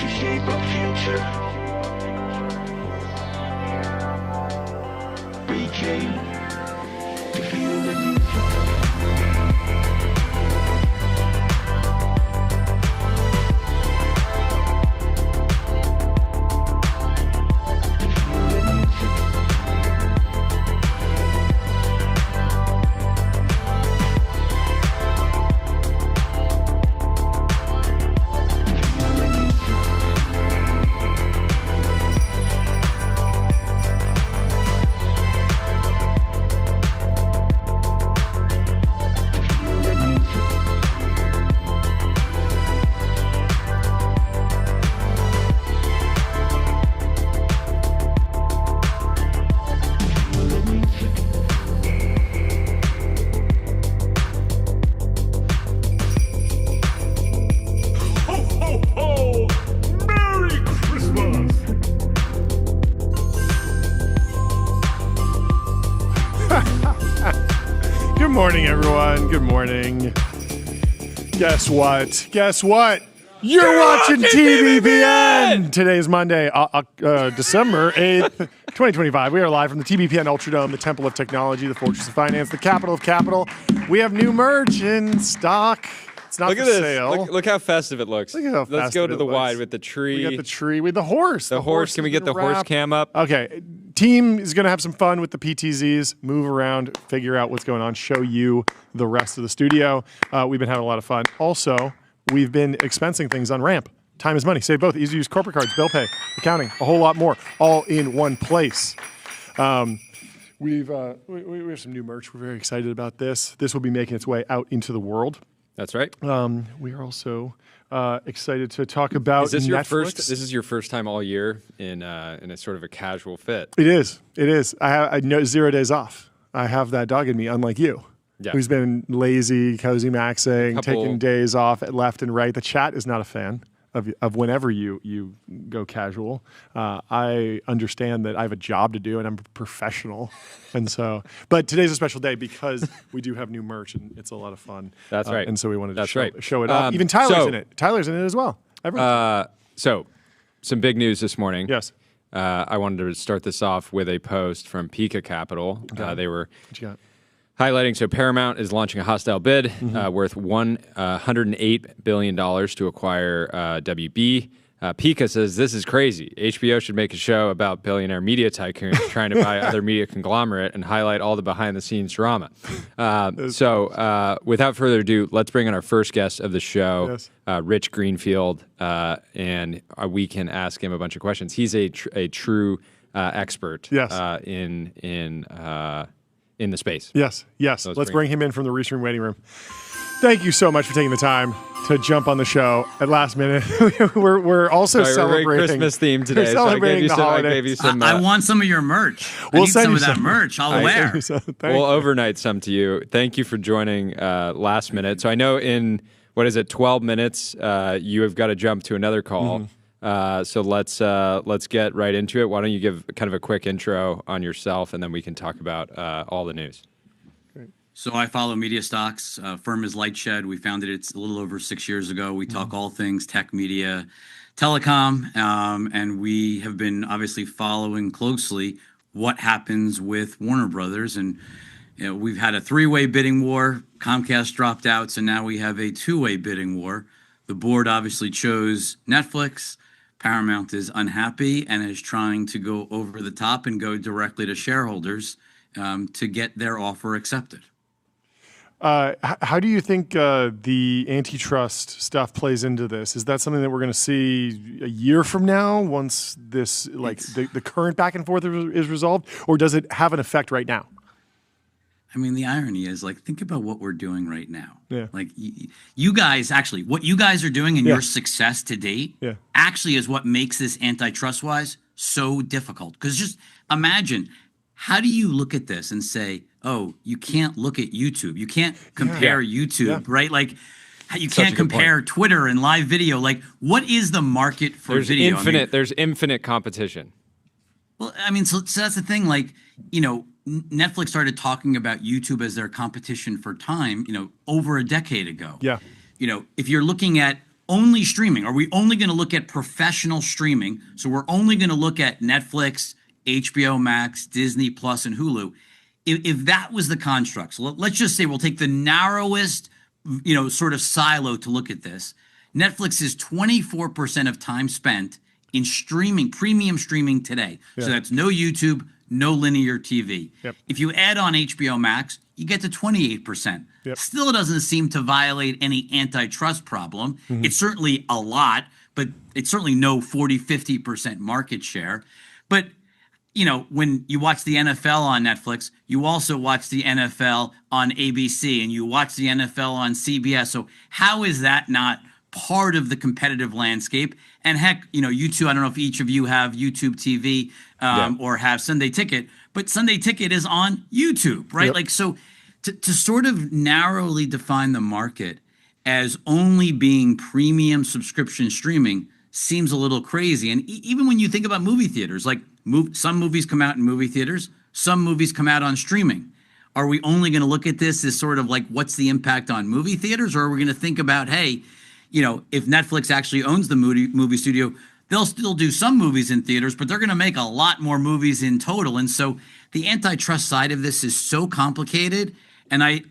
to shape our future. We came to feel the new Good morning, everyone. Good morning. Guess what? You're watching TBPN! Today is Monday, December 8th, 2025. We are live from the TBPN Ultradome, the Temple of Technology, the Fortress of Finance, the capital of capital. We have new merch in stock. It's not for sale. Look how festive it looks. Look at how Let's festive go to it the looks. wide with the tree. We got the tree with the horse. The horse. Can we get the horse cam up? Okay. Team is going to have some fun with the PTZs, move around, figure out what's going on, show you the rest of the studio. We've been having a lot of fun. Also, we've been expensing things on Ramp. Time is money. Save both. Easy to use corporate cards, bill pay, accounting, a whole lot more, all in one place. We have some new merch. We're very excited about this. This will be making its way out into the world. That's right. We are also excited to talk about Netflix. This is your first time all year in a sort of a casual fit. It is. I know 0 days off. I have that dog in me, unlike you, who's been lazy, cozy maxing, taking days off at left and right. The chat is not a fan of whenever you go casual. I understand that I have a job to do and I'm a professional. And so, but today's a special day because we do have new merch and it's a lot of fun. That's right. And so we wanted to show it off. Even Tyler's in it. Tyler's in it as well. So some big news this morning. Yes. I wanted to start this off with a post from Pika Capital. Okay. They were What you got? highlighting, so Paramount is launching a hostile bid worth $108 billion to acquire WB. Pika says, this is crazy. HBO should make a show about billionaire media tycoons trying to buy other media conglomerate and highlight all the behind-the-scenes drama. Without further ado, let's bring in our first guest of the show, Rich Greenfield, and we can ask him a bunch of questions. He's a true expert in the space. Yes. So let's bring him in from the Reese Room waiting room. Thank you so much for taking the time to jump on the show at last minute. we're also celebrating. We're very Christmas themed today. We're celebrating the holiday. I want some of your merch. We'll I need send some you of that merch. I'll wear. We'll overnight some to you. Thank you for joining last minute. So I know in 12 minutes you have got to jump to another call. So let's get right into it. Why don't you give kind of a quick intro on yourself, and then we can talk about all the news. Great. So I follow media stocks. Firm is LightShed. We founded it a little over 6 years ago. We talk all things tech, media, telecom, and we have been obviously following closely what happens with Warner Brothers. And we've had a three-way bidding war. Comcast dropped out, so now we have a two-way bidding war. The board obviously chose Netflix. Paramount is unhappy and is trying to go over the top and go directly to shareholders to get their offer accepted. How do you think the antitrust stuff plays into this? Is that something that we're going to see a year from now once this, the current back and forth is resolved, or does it have an effect right now? I mean, the irony is, think about what we're doing right now. Yeah. You guys, actually, what you guys are doing and your success to date actually is what makes this antitrust-wise so difficult. Because just imagine, how do you look at this and say, oh, you can't look at YouTube. You can't compare YouTube, right? You can't compare Twitter and live video. What is the market for video? There's infinite competition. Well, I mean, so that's the thing. Netflix started talking about YouTube as their competition for time, over a decade ago. Yeah. If you're looking at only streaming? Are we only going to look at professional streaming? So we're only going to look at Netflix, HBO Max, Disney Plus, and Hulu. If that was the construct, so let's just say we'll take the narrowest, sort of silo to look at this. Netflix is 24% of time spent in streaming, premium streaming today. Yeah. So that's no YouTube, no linear TV. Yep. If you add on HBO Max, you get to 28%. Yep. Still doesn't seem to violate any antitrust problem. Mm-hmm. It's certainly a lot, but it's certainly no 40, 50% market share. But when you watch the NFL on Netflix, you also watch the NFL on ABC and you watch the NFL on CBS. So how is that not part of the competitive landscape? And heck, YouTube, I don't know if each of you have YouTube TV or have Sunday Ticket, but Sunday Ticket is on YouTube, right? Yep. Like, so to sort of narrowly define the market as only being premium subscription streaming seems a little crazy. And even when you think about movie theaters, like some movies come out in movie theaters, some movies come out on streaming. Are we only going to look at this as sort of like what's the impact on movie theaters? Or are we going to think about, hey, if Netflix actually owns the movie studio, they'll still do some movies in theaters, but they're going to make a lot more movies in total. And so the antitrust side of this is so complicated. And I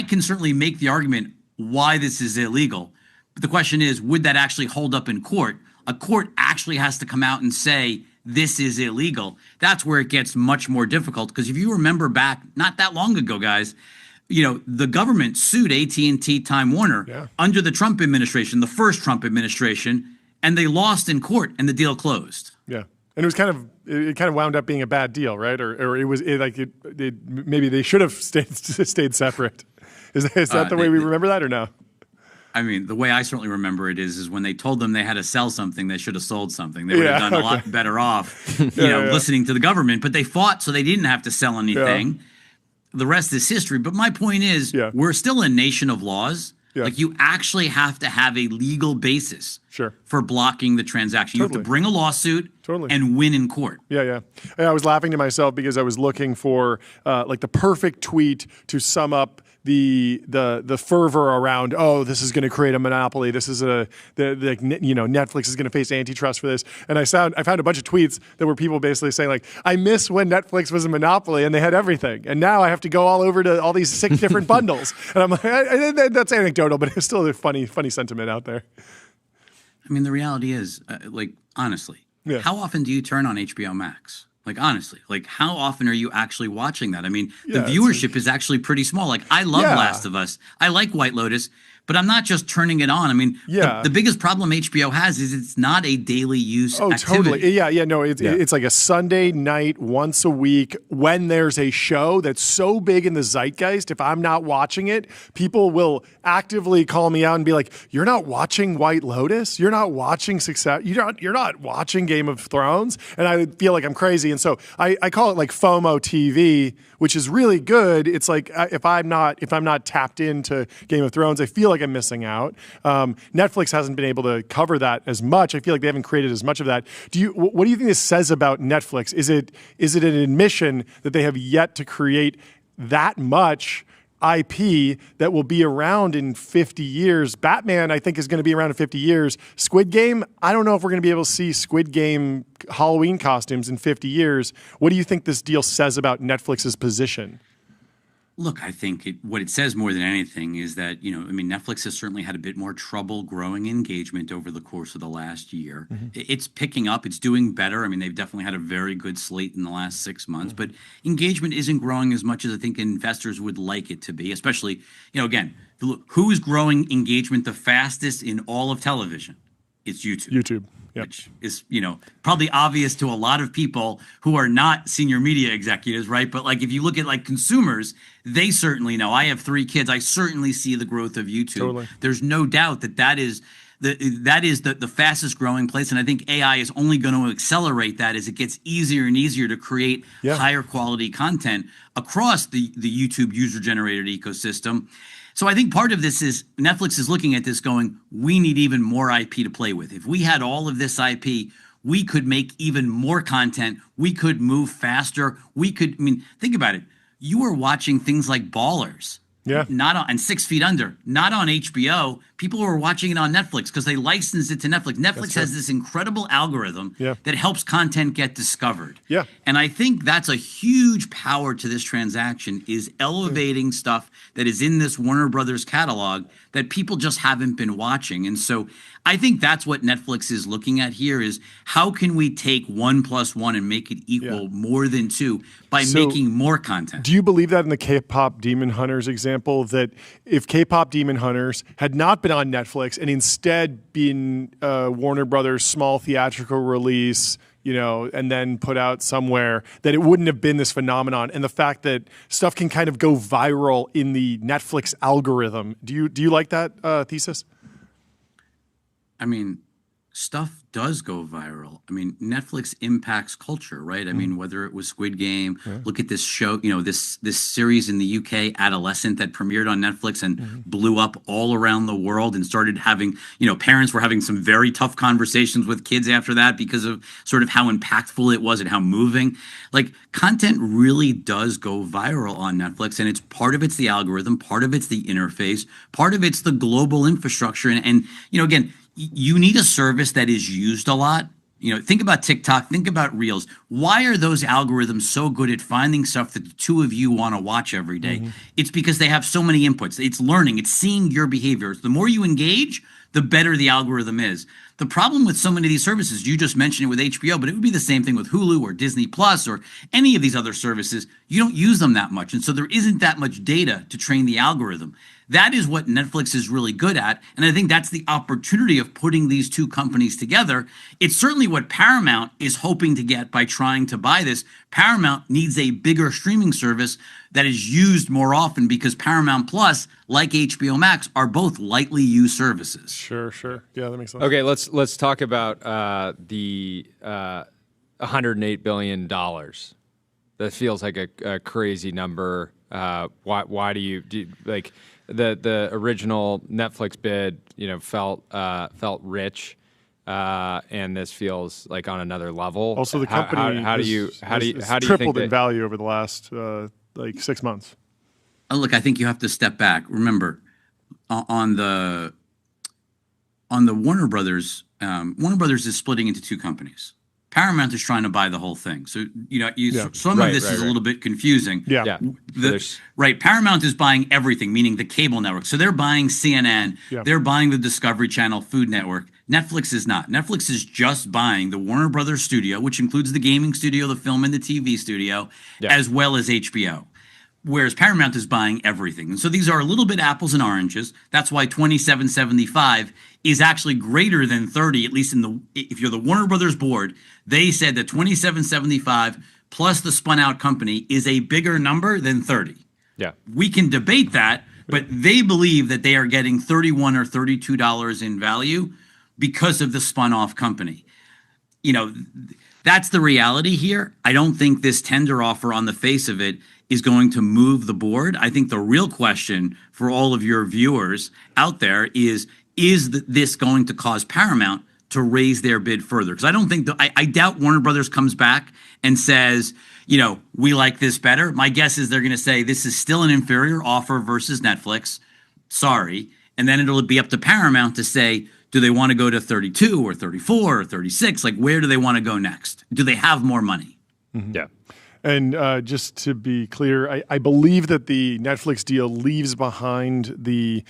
can certainly make the argument why this is illegal. But the question is, would that actually hold up in court? A court actually has to come out and say, this is illegal. That's where it gets much more difficult. Because if you remember back, not that long ago, guys, the government sued AT&T Time Warner under the Trump administration, the first Trump administration, and they lost in court and the deal closed. Yeah. And it kind of wound up being a bad deal, right? Or maybe they should have stayed separate. Is that the way we remember that or no? I mean, the way I certainly remember it is when they told them they had to sell something, they should have sold something. They would have done a lot better off, listening to the government. But they fought so they didn't have to sell anything. Yeah. The rest is history. But my point is, we're still a nation of laws. Yeah. Like, you actually have to have a legal basis for blocking the transaction. You have to bring a lawsuit and win in court. Yeah. I was laughing to myself because I was looking for like the perfect tweet to sum up the fervor around, this is going to create a monopoly. This is Netflix is going to face antitrust for this. And I found a bunch of tweets that were people basically saying, like, I miss when Netflix was a monopoly and they had everything, and now I have to go all over to all these 6 different bundles. And I'm like, that's anecdotal, but it's still a funny sentiment out there. I mean, the reality is, honestly, how often do you turn on HBO Max? Like, honestly, how often are you actually watching that? I mean, the viewership is actually pretty small. Like, I love Last of Us. I like White Lotus, but I'm not just turning it on. I mean, the biggest problem HBO has is it's not a daily use activity. Totally. Yeah. No, it's like a Sunday night once a week when there's a show that's so big in the zeitgeist. If I'm not watching it, people will actively call me out and be like, "You're not watching White Lotus? You're not watching Success? You're not watching Game of Thrones?" And I feel like I'm crazy. And so I call it like FOMO TV, which is really good. It's like if I'm not tapped into Game of Thrones, I feel like I'm missing out. Netflix hasn't been able to cover that as much. I feel like they haven't created as much of that. What do you think this says about Netflix? Is it an admission that they have yet to create that much IP that will be around in 50 years? Batman, I think, is going to be around in 50 years. Squid Game, I don't know if we're going to be able to see Squid Game Halloween costumes in 50 years. What do you think this deal says about Netflix's position? Look, I think what it says more than anything is that, Netflix has certainly had a bit more trouble growing engagement over the course of the last year. Mm-hmm. It's picking up. It's doing better. I mean, they've definitely had a very good slate in the last 6 months, but engagement isn't growing as much as I think investors would like it to be, especially, again, who is growing engagement the fastest in all of television? It's YouTube. Yep. Which is, probably obvious to a lot of people who are not senior media executives, right? But if you look at consumers, they certainly know. I have 3 kids. I certainly see the growth of YouTube. Totally. There's no doubt that is the fastest growing place. And I think AI is only going to accelerate that as it gets easier and easier to create higher quality content across the YouTube user generated ecosystem. So I think part of this is Netflix is looking at this going, we need even more IP to play with. If we had all of this IP, we could make even more content. We could move faster. Think about it. You were watching things like Ballers. Yeah. And 6 Feet Under, not on HBO, people are watching it on Netflix because they licensed it to Netflix. Netflix has this incredible algorithm that helps content get discovered. Yeah. And I think that's a huge power to this transaction, is elevating stuff that is in this Warner Brothers catalog that people just haven't been watching. And so I think that's what Netflix is looking at here, is how can we take 1 + 1 and make it equal more than 2 by making more content? Do you believe that in the K-pop Demon Hunters example, that if K-pop Demon Hunters had not been on Netflix and instead been Warner Brothers' small theatrical release, and then put out somewhere, that it wouldn't have been this phenomenon? And the fact that stuff can kind of go viral in the Netflix algorithm. Do you like that thesis? I mean, stuff does go viral. I mean, Netflix impacts culture, right? I mean, whether it was Squid Game, look at this show, this series in the UK, Adolescent, that premiered on Netflix and blew up all around the world, and started having, parents were having some very tough conversations with kids after that because of sort of how impactful it was and how moving. Like, content really does go viral on Netflix, and part of it's the algorithm, part of it's the interface, part of it's the global infrastructure. And again, you need a service that is used a lot. Think about TikTok, think about Reels. Why are those algorithms so good at finding stuff that the two of you want to watch every day? It's because they have so many inputs. It's learning, it's seeing your behaviors. The more you engage, the better the algorithm is. The problem with so many of these services, you just mentioned it with HBO, but it would be the same thing with Hulu or Disney Plus or any of these other services. You don't use them that much. And so there isn't that much data to train the algorithm. That is what Netflix is really good at. And I think that's the opportunity of putting these two companies together. It's certainly what Paramount is hoping to get by trying to buy this. Paramount needs a bigger streaming service that is used more often, because Paramount Plus, like HBO Max, are both lightly used services. Sure. Yeah, that makes sense. Okay, let's talk about the $108 billion. That feels like a crazy number. Why do you like the original Netflix bid? Felt rich, and this feels like on another level. Also, the company how do you tripled think in value over the last 6 months? Look, I think you have to step back. Remember, on the Warner Brothers, Warner Brothers is splitting into two companies. Paramount is trying to buy the whole thing. So, some of this is a little bit confusing. Yeah. Paramount is buying everything, meaning the cable network. So they're buying CNN. Yeah. They're buying the Discovery Channel, Food Network. Netflix is not. Netflix is just buying the Warner Brothers studio, which includes the gaming studio, the film and the TV studio, as well as HBO. Whereas Paramount is buying everything. And so these are a little bit apples and oranges. That's why $27.75 is actually greater than 30, at least if you're the Warner Brothers board. They said that $27.75 plus the spun out company is a bigger number than 30. Yeah. We can debate that, but they believe that they are getting $31 or $32 in value because of the spun off company. That's the reality here. I don't think this tender offer on the face of it is going to move the board. I think the real question for all of your viewers out there is this going to cause Paramount to raise their bid further? Because I don't think I doubt Warner Brothers comes back and says, we like this better. My guess is they're going to say this is still an inferior offer versus Netflix. Sorry. And then it'll be up to Paramount to say, do they want to go to 32 or 34 or 36? Like, where do they want to go next? Do they have more money? Mm-hmm. Yeah. And just to be clear, I believe that the Netflix deal leaves behind the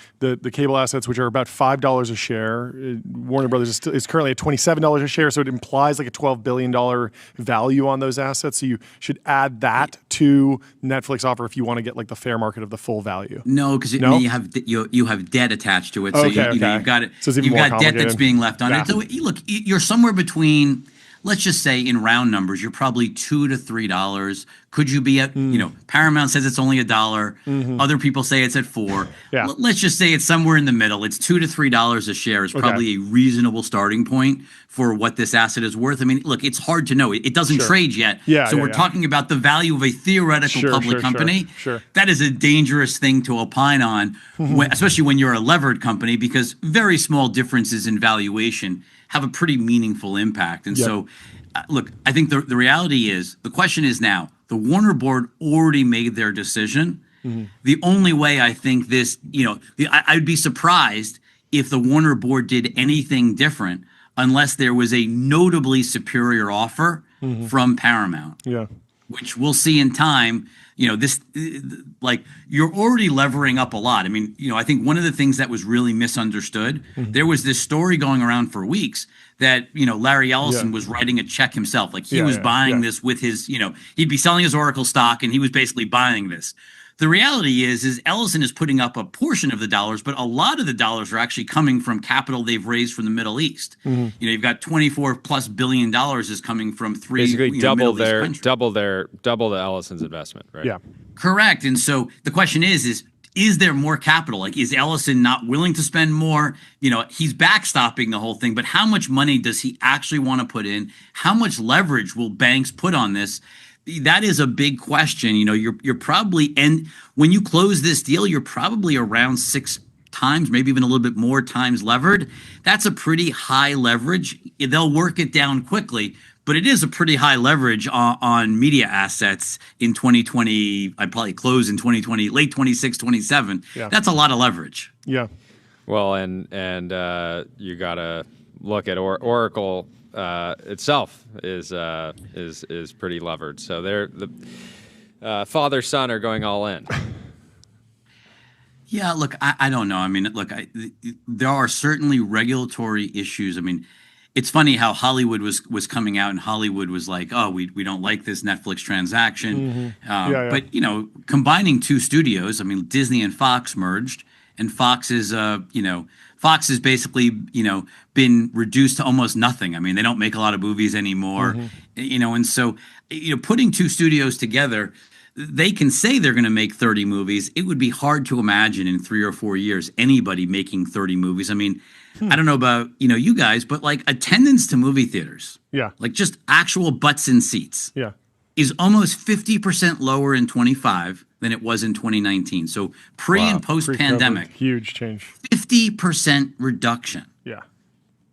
cable assets, which are about $5 a share. Warner Brothers is currently at $27 a share, so it implies like a $12 billion value on those assets. So you should add that to Netflix offer if you want to get like the fair market of the full value. No, because you have debt attached to it. So you've got it. So you've got debt that's being left on it. So look, you're somewhere between. Let's just say in round numbers, you're probably $2 to $3. Could you be at, Paramount says it's only $1. Mm-hmm. Other people say it's at $4. Yeah. Let's just say it's somewhere in the middle. It's $2 to $3 a share is probably a reasonable starting point for what this asset is worth. I mean, look, it's hard to know. It doesn't trade yet. So we're talking about the value of a theoretical public company. Sure. That is a dangerous thing to opine on, especially when you're a levered company, because very small differences in valuation have a pretty meaningful impact. And so, look, I think the reality is, the question is now, the Warner board already made their decision. Mm-hmm. The only way I think this, I'd be surprised if the Warner board did anything different unless there was a notably superior offer from Paramount. Yeah. Which we'll see in time. This, like, you're already levering up a lot. I mean, I think one of the things that was really misunderstood, there was this story going around for weeks that, Larry Ellison was writing a check himself. Like, he was buying this with his, he'd be selling his Oracle stock and he was basically buying this. The reality is Ellison is putting up a portion of the dollars, but a lot of the dollars are actually coming from capital they've raised from the Middle East. You've got $24+ billion is coming from three basically double Middle East countries. double the Ellison's investment, right? Yeah. Correct. And so the question is there more capital? Like, is Ellison not willing to spend more? He's backstopping the whole thing, but how much money does he actually want to put in? How much leverage will banks put on this? That is a big question. You're probably, and when you close this deal, you're probably around 6 times, maybe even a little bit more times levered. That's a pretty high leverage. They'll work it down quickly, but it is a pretty high leverage on media assets in 2020. I'd probably close in 2020, late 26, 27. Yeah. That's a lot of leverage. Yeah. Well, and you got to look at Oracle. Itself is pretty levered, so the father son are going all in. Yeah, look, I don't know. I mean, look, there are certainly regulatory issues. I mean, it's funny how Hollywood was coming out, and Hollywood was like, "Oh, we don't like this Netflix transaction." But combining 2 studios, I mean, Disney and Fox merged, and Fox is Fox has basically, been reduced to almost nothing. I mean, they don't make a lot of movies anymore, and so, putting 2 studios together, they can say they're going to make 30 movies. It would be hard to imagine in 3 or 4 years anybody making 30 movies. I mean, I don't know about, you guys, but like attendance to movie theaters, like just actual butts in seats, is almost 50% lower in 25 than it was in 2019. So and post pandemic, huge change, 50% reduction.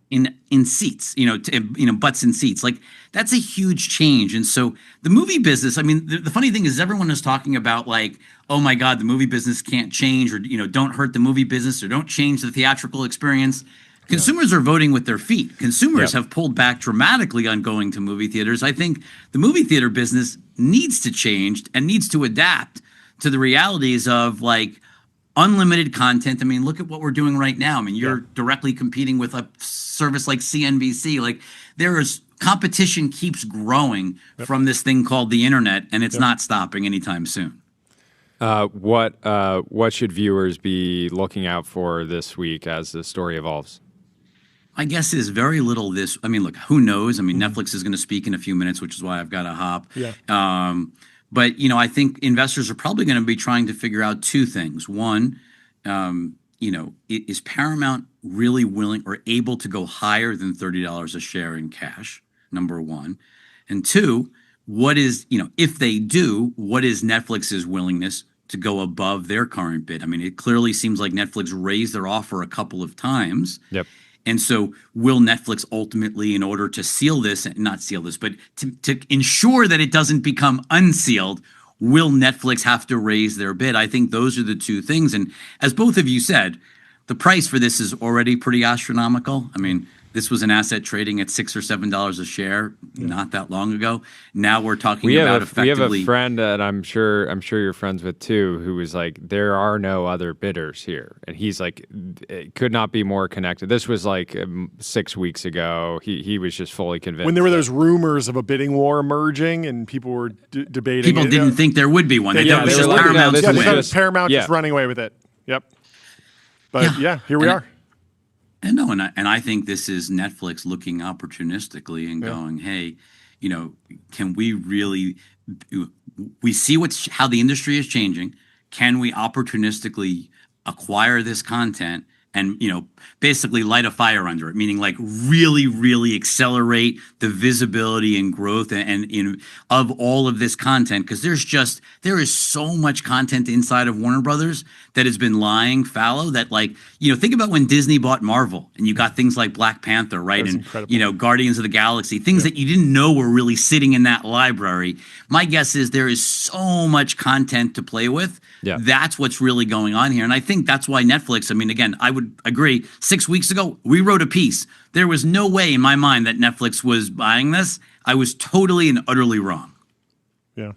In seats, butts in seats. Like, that's a huge change. And so the movie business, I mean, the funny thing is everyone is talking about like, oh my God, the movie business can't change, or, don't hurt the movie business, or don't change the theatrical experience. Consumers are voting with their feet. Consumers have pulled back dramatically on going to movie theaters. I think the movie theater business needs to change and needs to adapt to the realities of like unlimited content. I mean, look at what we're doing right now. I mean, you're directly competing with a service like CNBC. Like, competition keeps growing from this thing called the internet, and it's not stopping anytime soon. What should viewers be looking out for this week as the story evolves? My guess is very little this. I mean, look, who knows? I mean, Netflix is going to speak in a few minutes, which is why I've got to hop. But, I think investors are probably going to be trying to figure out 2 things. One, is Paramount really willing or able to go higher than $30 a share in cash? Number 1. And 2, what is, if they do, what is Netflix's willingness to go above their current bid? I mean, it clearly seems like Netflix raised their offer a couple of times. And so will Netflix ultimately, in order to seal this, not seal this, but to ensure that it doesn't become unsealed, will Netflix have to raise their bid? I think those are the 2 things. And as both of you said, the price for this is already pretty astronomical. I mean, this was an asset trading at $6 or $7 a share not that long ago. Now we're talking about effectively. We have a friend that I'm sure you're friends with too, who was like, there are no other bidders here, and he's like, it could not be more connected. This was like 6 weeks ago. He was just fully convinced. When there were those rumors of a bidding war emerging, and people were debating. People didn't think there would be one. They thought it was just Paramount. Paramount just running away with it. Yep. But here we are. And I think this is Netflix looking opportunistically and going, hey, can we really? We see how the industry is changing. Can we opportunistically acquire this content and basically light a fire under it? Meaning, like, really, really accelerate the visibility and growth and of all of this content, because there is so much content inside of Warner Brothers that has been lying fallow. That, like, think about when Disney bought Marvel, and you got things like Black Panther, right? That's and incredible. Guardians of the Galaxy, things that you didn't know were really sitting in that library. My guess is there is so much content to play with. That's what's really going on here. And I think that's why Netflix, I mean, again, I would would agree. 6 weeks ago, we wrote a piece. There was no way in my mind that Netflix was buying this. I was totally and utterly wrong. Yeah.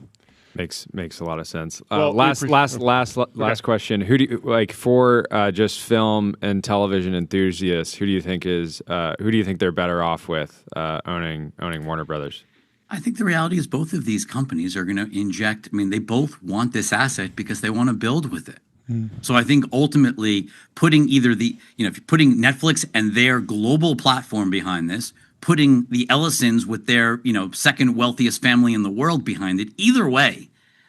Makes a lot of sense. Well, last question. Who do you like for just film and television enthusiasts? Who do you think they're better off with owning Warner Brothers? I think the reality is both of these companies are going to inject. I mean, they both want this asset because they want to build with it. So I think ultimately putting either if you're putting Netflix and their global platform behind this, putting the Ellisons with their, second wealthiest family in the world behind it, either way,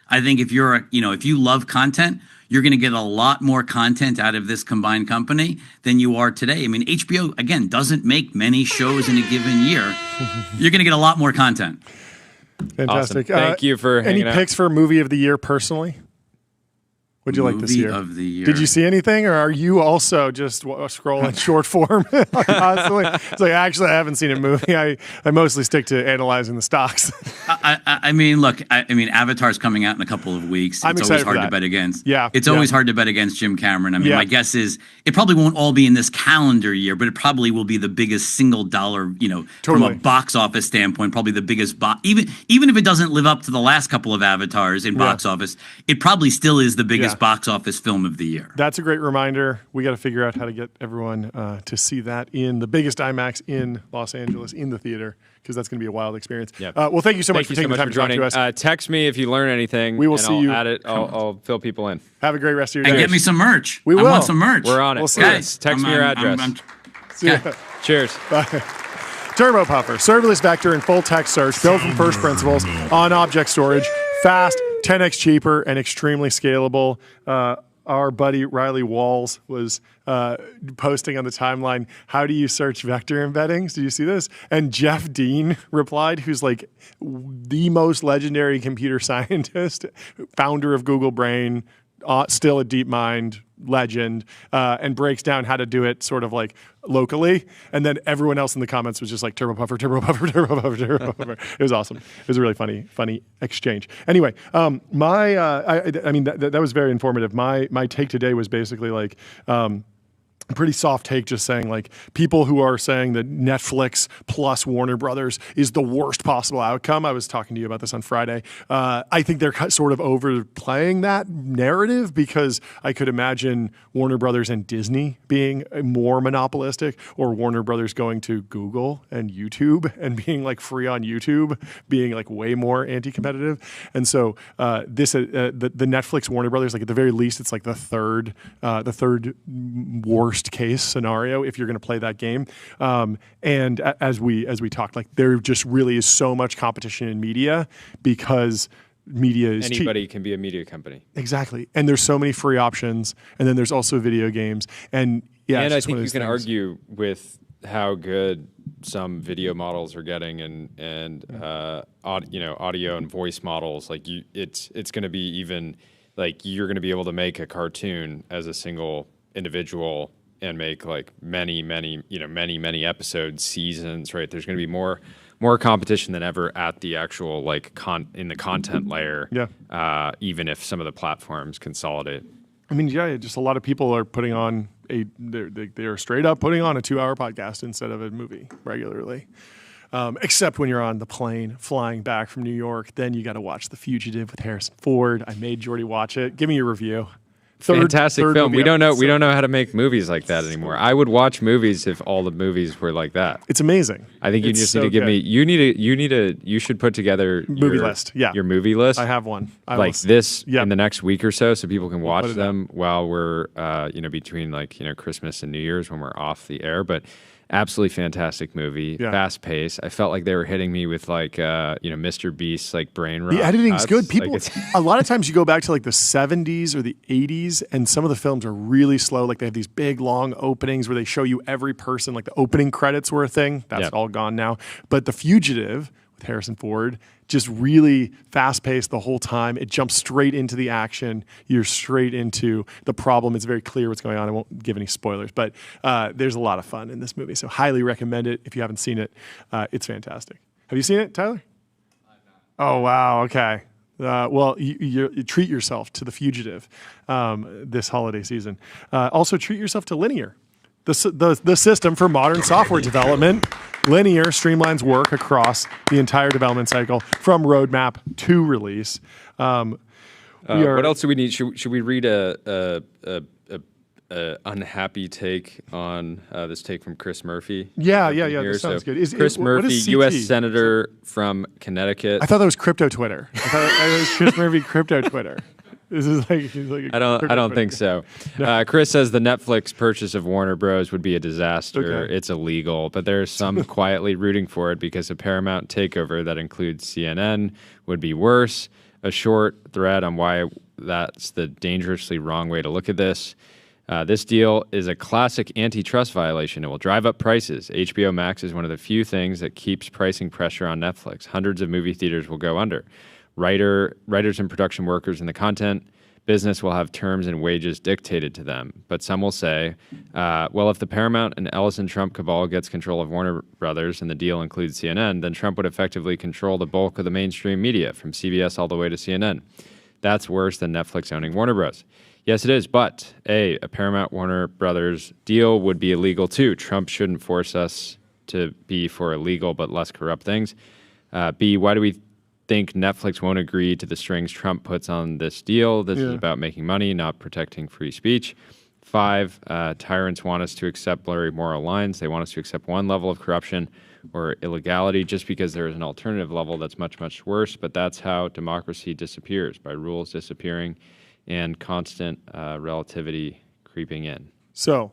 I think if you love content, you're going to get a lot more content out of this combined company than you are today. I mean, HBO, again, doesn't make many shows in a given year. You're going to get a lot more content. Fantastic. Awesome. Thank you for hanging out. Any picks for movie of the year personally? What'd you like this year? Movie of the year. Did you see anything, or are you also just scrolling short form constantly? It's like, actually, I haven't seen a movie. I mostly stick to analyzing the stocks. I mean, look, Avatar's coming out in a couple of weeks. I'm it's excited always for hard that. to bet against. Yeah, It's always hard to bet against Jim Cameron. I mean, Yeah. my guess is it probably won't all be in this calendar year, but it probably will be the biggest single dollar, from Totally. a box office standpoint, probably the biggest even if it doesn't live up to the last couple of Avatars in box office, it probably still is the biggest box office film of the year. That's a great reminder. We got to figure out how to get everyone to see that in the biggest IMAX in Los Angeles in the theater, because that's going to be a wild experience. Yep. Well, thank you so much for taking the time to talk to us. Text me if you learn anything. We will and see I'll you. Add it. I'll fill people in. Have a great rest of your And day. get me some merch. We I will. want some merch. We're on it. We'll see Guys, text me your address. See ya. Okay. Cheers. Turbo Puffer, serverless vector and full text search, built from first principles on object storage, fast, 10x cheaper, and extremely scalable. Our buddy Riley Walls was posting on the timeline, how do you search vector embeddings? Did you see this? And Jeff Dean replied, who's like the most legendary computer scientist, founder of Google Brain, still a DeepMind legend, and breaks down how to do it sort of like locally. And then everyone else in the comments was just like turbo puffer, turbo puffer, turbo puffer, turbo puffer. It was awesome. It was a really funny exchange. Anyway, I mean, that was very informative. My take today was basically like, pretty soft take, just saying like people who are saying that Netflix plus Warner Brothers is the worst possible outcome. I was talking to you about this on Friday. I think they're sort of overplaying that narrative, because I could imagine Warner Brothers and Disney being more monopolistic, or Warner Brothers going to Google and YouTube and being like free on YouTube, being like way more anti-competitive. And so the Netflix Warner Brothers, like at the very least, it's like the third worst case scenario if you're going to play that game. And as we talked, like there just really is so much competition in media, because media is Anybody cheap. can be a media company. Exactly. And there's so many free options, and then there's also video games. And yeah, And it's I just one think of you those can things. argue with how good some video models are getting, and audio and voice models. Like it's going to be even like you're going to be able to make a cartoon as a single individual and make like many episodes, seasons, right? There's going to be more competition than ever at the actual like in the content layer. Yeah. Even if some of the platforms consolidate. I mean, yeah, just a lot of people are putting on they're straight up putting on a 2-hour podcast instead of a movie regularly. Except when you're on the plane flying back from New York, then you got to watch The Fugitive with Harrison Ford. I made Jordy watch it. Give me your review. Fantastic third film. movie We don't know. episode. We don't know how to make movies like that anymore. I would watch movies if all the movies were like that. It's amazing. I think you It's just so need to give good. me. You should put together Movie list. Yeah. your movie list. I have one. Like this Yep. in the next week or so people can watch put it them while we're between like Christmas and New Year's when we're off the air. But absolutely fantastic movie, Yeah. fast pace. I felt like they were hitting me with like Mr. Beast's like brain rot. The editing's cuts. good. People, Like, a lot of times you go back to like the 70s or the 80s, and some of the films are really slow. Like they have these big, long openings where they show you every person. Like the opening credits were a thing. That's Yep. all gone now. But The Fugitive with Harrison Ford, just really fast-paced the whole time. It jumps straight into the action. You're straight into the problem. It's very clear what's going on. I won't give any spoilers, but there's a lot of fun in this movie. So highly recommend it if you haven't seen it. It's fantastic. Have you seen it, Tyler? Oh, wow. Okay. Well, you treat yourself to The Fugitive this holiday season. Also, treat yourself to Linear. the system for modern software development. Linear streamlines work across the entire development cycle from roadmap to release. What else do we need? Should we read a unhappy take on this take from Chris Murphy? Yeah. That sounds good. Chris Murphy, what is U.S. CT? Senator from Connecticut. I thought that was crypto Twitter. I thought it was Chris Murphy crypto Twitter. This is like he's like a I don't think so. Chris says the Netflix purchase of Warner Bros. Would be a disaster. Okay. It's illegal, but there's some quietly rooting for it because a Paramount takeover that includes CNN would be worse. A short thread on why that's the dangerously wrong way to look at this. This deal is a classic antitrust violation. It will drive up prices. HBO Max is one of the few things that keeps pricing pressure on Netflix. Hundreds of movie theaters will go under. Writers and production workers in the content business will have terms and wages dictated to them. But some will say, well, if the Paramount and Ellison-Trump cabal gets control of Warner Brothers and the deal includes CNN, then Trump would effectively control the bulk of the mainstream media, from CBS all the way to CNN. That's worse than Netflix owning Warner Bros. Yes, it is, but A, a Paramount-Warner Brothers deal would be illegal too. Trump shouldn't force us to be for illegal but less corrupt things. B, why do we think Netflix won't agree to the strings Trump puts on this deal? This is about making money, not protecting free speech. 5, tyrants want us to accept blurry moral lines. They want us to accept one level of corruption or illegality just because there is an alternative level that's much, much worse. But that's how democracy disappears, by rules disappearing and constant relativity creeping in. So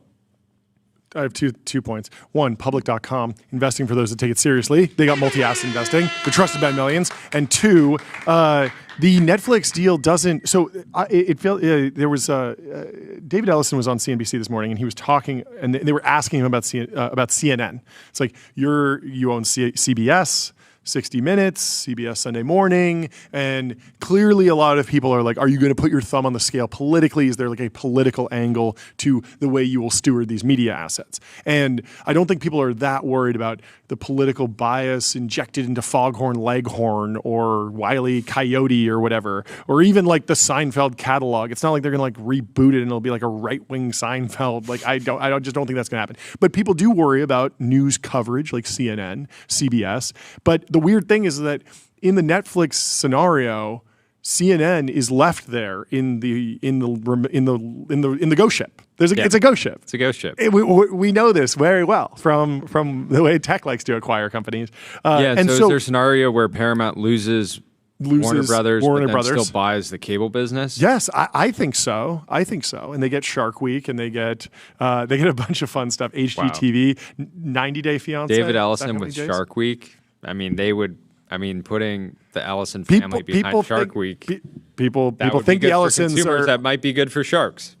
I have two points. One, public.com, investing for those that take it seriously. They got multi-asset investing. They're trusted by millions. And two, the Netflix deal doesn't. So it felt there was David Ellison was on CNBC this morning, and he was talking, and they were asking him about CNN. It's like you own CBS. 60 Minutes, CBS Sunday Morning, and clearly a lot of people are like, are you going to put your thumb on the scale politically? Is there like a political angle to the way you will steward these media assets? And I don't think people are that worried about the political bias injected into Foghorn Leghorn or Wile E. Coyote or whatever, or even like the Seinfeld catalog. It's not like they're going to like reboot it and it'll be like a right-wing Seinfeld. Like I just don't think that's going to happen. But people do worry about news coverage like CNN, CBS. But the weird thing is that in the Netflix scenario, CNN is left there in the ghost ship. It's a ghost ship. It's a ghost ship. We know this very well from the way tech likes to acquire companies. And so is there a scenario where Paramount loses Warner Brothers, but then still buys the cable business? Yes, I think so. And they get Shark Week, and they get a bunch of fun stuff. HGTV, 90 Day Fiancé. David Ellison with Shark Week. I mean, putting the Ellison family behind Shark Week. People think the Ellisons are. That might be good for sharks.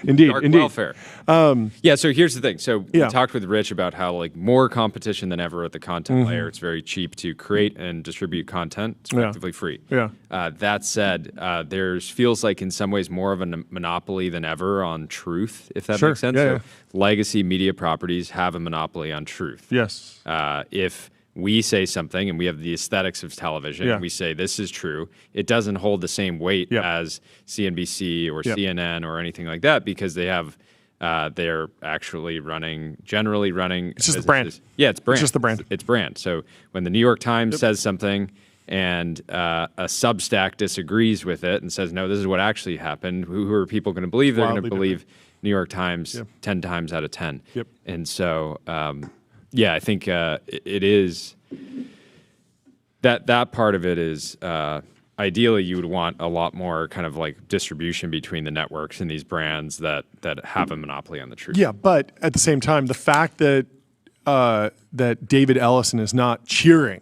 Indeed. Welfare. So here's the thing. So we talked with Rich about how like more competition than ever at the content layer. It's very cheap to create and distribute content. It's effectively free. Yeah. That said, there's feels like in some ways more of a monopoly than ever on truth, if that makes sense. So legacy media properties have a monopoly on truth. Yes. If we say something and we have the aesthetics of television and we say this is true, it doesn't hold the same weight as CNBC or CNN or anything like that because they have they're actually generally running. It's just the brand. Yeah, it's brand. It's just the brand. It's brand. So when the New York Times says something and a Substack disagrees with it and says, no, this is what actually happened, who are people going to believe? They're going to believe New York Times 10 times out of 10. Yep. And so I think it is that part of it is ideally you would want a lot more kind of like distribution between the networks and these brands that have a monopoly on the truth. Yeah, but at the same time, the fact that that David Ellison is not cheering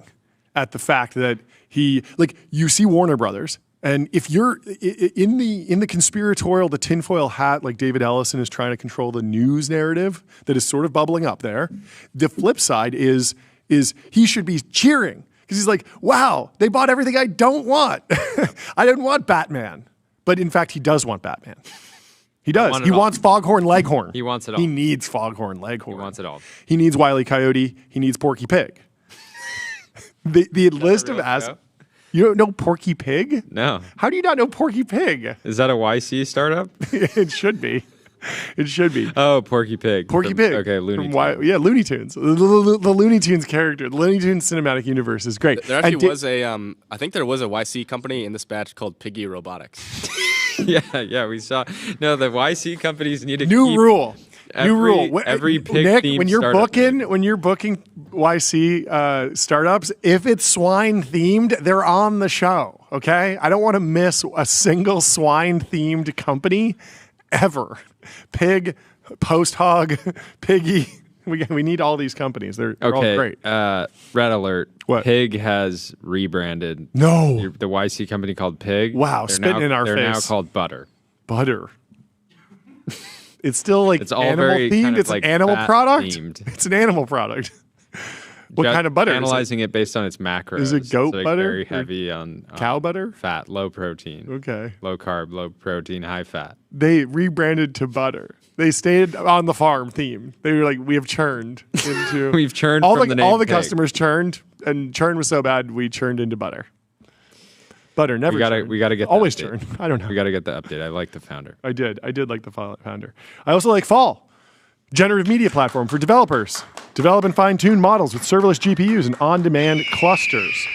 at the fact that you see Warner Brothers. And if you're in the conspiratorial, the tinfoil hat, like David Ellison is trying to control the news narrative that is sort of bubbling up there. The flip side is he should be cheering because he's like, wow, they bought everything I don't want. I didn't want Batman. But in fact, he does want Batman. He does. He wants Foghorn Leghorn. He wants it all. He needs Foghorn Leghorn. He wants it all. He needs Wile E. Coyote. He needs Porky Pig. the list of assets. You don't know Porky Pig? No. How do you not know Porky Pig? Is that a YC startup? It should be. It should be. Oh, Porky Pig. Porky Pig. Okay, Looney Tunes. Yeah, Looney Tunes. The Looney Tunes character. The Looney Tunes cinematic universe is great. There actually was I think there was a YC company in this batch called Piggy Robotics. Yeah, we saw. No, the YC companies need to New keep rule. every pig Nick, themed when you're startup. booking YC startups, if it's swine themed, they're on the show. Okay, I don't want to miss a single swine themed company ever. Pig, Post Hog, Piggy. We need all these companies. They're all great. Red alert. What? Pig has rebranded. No. The YC company called Pig. Wow, spitting in our They're now face. called Butter. Butter. It's still like It's all animal very themed. kind of It's like an animal fat product. themed. It's an animal product. What kind of butter? Analyzing it based on its macros. Is it goat It's, like, butter Very or heavy on cow butter? fat, low protein. Okay. Low carb, low protein, high fat. They rebranded to butter. They stayed on the farm theme. They were like, we have churned into. We've churned all from the the name all the pig. customers churned, and churn was so bad we churned into butter. Butter never. We gotta get the always update. churn. I don't know. We got to get the update. I like the founder. I did like the founder. I also like Fall, generative media platform for developers. Develop and fine-tune models with serverless GPUs and on-demand clusters.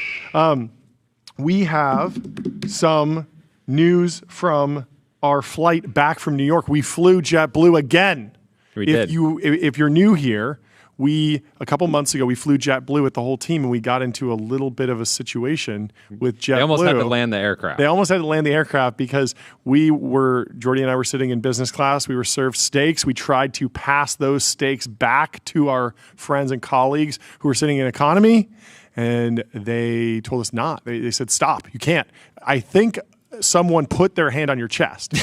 We have some news from our flight back from New York. We flew JetBlue again. We did. If you're new here, a couple months ago, we flew JetBlue with the whole team, and we got into a little bit of a situation with JetBlue. They almost had to land the aircraft. They almost had to land the aircraft because Jordy and I were sitting in business class. We were served steaks. We tried to pass those steaks back to our friends and colleagues who were sitting in economy, and they told us not. They said, stop, you can't. I think someone put their hand on your chest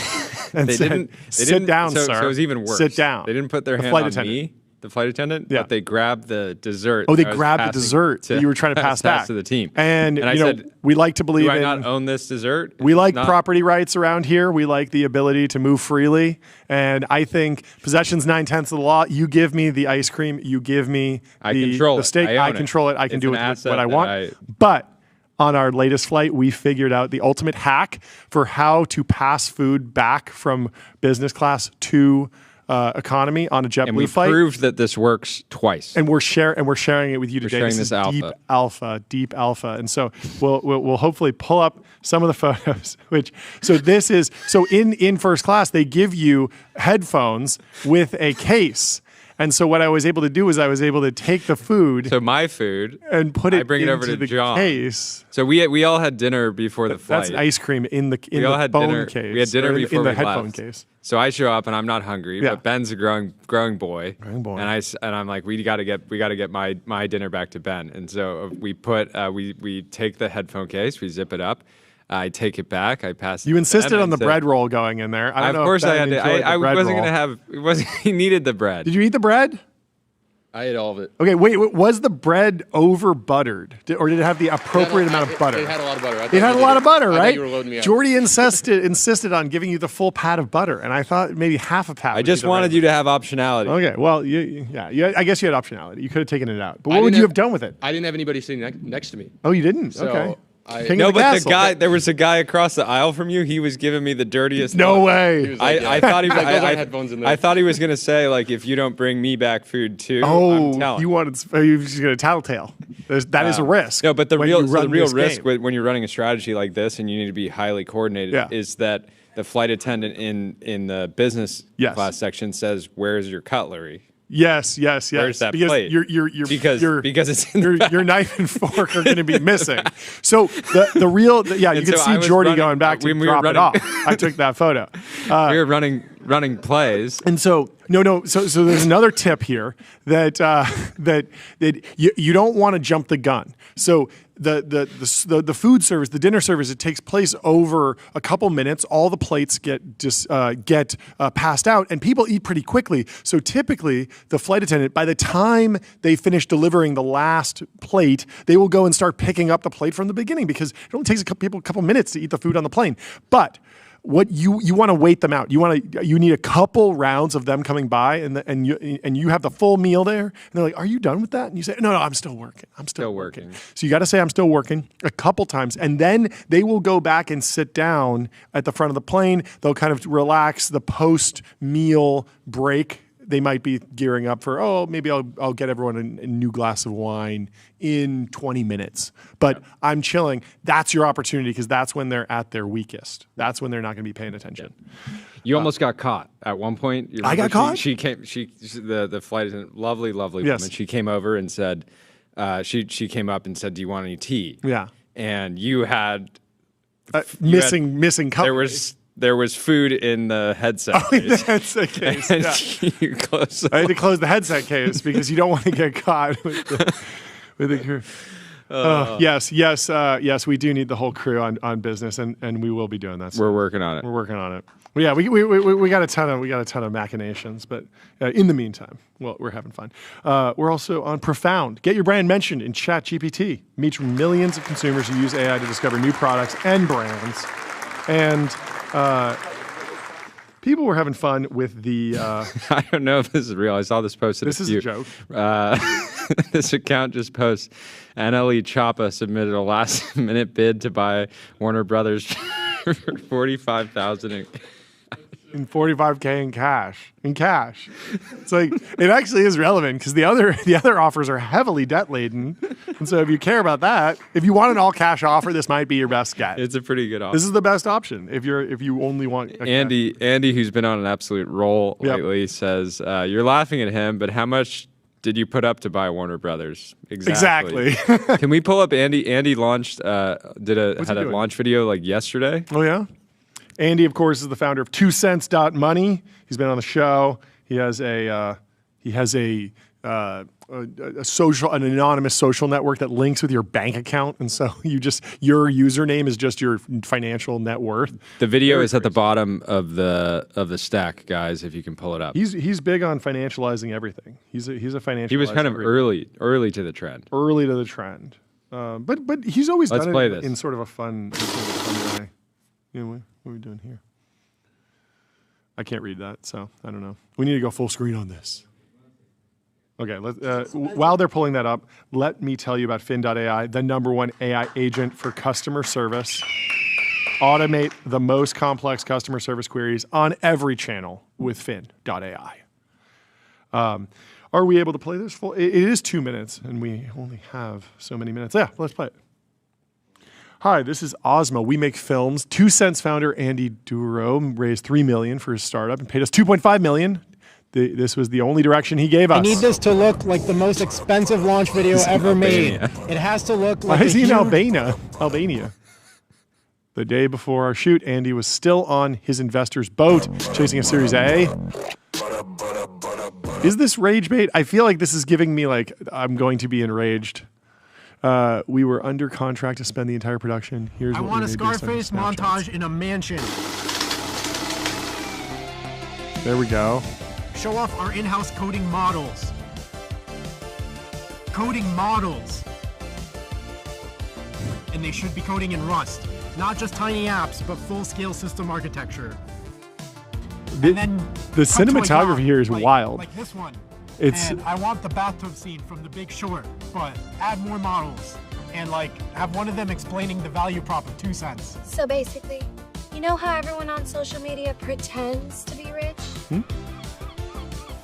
and said, sit down, sir. So it was even worse. Sit down. They didn't put their hand flight on attendant. me, the flight attendant, Yeah. but they grabbed the dessert. Oh, they that I was grabbed the passing dessert that you were trying to pass back to the team. And I you know, said, we like to believe do I in. not own this dessert? We like Not- property rights around here. We like the ability to move freely. And I think possession's 9/10 of the law. You give me the ice cream. You give me the steak. I control it. I can It's do an with asset what I that want. But on our latest flight, we figured out the ultimate hack for how to pass food back from business class to economy on a And we JetBlue flight. proved that this works twice. And we're sharing it with you today. sharing This this is alpha. deep alpha. And so we'll hopefully pull up some of the photos. So in first class they give you headphones with a case. And so what I was able to do is I was able to take the food So my food, and put it I bring it over into to the John. case. So we all had dinner before the flight. That's ice cream in the We all had phone dinner. case. We had dinner or before in the we headphone left. case. So I show up and I'm not hungry, Yeah. but Ben's a growing boy. Growing boy. And I'm like, we got to get my dinner back to Ben. And so we take the headphone case, we zip it up. I take it back. I pass it. You to insisted Ben, on the I said- bread roll going in there. I don't Of know course if I Ben had to. enjoyed the I bread wasn't roll. going to have. It wasn't. He needed the bread. Did you eat the bread? I ate all of it. Okay, wait, was the bread over buttered? Or did it have the appropriate amount of butter? It had a lot of butter. It had a lot of butter, I thought right? you were loading me up. Jordy insisted on giving you the full pat of butter, and I thought maybe half a pat. I just wanted you to have optionality. Okay, well, I guess you had optionality. You could have taken it out, but what would you have done with it? I didn't have anybody sitting next to me. Oh, you didn't? So Okay. I- King No, of the but castle. there was a guy across the aisle from you. He was giving me the dirtiest. No look. way. He was like, I yeah. thought he. Like, those I aren't headphones in there. I thought he was gonna say like, if you don't bring me back food too. I'm Oh, telling. you wanted? You just going to tattletale? That is a risk. No, but the when you real run this risk game. when you're running a strategy like this and you need to be highly coordinated Yeah. is that the flight attendant in the business Yes. class section says, "Where's your cutlery?" Yes. Where's that because plate? Because it's in the back. your knife and fork are going to be missing. So the real you And can so see I was Jordy running- going back to when we were drop it running- off. I took that photo. We were running plays. And so so there's another tip here that you don't want to jump the gun. So the food service, the dinner service, it takes place over a couple minutes. All the plates get passed out, and people eat pretty quickly. So typically, the flight attendant, by the time they finish delivering the last plate, they will go and start picking up the plate from the beginning because it only takes people a couple minutes to eat the food on the plane. But what you want to wait them out. You need a couple rounds of them coming by, and you have the full meal there. And they're like, "Are you done with that?" And you say, "No, I'm still working. I'm still working." So you got to say, "I'm still working" a couple times, and then they will go back and sit down at the front of the plane. They'll kind of relax the post-meal break. They might be gearing up for, maybe I'll get everyone a new glass of wine in 20 minutes. But I'm chilling. That's your opportunity because that's when they're at their weakest. That's when they're not going to be paying attention. You almost got caught at one point. I got caught? She came. The flight attendant, lovely Yes. woman. She came over and said, she came up and said, "Do you want any tea?" Yeah. And you had missing company. There was food in the headset in the case. headset case. And Yeah. you closed I had to close the headset case because you don't want to get caught with the crew. Yes, we do need the whole crew on business, and we will be doing that. We're working on it. We're working on it. Well, yeah, we got a ton of machinations, but in the meantime, well, we're having fun. We're also on Profound. Get your brand mentioned in ChatGPT. Meet millions of consumers who use AI to discover new products and brands, and people were having fun with the. I don't know if this is real. I saw this posted. This is a joke. This account just posts. NLE Choppa submitted a last-minute bid to buy Warner Brothers for $45,000. In $45K in cash. It's like it actually is relevant because the other offers are heavily debt laden, and so if you care about that, if you want an all cash offer, this might be your best get. It's a pretty good offer. This is the best option if you only want. Andy, who's been on an absolute roll lately, says you're laughing at him, but how much did you put up to buy Warner Brothers? Exactly. Can we pull up Andy? Andy launched had a launch video like yesterday. Oh yeah. Andy, of course, is the founder of 2cents.money. He's been on the show. He has an anonymous social network that links with your bank account, and so your username is just your financial net worth. The video is at the bottom of the stack, guys. If you can pull it up. He's big on financializing everything. He's a financial. He was kind of early to the trend. Early to the trend, but he's always Let's done play it this. in sort of a fun way. What are we doing here? I can't read that, so I don't know. We need to go full screen on this. Okay, while they're pulling that up, let me tell you about Fin.ai, the #1 AI agent for customer service. Automate the most complex customer service queries on every channel with Fin.ai. Are we able to play this full? It is 2 minutes, and we only have so many minutes. Yeah, let's play it. Hi, this is Ozma. We make films. 2 Cents founder Andy Duro raised $3 million for his startup and paid us $2.5 million. This was the only direction he gave us. I need this to look like the most expensive launch video ever made. It has to look like. Why is he in Albania? The day before our shoot, Andy was still on his investor's boat, chasing a Series A. Is this rage bait? I feel like this is giving me like I'm going to be enraged. We were under contract to spend the entire production. I want a Scarface montage in a mansion. There we go. Show off our in-house coding models. And they should be coding in Rust. Not just tiny apps, but full-scale system architecture. The cinematography here is wild. Like this one. It's. And I want the bathtub scene from The Big Short, but add more models and have one of them explaining the value prop of 2 cents. So basically, you know how everyone on social media pretends to be rich?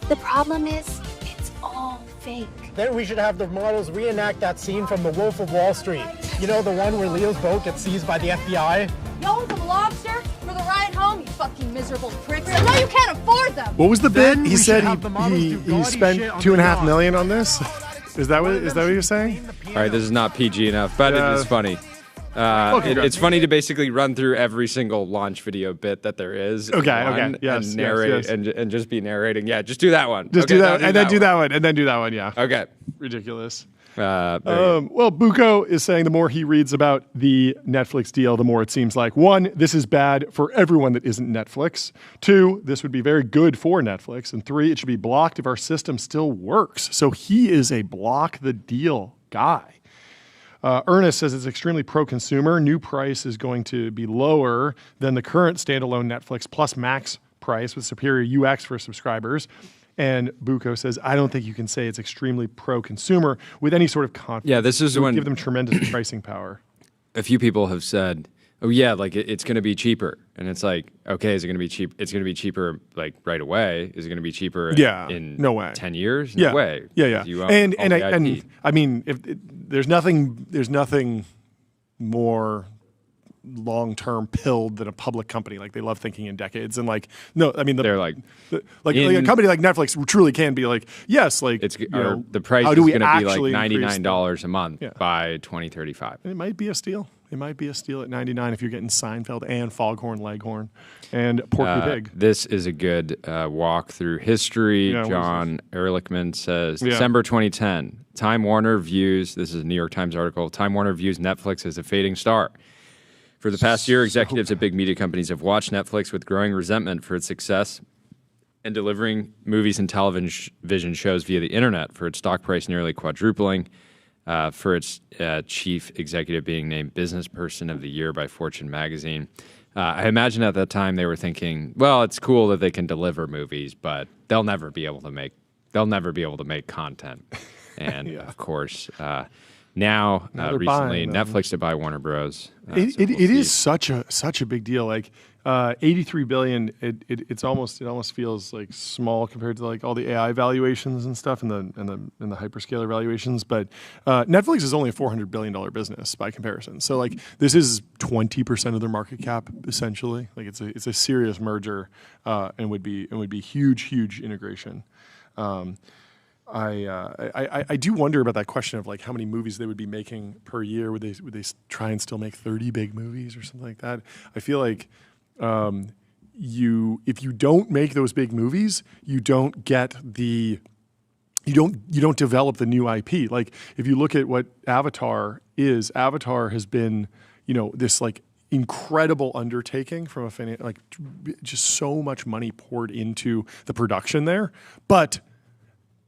The problem is, it's all fake. Then we should have the models reenact that scene from The Wolf of Wall Street. You know, the one where Leo's boat gets seized by the FBI? You want some lobster for the ride home, you fucking miserable pricks? I know you can't afford them. What was the bid? Then He we said should have the models he do gaudy spent shit on the $2.5 yacht. million on this. Is that what you're saying? All right, this is not PG enough, but it is funny. It's funny to basically run through every single launch video bit that there is. Okay. Yes, and narrate yes. And just be narrating. Yeah, just do that one. Just Okay, do that, now and then do that one, and then do that one. Yeah. Okay. Ridiculous. There you go. Well, Buko is saying the more he reads about the Netflix deal, the more it seems like, 1, this is bad for everyone that isn't Netflix. 2, this would be very good for Netflix. And 3, it should be blocked if our system still works. So he is a block the deal guy. Ernest says it's extremely pro-consumer. New price is going to be lower than the current standalone Netflix plus Max price with superior UX for subscribers. And Buko says, I don't think you can say it's extremely pro-consumer with any sort of confidence. Yeah, this is It would when give them tremendous pricing power. a few people have said, "Oh yeah, like it's going to be cheaper," and it's like, okay, is it going to be cheap? It's going to be cheaper like right away. Is it going to be cheaper? In no way. 10 years? Yeah, No way. yeah. You own And all the IP. I mean, there's nothing more long-term pilled than a public company. Like they love thinking in decades, and like no, I mean They're like a company like Netflix truly can be like yes, like it's you know, the price how is do we going to be like actually increase $99 a month Yeah. by 2035. It might be a steal. It might be a steal at 99 if you're getting Seinfeld and Foghorn Leghorn and Porky Pig. This is a good walk through history. Yeah, what is John Ehrlichman says, Yeah. December 2010, Time Warner views, this is a New York Times article, Time Warner views Netflix as a fading star. For the past year, executives at big media companies have watched Netflix with growing resentment for its success in delivering movies and television shows via the internet, for its stock price nearly quadrupling, for its chief executive being named Business Person of the Year by Fortune magazine. I imagine at that time they were thinking, well, it's cool that they can deliver movies, but they'll never be able to make content. And of course, now they're recently buying them. Netflix to buy Warner Bros. It is such a big deal. Like 83 billion. It almost feels like small compared to like all the AI valuations and stuff and the hyperscaler valuations. But Netflix is only a $400 billion business by comparison. So like this is 20% of their market cap essentially. Like it's a serious merger and would be huge integration. I do wonder about that question of like how many movies they would be making per year. Would they try and still make 30 big movies or something like that? I feel like if you don't make those big movies, you don't get you don't develop the new IP. Like if you look at what Avatar has been, this like incredible undertaking from just so much money poured into the production there, but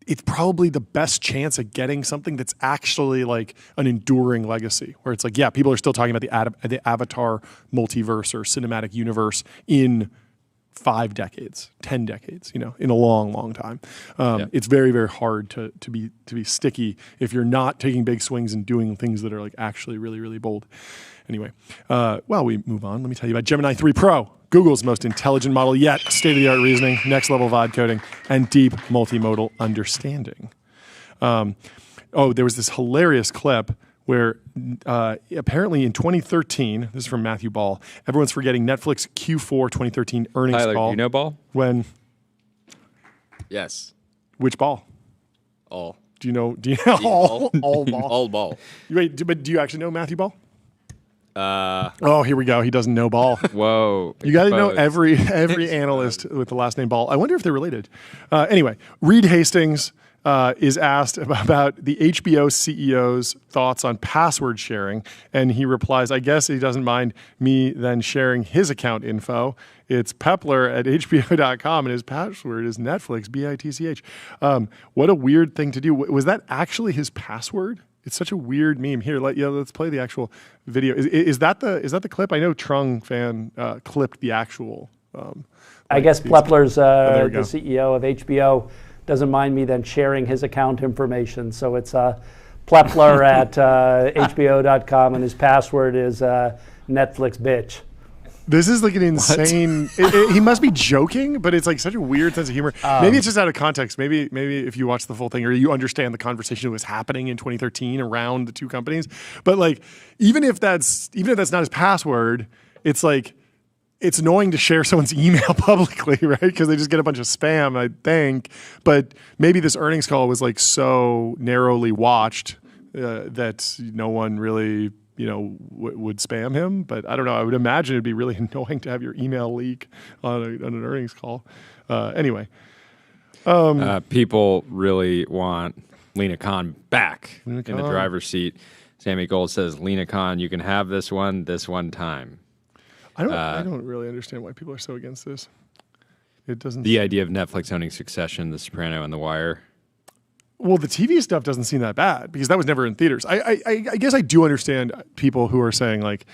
it's probably the best chance at getting something that's actually like an enduring legacy, where it's like, yeah, people are still talking about the Avatar multiverse or cinematic universe in 5 decades, 10 decades, in a long time. It's very, very hard to be sticky if you're not taking big swings and doing things that are like actually really, really bold. Anyway, while we move on, let me tell you about Gemini 3 Pro, Google's most intelligent model yet, state-of-the-art reasoning, next-level vibe coding, and deep multimodal understanding. There was this hilarious clip where apparently in 2013, this is from Matthew Ball, everyone's forgetting Netflix Q4 2013 earnings Tyler, call. you know Ball? When? Yes. Which Ball? All. Do you know all Ball? All ball. Wait, but do you actually know Matthew Ball? Here we go. He doesn't know Ball. Whoa. You got to know exposed. every analyst with the last name Ball. I wonder if they're related. Anyway, Reed Hastings is asked about the HBO CEO's thoughts on password sharing, and he replies, I guess he doesn't mind me then sharing his account info. It's Pepler at HBO.com, and his password is Netflix, BITCH. What a weird thing to do. Was that actually his password? It's such a weird meme. Here, let's play the actual video. Is that the clip? I know Trung fan clipped the actual. I guess Plepler's there we go. the CEO of HBO. Doesn't mind me then sharing his account information. So it's Plepler at HBO.com, and his password is Netflix bitch. This is like an insane. He must be joking, but it's like such a weird sense of humor. Maybe it's just out of context. Maybe if you watch the full thing or you understand the conversation that was happening in 2013 around the two companies. But like, even if that's not his password, it's like it's annoying to share someone's email publicly, right? Because they just get a bunch of spam, I think. But maybe this earnings call was like so narrowly watched that no one really. Would spam him, but I don't know. I would imagine it'd be really annoying to have your email leak on an earnings call. Anyway. People really want Lena Khan back in the driver's seat. Sammy Gold says, Lena Khan, you can have this one time. I don't really understand why people are so against this. It doesn't. The idea of Netflix owning Succession, The Soprano, and The Wire. Well, the TV stuff doesn't seem that bad because that was never in theaters. I guess I do understand people who are saying like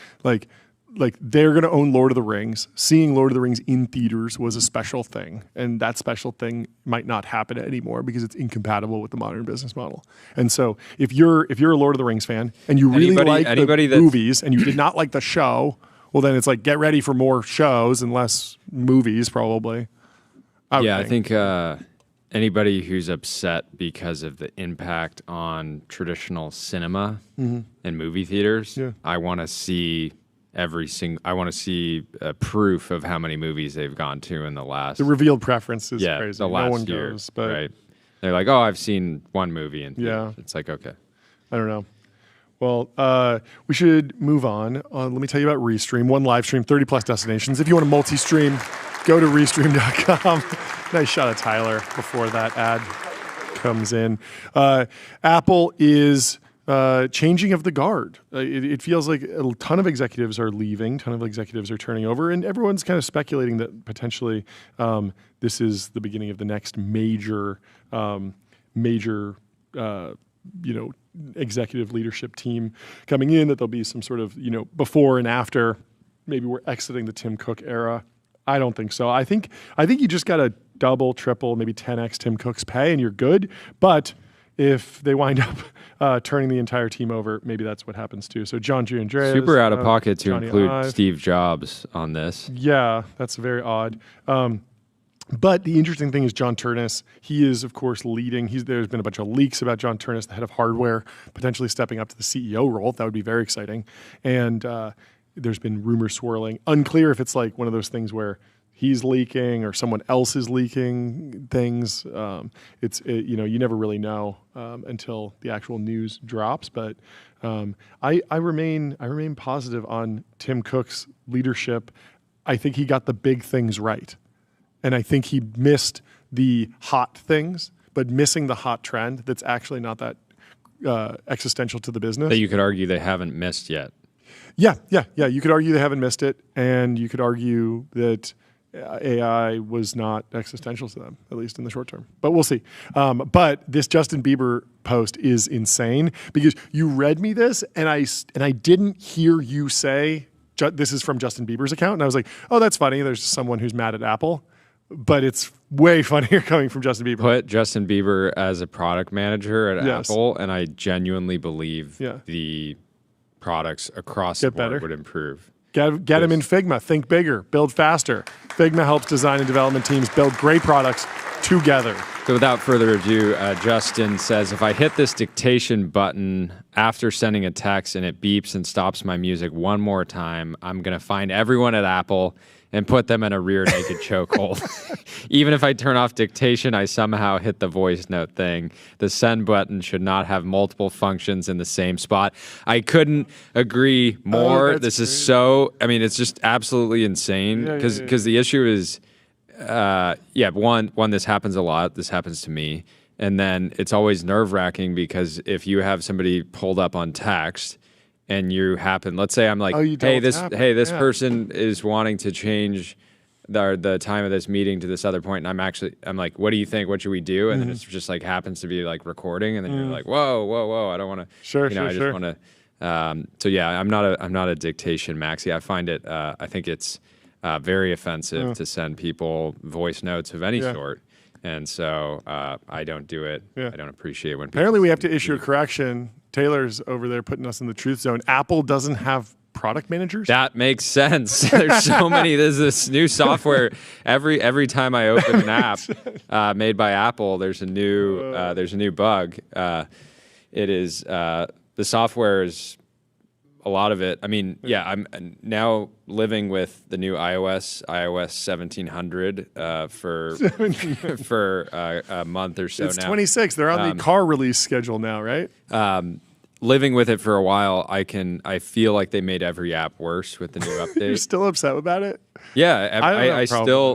they're going to own Lord of the Rings. Seeing Lord of the Rings in theaters was a special thing, and that special thing might not happen anymore because it's incompatible with the modern business model. And so, if you're a Lord of the Rings fan and you really like the movies and you did not like the show, well, then it's like get ready for more shows and less movies, probably. I think anybody who's upset because of the impact on traditional cinema and movie theaters, I want to see proof of how many movies they've gone to in the last. The revealed preference is crazy. The last no one year, goes, but right? They're like, oh, I've seen one movie in theaters. It's like, okay. I don't know. Well, we should move on. Let me tell you about Restream. One live stream, 30 plus destinations. If you want to multi-stream, go to Restream.com. Nice shot of Tyler before that ad comes in. Apple is changing of the guard. It feels like a ton of executives are leaving, ton of executives are turning over, and everyone's kind of speculating that potentially this is the beginning of the next major executive leadership team coming in, that there'll be some sort of, before and after. Maybe we're exiting the Tim Cook era. I don't think so. I think you just got to double, triple, maybe 10x Tim Cook's pay and you're good. But if they wind up turning the entire team over, maybe that's what happens too. So John Gianandreas. Super out of pocket to Johnny include Ive. Steve Jobs on this. Yeah, that's very odd. But the interesting thing is John Turnus. He is, of course, leading. There's been a bunch of leaks about John Turnus, the head of hardware, potentially stepping up to the CEO role. That would be very exciting. And there's been rumors swirling. Unclear if it's like one of those things where he's leaking or someone else is leaking things. You never really know until the actual news drops. But I remain positive on Tim Cook's leadership. I think he got the big things right. And I think he missed the hot things, but missing the hot trend that's actually not that existential to the business. That you could argue they haven't missed yet. Yeah. You could argue they haven't missed it, and you could argue that AI was not existential to them, at least in the short term. But we'll see. But this Justin Bieber post is insane because you read me this, and I didn't hear you say this is from Justin Bieber's account, and I was like, oh, that's funny. There's someone who's mad at Apple. But it's way funnier coming from Justin Bieber. Put Justin Bieber as a product manager at Apple, and I genuinely believe the products across the board would improve. Get him in Figma. Think bigger. Build faster. Figma helps design and development teams build great products together. So without further ado, Justin says, if I hit this dictation button after sending a text and it beeps and stops my music one more time, I'm going to find everyone at Apple and put them in a rear naked chokehold. Even if I turn off dictation, I somehow hit the voice note thing. The send button should not have multiple functions in the same spot. I couldn't agree more. This is it's just absolutely insane because the issue is, one, this happens a lot. This happens to me. And then it's always nerve-wracking because if you have somebody pulled up on text and you happen, let's say I'm like, this person is wanting to change the time of this meeting to this other point, and I'm like, what do you think? What should we do? And then it's just like happens to be like recording, and then you're like, whoa, I don't want to. I just want to. I'm not a dictation maxi. I find it. I think it's very offensive to send people voice notes of any sort. And so I don't do it. I don't appreciate when people. Apparently, we have to issue a correction. Taylor's over there putting us in the truth zone. Apple doesn't have product managers. That makes sense. There's so many. There's this new software. Every time I open an app made by Apple, there's a new bug. It is the software is. A lot of it. I mean, I'm now living with the new iOS 1700 for a month or so. It's 26. They're on the car release schedule now, right? Living with it for a while, I feel like they made every app worse with the new update. You're still upset about it? Yeah,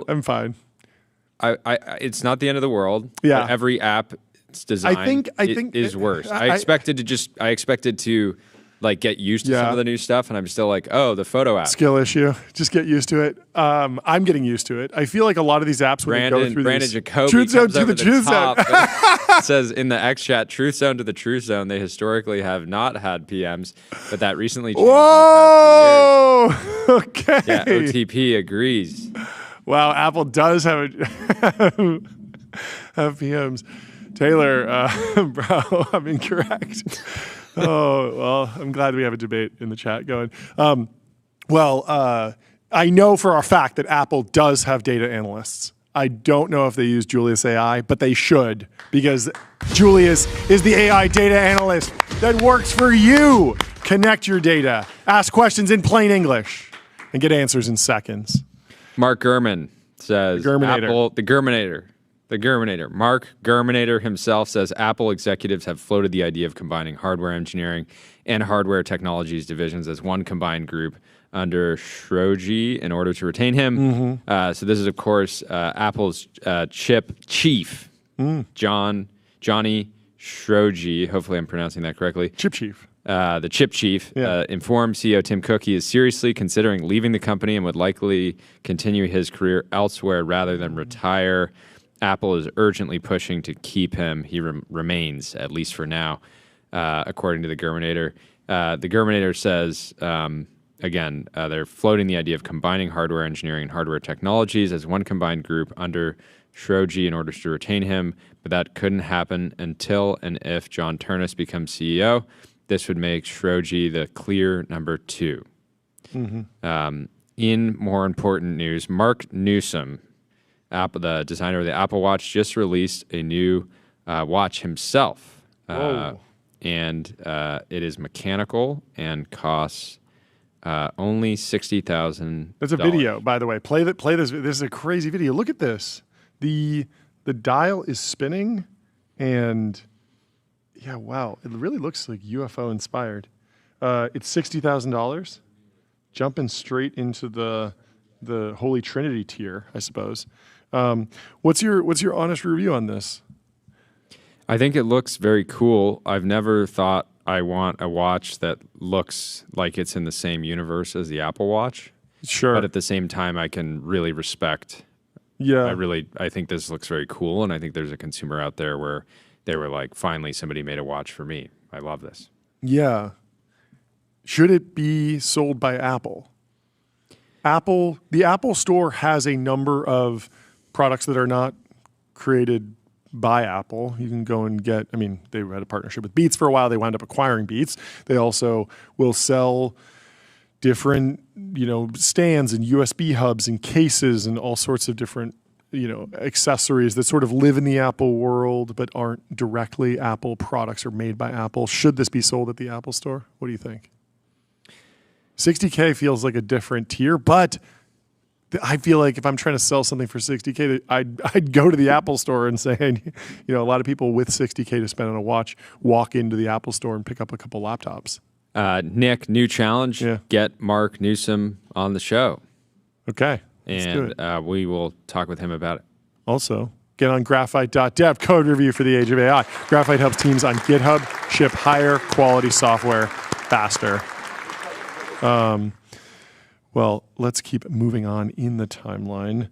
I'm fine. It's not the end of the world. Yeah, every app design I think is worse. I expected to like get used to some of the new stuff, and I'm still like, oh, the photo app. Skill issue. Just get used to it. I'm getting used to it. I feel like a lot of these apps when they go through Brandon these Jacoby truth zone comes to over the truth zone. It says in the X chat, truth zone to the truth zone. They historically have not had PMs, but that recently changed. Whoa! Okay. Yeah, OTP agrees. Wow, Apple does have PMs. Taylor, bro, I'm incorrect. Oh, well, I'm glad we have a debate in the chat going. I know for a fact that Apple does have data analysts. I don't know if they use Julius AI, but they should, because Julius is the AI data analyst that works for you. Connect your data, ask questions in plain English, and get answers in seconds. Mark Gurman says, Gurminator. Apple, the Gurminator. Mark Gurminator himself says Apple executives have floated the idea of combining hardware engineering and hardware technologies divisions as one combined group under Shroji in order to retain him. So this is, of course, Apple's chip chief, Johnny Shroji. Hopefully I'm pronouncing that correctly. Chip chief. The chip chief informed CEO Tim Cook he is seriously considering leaving the company and would likely continue his career elsewhere rather than retire. Apple is urgently pushing to keep him. He remains, at least for now, according to the Gurminator. The Gurminator says, again, they're floating the idea of combining hardware engineering and hardware technologies as one combined group under Shroji in order to retain him, but that couldn't happen until and if John Ternus becomes CEO. This would make Shroji the clear number 2. In more important news, Mark Newsom, the designer of the Apple Watch, just released a new watch himself. And it is mechanical and costs only $60,000. That's a video, by the way. Play this. This is a crazy video. Look at this. The dial is spinning, and yeah, wow, it really looks like UFO inspired. It's $60,000, jumping straight into the Holy Trinity tier, I suppose. What's your honest review on this? I think it looks very cool. I've never thought I want a watch that looks like it's in the same universe as the Apple Watch. Sure. But at the same time, I can really respect. Yeah. I think this looks very cool, and I think there's a consumer out there where they were like, finally, somebody made a watch for me. I love this. Yeah. Should it be sold by Apple? The Apple Store has a number of products that are not created by Apple. You can go and get, they had a partnership with Beats for a while. They wound up acquiring Beats. They also will sell different, stands and USB hubs and cases and all sorts of different, accessories that sort of live in the Apple world but aren't directly Apple products or made by Apple. Should this be sold at the Apple Store? What do you think? $60K feels like a different tier, but I feel like if I'm trying to sell something for $60K, I'd go to the Apple Store and say, a lot of people with $60K to spend on a watch walk into the Apple Store and pick up a couple laptops. Nick, new challenge. Yeah. Get Mark Newsom on the show. Okay. And we will talk with him about it. Also, get on graphite.dev, code review for the age of AI. Graphite helps teams on GitHub ship higher quality software faster. Well, let's keep moving on in the timeline.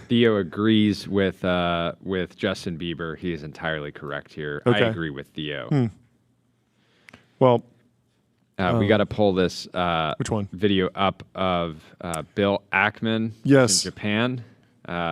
Theo agrees with Justin Bieber. He is entirely correct here. Okay. I agree with Theo. Well, we got to pull this which one? Video up of Bill Ackman in Japan.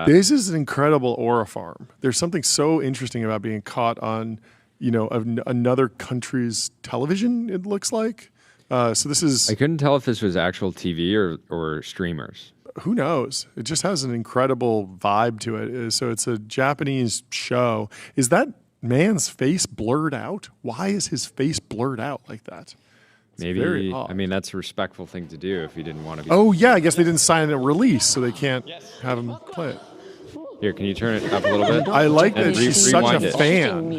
This is an incredible aura farm. There's something so interesting about being caught on, another country's television, it looks like. So this is... I couldn't tell if this was actual TV or streamers. Who knows? It just has an incredible vibe to it. So it's a Japanese show. Is that man's face blurred out? Why is his face blurred out like that? It's Maybe, odd. that's a respectful thing to do if you didn't want to be... Oh, yeah, I guess they didn't sign a release, so they can't have him play it. Here, can you turn it up a little bit? I like that she's such a fan.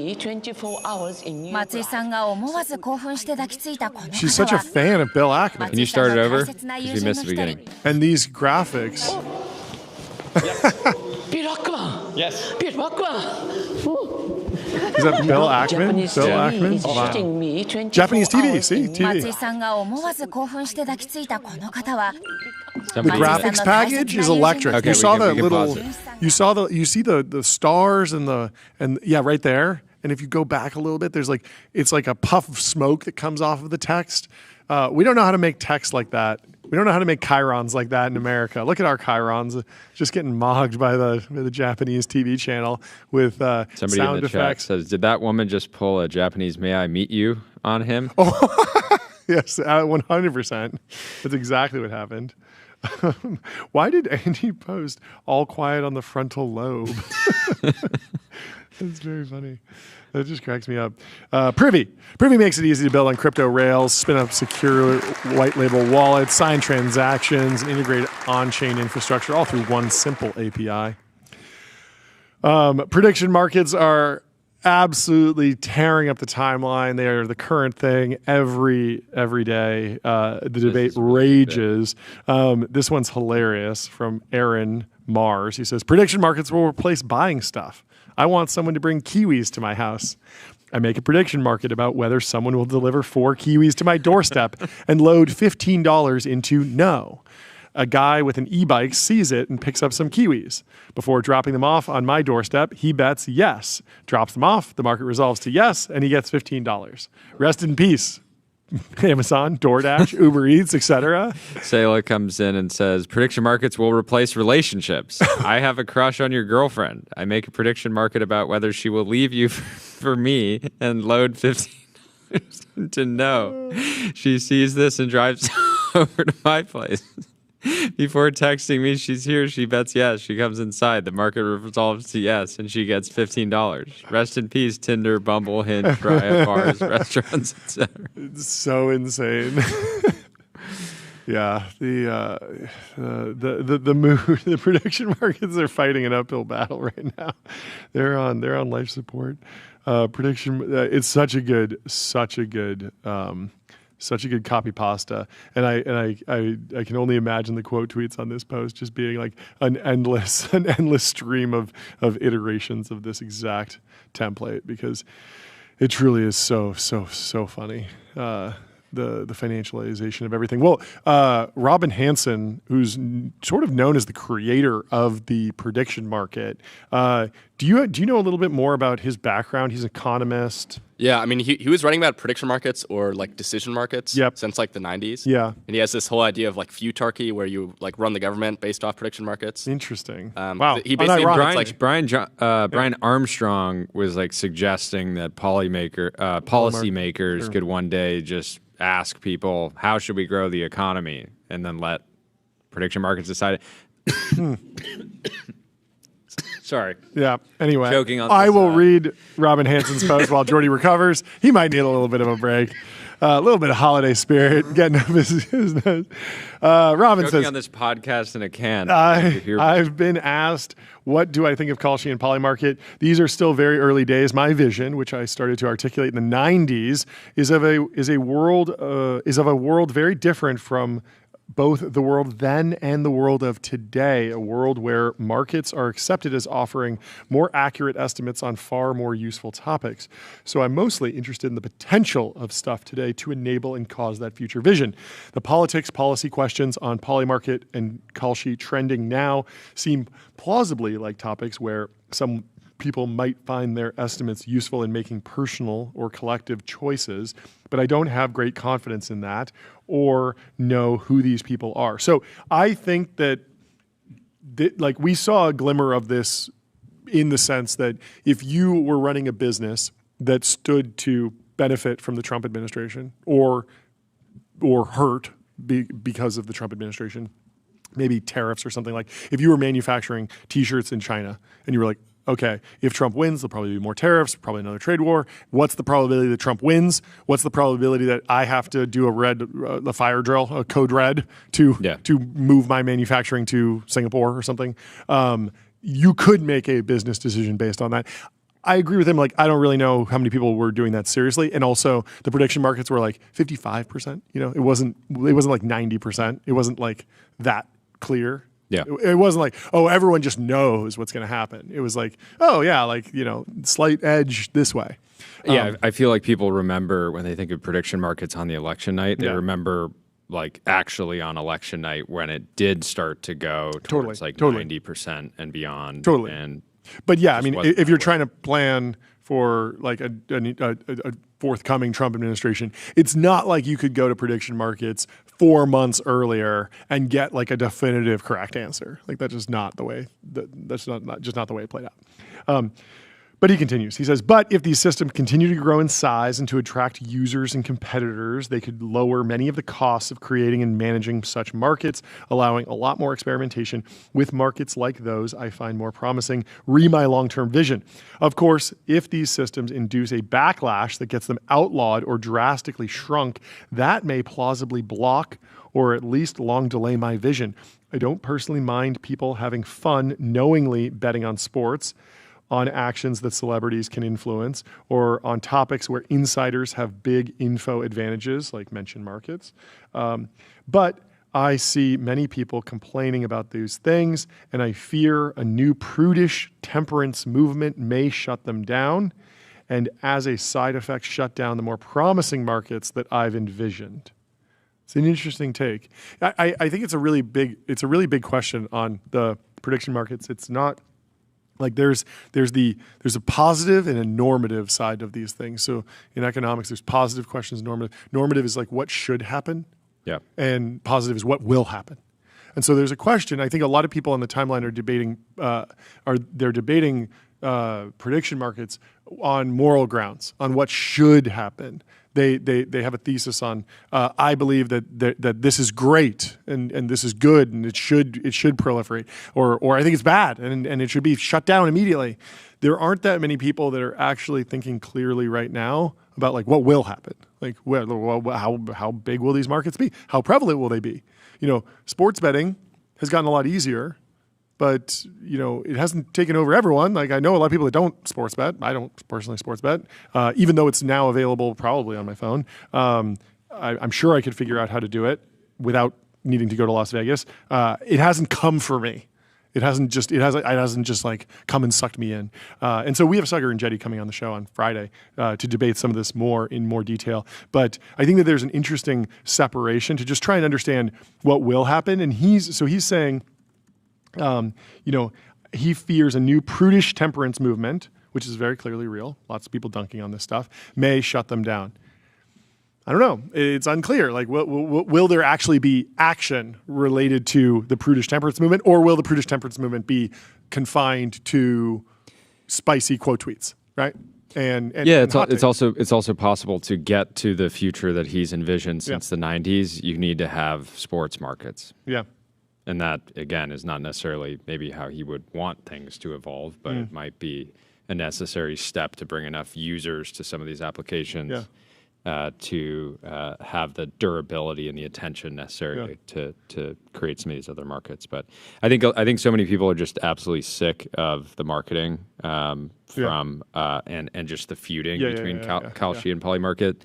She's such a fan of Bill Ackman. Can you start it over? Because we missed the beginning. And these graphics. Bill Ackman. Yes. Bill Ackman. Is that Bill Ackman? Bill Ackman? Wow. Japanese TV, see? 松 TV. 井さんが思わず興奮して抱きついたこの方は The graphics package is electric. Okay, you saw the we can little, pause it. you see the stars and yeah, right there. And if you go back a little bit, it's like a puff of smoke that comes off of the text. We don't know how to make text like that. We don't know how to make chyrons like that in America. Look at our chyrons, just getting mogged by the Japanese TV channel with Somebody sound in the effects. chat says, did that woman just pull a Japanese "May I meet you" on him? Yes, 100%. That's exactly what happened. Why did Andy post all quiet on the frontal lobe? That's very funny. That just cracks me up. Privy. Privy makes it easy to build on crypto rails, spin up secure white label wallets, sign transactions, and integrate on-chain infrastructure all through one simple API. Prediction markets are absolutely tearing up the timeline. They are the current thing every day. The debate rages. This one's hilarious from Aaron Mars. He says, prediction markets will replace buying stuff. I want someone to bring kiwis to my house. I make a prediction market about whether someone will deliver 4 kiwis to my doorstep and load $15 into no. A guy with an e-bike sees it and picks up some kiwis. Before dropping them off on my doorstep, he bets yes. Drops them off, the market resolves to yes, and he gets $15. Rest in peace. Amazon, DoorDash, Uber Eats, etc. Sayla comes in and says, prediction markets will replace relationships. I have a crush on your girlfriend. I make a prediction market about whether she will leave you for me and load $15 to no. She sees this and drives over to my place. Before texting me she's here, she bets yes. She comes inside. The market resolves to yes, and she gets $15. Rest in peace, Tinder, Bumble, Hinge, Raya, bars, restaurants, etc. It's so insane. Yeah, the mood, the prediction markets are fighting an uphill battle right now. They're on life support. Prediction. It's such a good copy pasta, and I can only imagine the quote tweets on this post just being like an endless stream of iterations of this exact template, because it truly is so funny. The financialization of everything. Well, Robin Hanson, who's sort of known as the creator of the prediction market, do you know a little bit more about his background? He's an economist. Yeah, I mean, he was writing about prediction markets or like decision markets since like the 90s. Yeah. And he has this whole idea of like futarchy, where you like run the government based off prediction markets. Interesting. Wow. He basically Brian Armstrong was like suggesting that policymakers could one day just ask people, how should we grow the economy? And then let prediction markets decide it. Sorry. Yeah. Anyway, Joking on I this, will read Robin Hanson's post while Jordy recovers. He might need a little bit of a break. A little bit of holiday spirit getting up his nose. Robin Joking says, on this podcast in a can. I've been asked, what do I think of Kalshi and Polymarket? These are still very early days. My vision, which I started to articulate in the 90s, is of a world very different from both the world then and the world of today, a world where markets are accepted as offering more accurate estimates on far more useful topics. So I'm mostly interested in the potential of stuff today to enable and cause that future vision. The policy questions on Polymarket and Kalshi trending now seem plausibly like topics where some people might find their estimates useful in making personal or collective choices, but I don't have great confidence in that or know who these people are. So I think that like we saw a glimmer of this in the sense that if you were running a business that stood to benefit from the Trump administration or hurt because of the Trump administration, maybe tariffs or something, like if you were manufacturing T-shirts in China and you were like, okay, if Trump wins, there'll probably be more tariffs, probably another trade war. What's the probability that Trump wins? What's the probability that I have to do a fire drill, a code red to move my manufacturing to Singapore or something? You could make a business decision based on that. I agree with him. Like, I don't really know how many people were doing that seriously. And also the prediction markets were like 55%. You know, it wasn't like 90%. It wasn't like that clear. Yeah. It wasn't like, oh, everyone just knows what's going to happen. It was like, oh, yeah, like, slight edge this way. Yeah, I feel like people remember when they think of prediction markets on the election night, they remember like actually on election night when it did start to go towards 90% and beyond. Totally. But yeah, I mean, if you're trying to plan for like a forthcoming Trump administration, it's not like you could go to prediction markets 4 months earlier and get like a definitive correct answer. Like that's just not the way. That's not the way it played out. But he continues. He says, but if these systems continue to grow in size and to attract users and competitors, they could lower many of the costs of creating and managing such markets, allowing a lot more experimentation with markets like those I find more promising. My long-term vision. Of course, if these systems induce a backlash that gets them outlawed or drastically shrunk, that may plausibly block or at least long delay my vision. I don't personally mind people having fun knowingly betting on sports, on actions that celebrities can influence, or on topics where insiders have big info advantages, like mentioned markets. But I see many people complaining about these things, and I fear a new prudish temperance movement may shut them down, and as a side effect, shut down the more promising markets that I've envisioned. It's an interesting take. I think it's a really big question on the prediction markets. It's not like there's a positive and a normative side of these things. So in economics, there's positive questions, normative. Normative is like what should happen. Yeah. And positive is what will happen. And so there's a question. I think a lot of people on the timeline are debating prediction markets on moral grounds, on what should happen. They have a thesis on I believe that this is great and this is good and it should proliferate, or I think it's bad and it should be shut down immediately. There aren't that many people that are actually thinking clearly right now about like what will happen. Like how big will these markets be? How prevalent will they be? Sports betting has gotten a lot easier, but it hasn't taken over everyone. Like I know a lot of people that don't sports bet. I don't personally sports bet, even though it's now available probably on my phone. I'm sure I could figure out how to do it without needing to go to Las Vegas. It hasn't come for me. It hasn't just like come and sucked me in. And so we have Sugar and Jetty coming on the show on Friday to debate some of this in more detail. But I think that there's an interesting separation to just try and understand what will happen. And he's saying, he fears a new prudish temperance movement, which is very clearly real. Lots of people dunking on this stuff, may shut them down. I don't know. It's unclear. Like, will there actually be action related to the prudish temperance movement, or will the prudish temperance movement be confined to spicy quote tweets, right? It's also possible to get to the future that he's envisioned since the 90s. You need to have sports markets. Yeah. And that, again, is not necessarily maybe how he would want things to evolve, but it might be a necessary step to bring enough users to some of these applications to have the durability and the attention necessary to create some of these other markets. But I think so many people are just absolutely sick of the marketing and just the feuding between Kalshi and Polymarket.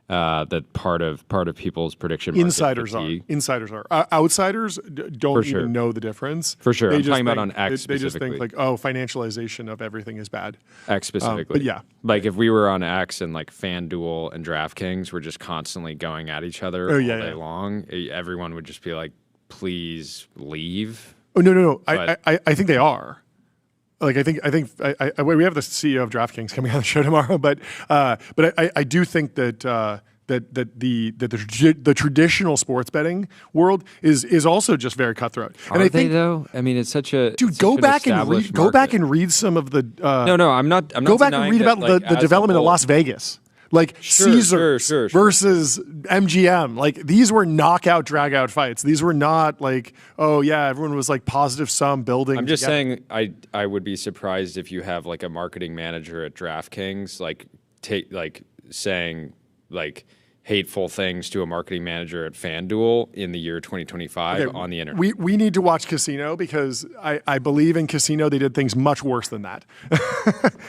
That part of people's prediction market insiders are outsiders don't even know the difference. For sure, I'm talking about on X they just specifically. think like, oh, financialization of everything is bad. X specifically, but like if we were on X and like FanDuel and DraftKings were just constantly going at each other all day long, everyone would just be like, please leave. Oh no! I think they are. Like I think we have the CEO of DraftKings coming on the show tomorrow, but I do think that the traditional sports betting world is also just very cutthroat. I think though, I mean, it's such a go back and read some of the. No, I'm not. Go back and read about the development of Las Vegas. Like Caesars versus MGM. Like these were knockout, drag-out fights. These were not like, oh yeah, everyone was like positive sum building. I'm just saying I would be surprised if you have like a marketing manager at DraftKings saying hateful things to a marketing manager at FanDuel in the year 2025 on the internet. We need to watch Casino because I believe in Casino they did things much worse than that.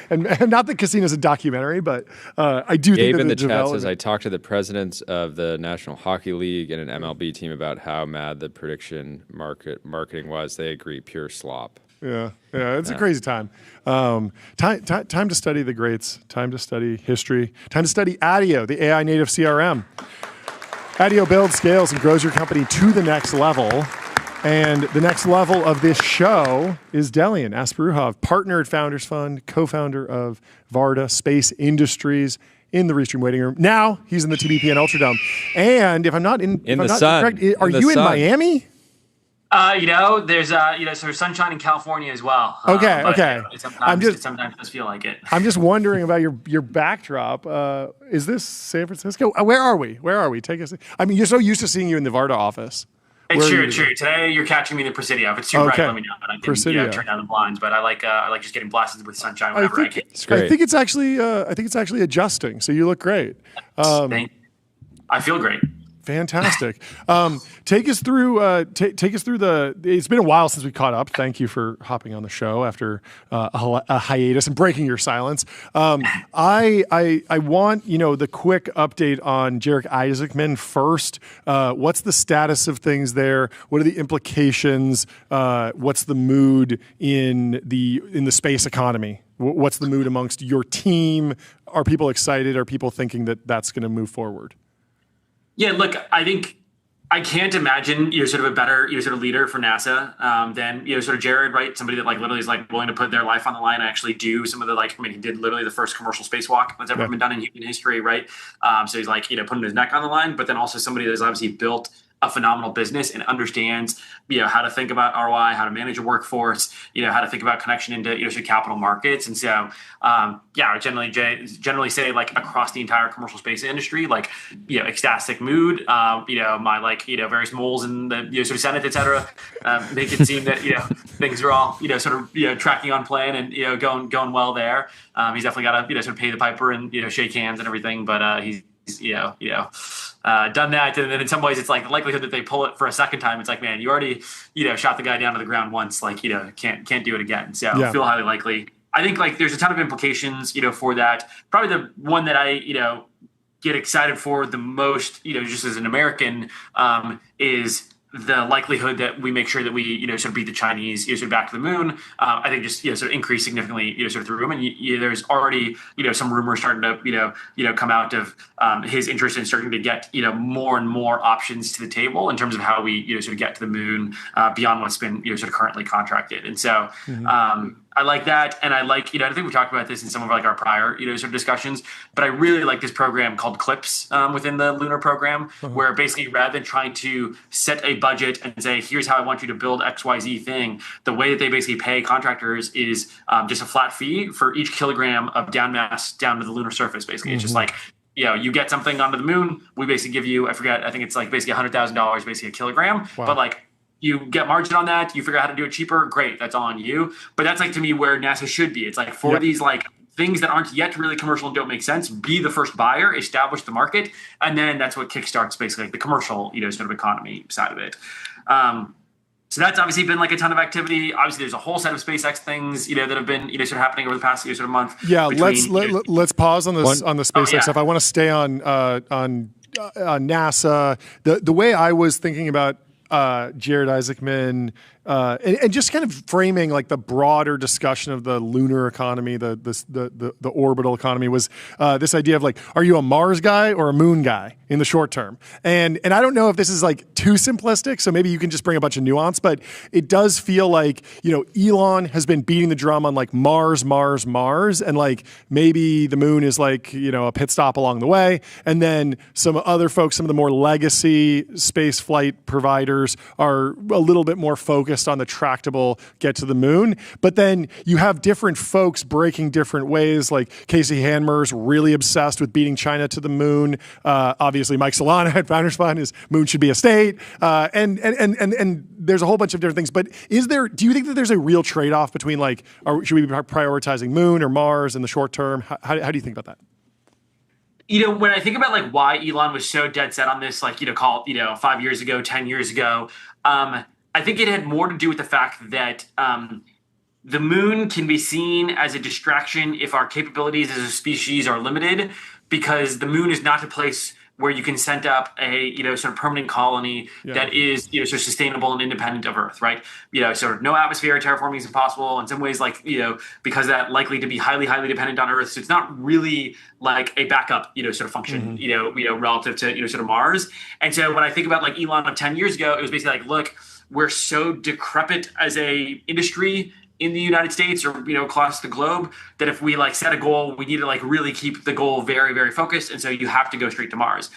and not that Casino is a documentary, but I do Gabe think that in the the chat says, I talked to the presidents of the National Hockey League and an MLB team about how mad the prediction marketing was. They agree, pure slop. Yeah, it's a crazy time. Time to study the greats. Time to study history. Time to study ADIO, the AI native CRM. ADIO builds, scales, and grows your company to the next level. And the next level of this show is Delian Asparouhov, partner at Founders Fund, co-founder of Varda Space Industries, in the Restream waiting room. Now he's in the TBPN Ultradome. And if I'm not correct, are you in Miami? There's sort of sunshine in California as well. Okay. Sometimes it does feel like it. I'm just wondering about your backdrop. Is this San Francisco? Where are we? Take us. I mean, you're so used to seeing you in the Varda office. It's true. Today you're catching me in the Presidio. If it's too bright, let me know. But I didn't turn down the blinds. But I like just getting blasted with sunshine whenever I can. It's great. I think it's actually adjusting. So you look great. I feel great. Fantastic. Take us through the. It's been a while since we caught up. Thank you for hopping on the show after a hiatus and breaking your silence. I want the quick update on Jared Isaacman first. What's the status of things there? What are the implications? What's the mood in the space economy? What's the mood amongst your team? Are people excited? Are people thinking that that's going to move forward? Yeah, look, I think I can't imagine sort of a better sort of leader for NASA than sort of Jared, right? Somebody that literally is willing to put their life on the line and actually do some of the he did literally the first commercial spacewalk that's ever been done in human history, right? So he's putting his neck on the line, but then also somebody that has obviously built a phenomenal business and understands how to think about ROI, how to manage a workforce, how to think about connection into capital markets. And so I generally say across the entire commercial space industry, ecstatic mood, my various moles in the sort of Senate, et cetera, make it seem that things are all sort of tracking on plan and going well there. He's definitely got to sort of pay the piper and shake hands and everything, but he's done that, and then in some ways it's the likelihood that they pull it for a second time. It's man, you already shot the guy down to the ground once, can't do it again. So I feel highly likely. I think there's a ton of implications for that. Probably the one that I get excited for the most, just as an American, is the likelihood that we make sure that we, sort of beat the Chinese, sort of back to the moon. I think just, sort of increase significantly, sort of through him. And there's already, some rumors starting to, come out of his interest in starting to get, more and more options to the table in terms of how we, sort of get to the moon beyond what's been, sort of currently contracted. And so, I like that, and I like, I think we talked about this in some of our prior, sort of discussions, but I really like this program called Clips within the Lunar program, where basically rather than trying to set a budget and say, here's how I want you to build XYZ thing, the way that they basically pay contractors is just a flat fee for each kilogram of down mass down to the lunar surface. Basically, it's just you get something onto the moon, we basically give you, I think it's basically $100,000, basically a kilogram, but you get margin on that, you figure out how to do it cheaper, great, that's all on you. But that's to me where NASA should be. It's for these things that aren't yet really commercial and don't make sense, be the first buyer, establish the market, and then that's what kickstarts basically the commercial, sort of economy side of it. So that's obviously been a ton of activity. Obviously, there's a whole set of SpaceX things, that have been, sort of happening over the past sort of month. Yeah, let's pause on this on the SpaceX stuff. I want to stay on NASA. The way I was thinking about Jared Isaacman, and just kind of framing the broader discussion of the lunar economy, the orbital economy was this idea of are you a Mars guy or a moon guy in the short term? And I don't know if this is too simplistic, so maybe you can just bring a bunch of nuance, but it does feel Elon has been beating the drum on Mars, and maybe the moon is a pit stop along the way, and then some other folks, some of the more legacy space flight providers are a little bit more focused on the tractable get to the moon. But then you have different folks breaking different ways, Casey Hanmer's really obsessed with beating China to the moon. Obviously, Mike Solana at Founders Fund is moon should be a state. And there's a whole bunch of different things. But do you think that there's a real trade-off between should we be prioritizing moon or Mars in the short term? How do you think about that? When I think about like why Elon was so dead set on this, like, call it, 5 years ago, 10 years ago, I think it had more to do with the fact that the moon can be seen as a distraction if our capabilities as a species are limited, because the moon is not a place where you can set up a sort of permanent colony that is sort of sustainable and independent of Earth, right? Sort of no atmosphere, terraforming is impossible. In some ways, like because that likely to be highly, highly dependent on Earth. So it's not really like a backup, sort of function, relative to sort of Mars. And so when I think about like Elon of 10 years ago, it was basically like, look, we're so decrepit as a industry in the United States or across the globe that if we like set a goal, we need to like really keep the goal very, very focused, and so you have to go straight to Mars.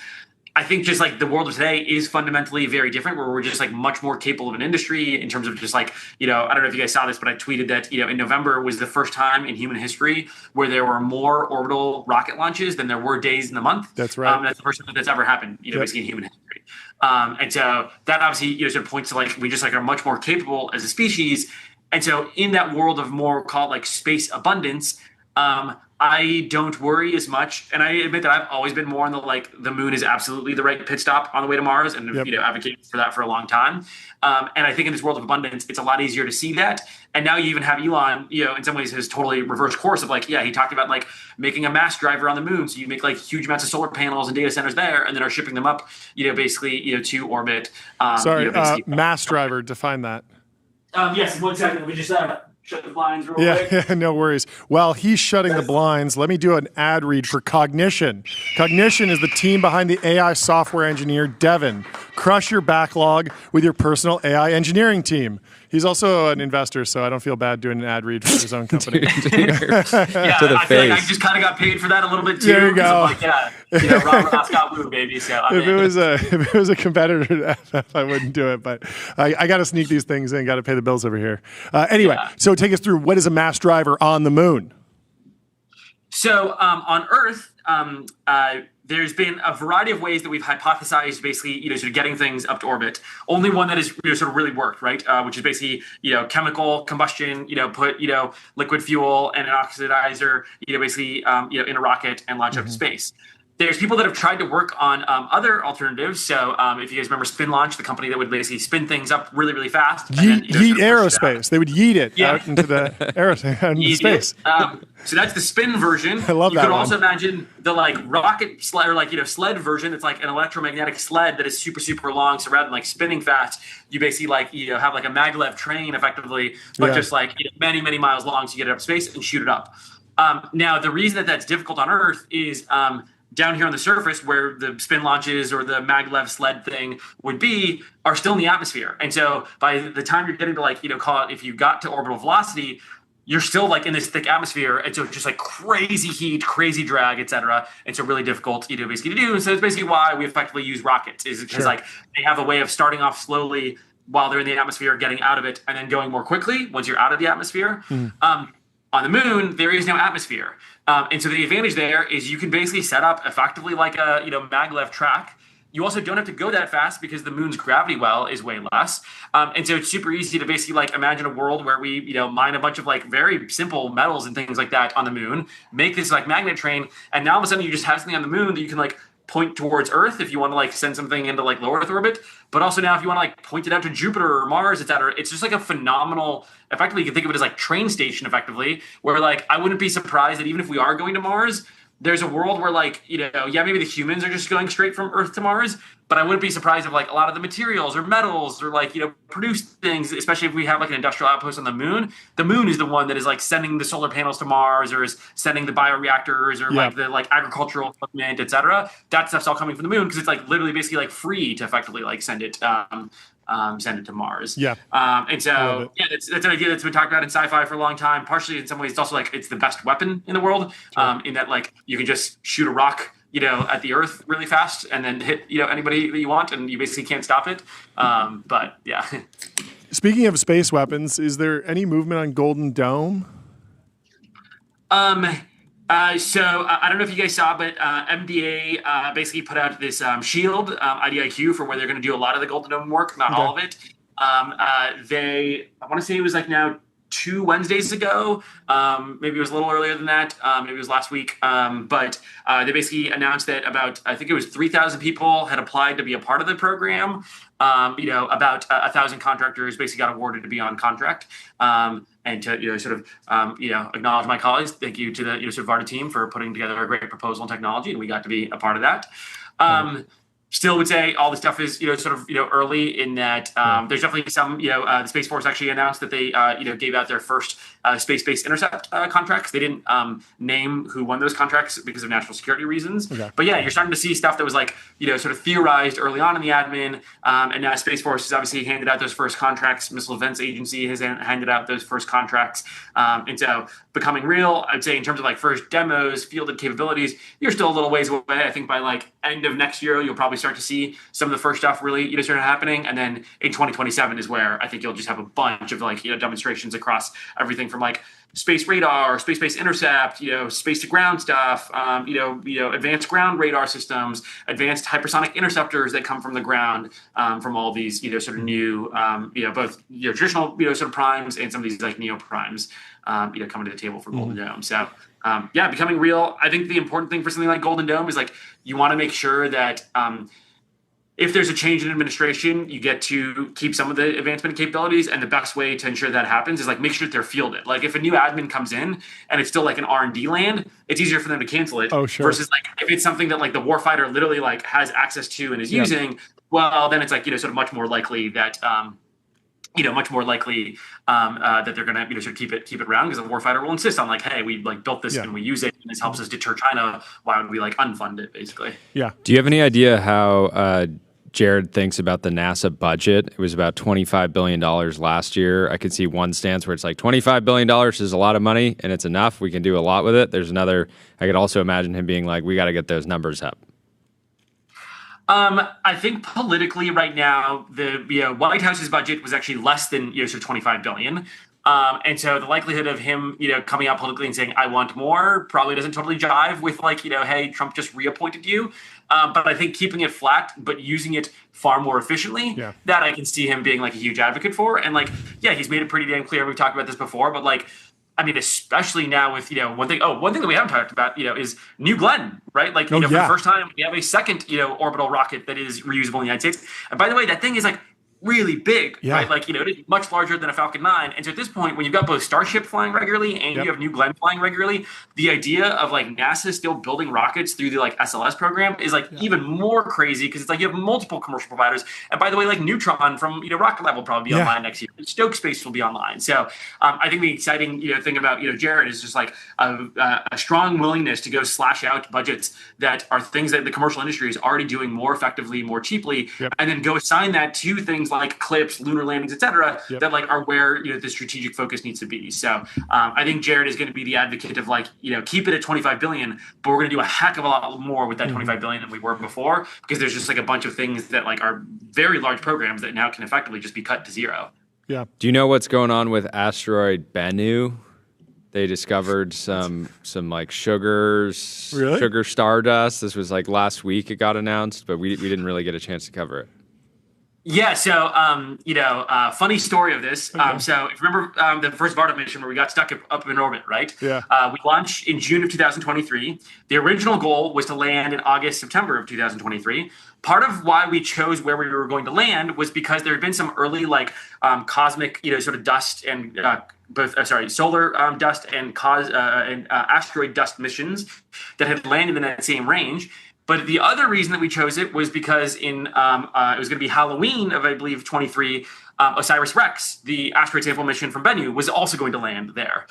I think just like the world of today is fundamentally very different, where we're just like much more capable of an industry in terms of just like I don't know if you guys saw this, but I tweeted that in November was the first time in human history where there were more orbital rocket launches than there were days in the month. That's right. That's the first time that's ever happened basically in human history. And so that obviously sort of points to like we just like are much more capable as a species. And so in that world of more called like space abundance, I don't worry as much. And I admit that I've always been more on the moon is absolutely the right pit stop on the way to Mars, and advocated for that for a long time. And I think in this world of abundance, it's a lot easier to see that. And now you even have Elon, in some ways has totally reversed course of he talked about like making a mass driver on the moon. So you make like huge amounts of solar panels and data centers there, and then are shipping them up, basically, to orbit. Mass driver, define that. Yes, 1 second. Let me just shut the blinds real quick. Yeah, no worries. While he's shutting the blinds, let me do an ad read for Cognition. Cognition is the team behind the AI software engineer, Devin. Crush your backlog with your personal AI engineering team. He's also an investor, so I don't feel bad doing an ad read for his own company. I feel like I just kind of got paid for that a little bit too. There you go. Rob Scott Woo, baby. So if it was a competitor to FF, I wouldn't do it, but I got to sneak these things in, got to pay the bills over here. Anyway, so take us through, what is a mass driver on the moon? So on Earth, there's been a variety of ways that we've hypothesized basically, sort of getting things up to orbit. Only one that has sort of really worked, right? Which is basically, chemical combustion, put, liquid fuel and an oxidizer, basically, in a rocket and launch up to space. There's people that have tried to work on other alternatives. So if you guys remember Spin Launch, the company that would basically spin things up really, really fast. Yeet aerospace. They would yeet it out into the aerospace, into space. So that's the spin version. I love that. You could also imagine the rocket sled or sled version. It's like an electromagnetic sled that is super, super long. So rather than spinning fast, you basically have a maglev train effectively, but just many, many miles long. So you get it up space and shoot it up. Now the reason that that's difficult on Earth is down here on the surface, where the spin launches or the maglev sled thing would be, are still in the atmosphere. And so by the time you're getting to call it, if you got to orbital velocity, you're still in this thick atmosphere. And so it's just crazy heat, crazy drag, et cetera. And so really difficult, basically to do. And so it's basically why we effectively use rockets, is because they have a way of starting off slowly while they're in the atmosphere, getting out of it, and then going more quickly once you're out of the atmosphere. On the moon, there is no atmosphere. And so the advantage there is you can basically set up effectively like a maglev track. You also don't have to go that fast because the moon's gravity well is way less. And so it's super easy to basically imagine a world where we mine a bunch of very simple metals and things like that on the moon, make this magnet train, and now all of a sudden you just have something on the moon that you can point towards Earth if you want to send something into low Earth orbit, but also now if you want to point it out to Jupiter or Mars, etc., it's just a phenomenal. Effectively, you can think of it as train station, effectively, where I wouldn't be surprised that even if we are going to Mars, there's a world where maybe the humans are just going straight from Earth to Mars, but I wouldn't be surprised if a lot of the materials or metals or produce things, especially if we have an industrial outpost on the moon is the one that is sending the solar panels to Mars, or is sending the bioreactors, or the agricultural equipment, etc. That stuff's all coming from the moon because it's literally basically free to effectively send it to Mars. And so that's an idea that's been talked about in sci-fi for a long time. Partially, in some ways, it's also it's the best weapon in the world. In that you can just shoot a rock at the Earth really fast and then hit anybody that you want, and you basically can't stop it. But yeah. Speaking of space weapons, is there any movement on Golden Dome? So I don't know if you guys saw, but MDA basically put out this shield IDIQ for where they're going to do a lot of the Golden Dome work, not all of it. I want to say it was now 2 Wednesdays ago. Maybe it was a little earlier than that. Maybe it was last week. But they basically announced that about, I think it was 3,000 people had applied to be a part of the program. About 1,000 contractors basically got awarded to be on contract. And to sort of acknowledge my colleagues, thank you to the sort of Varda team for putting together a great proposal and technology, and we got to be a part of that. Still would say all the stuff is early in that there's definitely some the Space Force actually announced that they gave out their first space-based intercept contracts. They didn't name who won those contracts because of national security reasons. Okay. But yeah, you're starting to see stuff that was sort of theorized early on in the admin, and now Space Force has obviously handed out those first contracts. Missile Defense Agency has handed out those first contracts, and so becoming real. I'd say in terms of first demos, fielded capabilities, you're still a little ways away. I think by end of next year, you'll probably start to see some of the first stuff really sort of happening, and then in 2027 is where I think you'll just have a bunch of demonstrations across everything from space radar, space-based intercept, space to ground stuff, advanced ground radar systems, advanced hypersonic interceptors that come from the ground, from all these sort of new both traditional sort of primes and some of these neo primes coming to the table for Golden Dome. So becoming real. I think the important thing for something like Golden Dome is you want to make sure that if there's a change in administration, you get to keep some of the advancement capabilities, and the best way to ensure that happens is make sure that they're fielded. If a new admin comes in and it's still an R&D land, it's easier for them to cancel it. Oh, sure. Versus if it's something that the warfighter literally has access to and is using, well, then it's sort of much more likely that that they're going to sort of keep it around, because the warfighter will insist on hey, we built this and we use it, and this helps us deter China. Why would we unfund it, basically? Yeah. Do you have any idea how Jared thinks about the NASA budget? It was about $25 billion last year. I could see one stance where it's $25 billion is a lot of money and it's enough. We can do a lot with it. There's another, I could also imagine him being we got to get those numbers up. I think politically right now, the White House's budget was actually less than sort of $25 billion. And so the likelihood of him, coming out publicly and saying, I want more, probably doesn't totally jive with hey, Trump just reappointed you. But I think keeping it flat, but using it far more efficiently, that I can see him being a huge advocate for. And he's made it pretty damn clear. We've talked about this before, but I mean, especially now with, one thing that we haven't talked about, is New Glenn, right? For the first time, we have a second, orbital rocket that is reusable in the United States. And by the way, that thing is really big, right? It is much larger than a Falcon 9. And so at this point, when you've got both Starship flying regularly and you have New Glenn flying regularly, the idea of NASA still building rockets through the SLS program is even more crazy, because it's you have multiple commercial providers. And by the way, Neutron from Rocket Lab will probably be online next year. Stoke Space will be online. So I think the exciting thing about Jared is just a strong willingness to go slash out budgets that are things that the commercial industry is already doing more effectively, more cheaply, and then go assign that to things like CLIPS, lunar landings, et cetera, that are where the strategic focus needs to be. So I think Jared is going to be the advocate of keep it at 25 billion, but we're going to do a heck of a lot more with that 25 billion than we were before, because there's just a bunch of things that are very large programs that now can effectively just be cut to zero. Yeah. Do you know what's going on with asteroid Bennu? They discovered some sugar stardust. This was last week it got announced, but we didn't really get a chance to cover it. Yeah, so, funny story of this. So if you remember the first Varda mission where we got stuck up in orbit, right? Yeah. We launched in June of 2023. The original goal was to land in August, September of 2023. Part of why we chose where we were going to land was because there had been some early cosmic, sort of dust and solar dust and asteroid dust missions that had landed in that same range. But the other reason that we chose it was because it was going to be Halloween of, I believe, 23, OSIRIS-REx, the asteroid sample mission from Bennu, was also going to land there.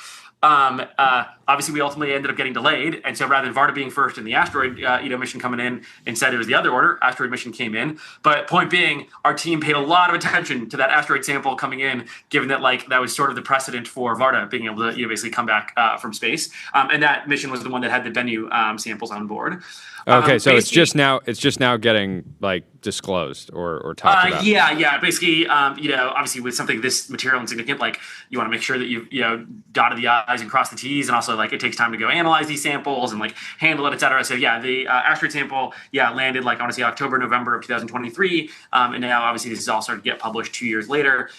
Obviously, we ultimately ended up getting delayed, and so rather than Varda being first and the asteroid mission coming in, instead it was the other order. Asteroid mission came in, but point being, our team paid a lot of attention to that asteroid sample coming in, given that that was sort of the precedent for Varda being able to basically come back from space, and that mission was the one that had the Bennu samples on board. Okay, so it's just now getting disclosed or talked about. Yeah. Basically, obviously with something this material and significant, you want to make sure that you've dotted the I's and crossed the T's, and also also like it takes time to go analyze these samples and like handle it, et cetera. So yeah, the asteroid sample, landed like I want to say October, November of 2023. And now obviously this is all started to get published 2 years later.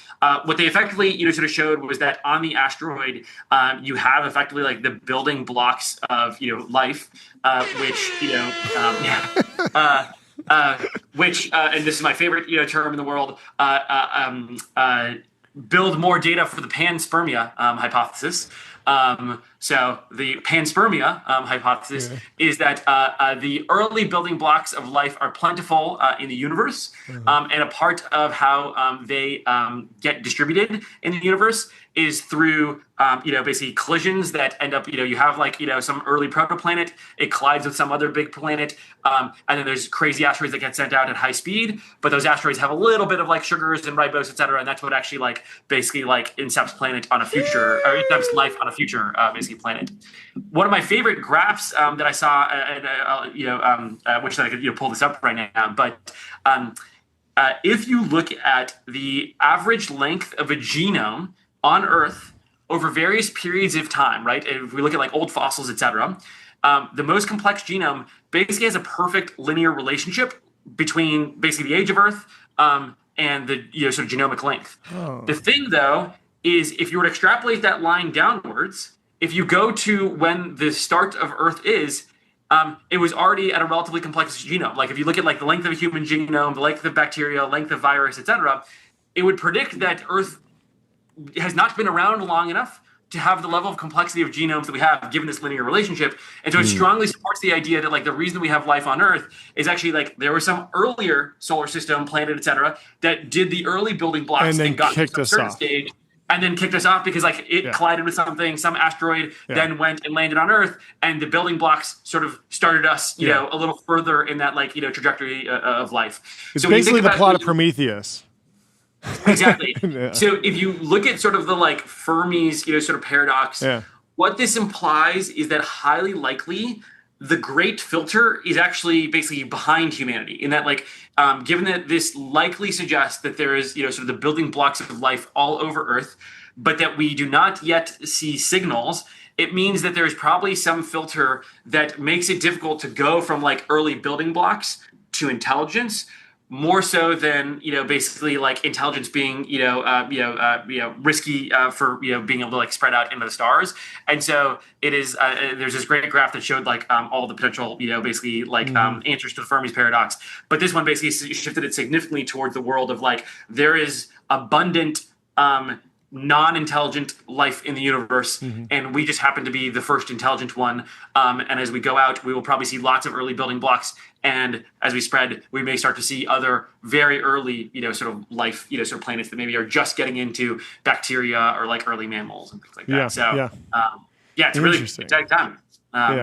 What they effectively, sort of showed was that on the asteroid, you have effectively like the building blocks of, life, which, which, and this is my favorite, term in the world, build more data for the panspermia hypothesis. So the panspermia hypothesis is that the early building blocks of life are plentiful in the universe, and a part of how they get distributed in the universe is through basically collisions that end up, you have like, some early protoplanet, it collides with some other big planet, and then there's crazy asteroids that get sent out at high speed, but those asteroids have a little bit of like sugars and ribose, et cetera, and that's what actually like basically like incepts planet on a future, or incepts life on a future basically planet. One of my favorite graphs that I saw, which I could pull this up right now, but if you look at the average length of a genome on Earth over various periods of time, right? If we look at like old fossils, et cetera, the most complex genome basically has a perfect linear relationship between basically the age of Earth and the sort of genomic length. The thing though is if you were to extrapolate that line downwards, if you go to when the start of Earth is, it was already at a relatively complex genome. Like if you look at like the length of a human genome, the length of bacteria, length of virus, et cetera, it would predict that Earth has not been around long enough to have the level of complexity of genomes that we have given this linear relationship. And so it strongly supports the idea that like the reason we have life on Earth is actually like there was some earlier solar system, planet, et cetera, that did the early building blocks and got to a certain stage and then kicked us off because like it collided with something, some asteroid then went and landed on Earth, and the building blocks sort of started us, you know, a little further in that like, trajectory of life. It's so basically the plot of Prometheus. Exactly. So if you look at sort of the like Fermi's, sort of paradox, what this implies is that highly likely the great filter is actually basically behind humanity, in that like, given that this likely suggests that there is, sort of the building blocks of life all over Earth, but that we do not yet see signals, it means that there's probably some filter that makes it difficult to go from like early building blocks to intelligence, more so than basically like intelligence being risky for being able to like spread out into the stars. And so it is there's this great graph that showed like all the potential basically like answers to the Fermi's paradox, but this one basically shifted it significantly towards the world of like there is abundant non-intelligent life in the universe, and we just happen to be the first intelligent one, and as we go out we will probably see lots of early building blocks, and as we spread we may start to see other very early sort of life sort of planets that maybe are just getting into bacteria or like early mammals and things like that. It's a really exciting time.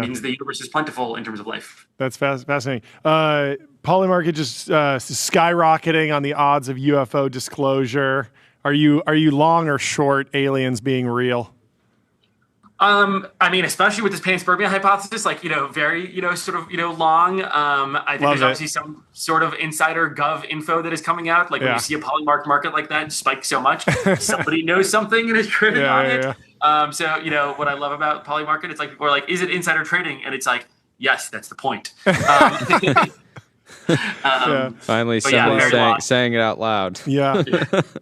Means the universe is plentiful in terms of life. That's fascinating. Polymarket just skyrocketing on the odds of UFO disclosure. Are you long or short aliens being real? I mean, especially with this panspermia hypothesis, like, very, sort of, long. I think there's obviously some sort of insider gov info that is coming out. Like when you see a polymarket like that spike so much, somebody knows something and is trading on it. So, what I love about polymarket, it's like people are like, is it insider trading? And it's like, yes, that's the point. Finally, somebody saying it out loud.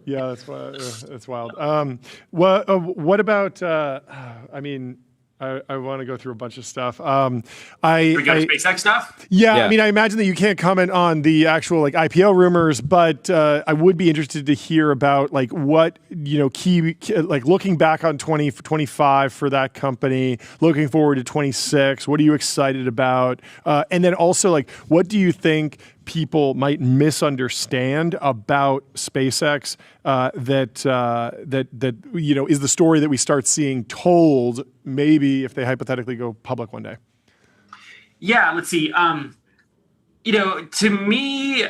That's wild. What about? I mean, I want to go through a bunch of stuff. We go to SpaceX stuff. I mean, I imagine that you can't comment on the actual like IPO rumors, but I would be interested to hear about like what key like looking back on 2025 for that company, looking forward to 26. What are you excited about? And then also like, what do you think people might misunderstand about SpaceX that is the story that we start seeing told maybe if they hypothetically go public one day? Let's see. To me,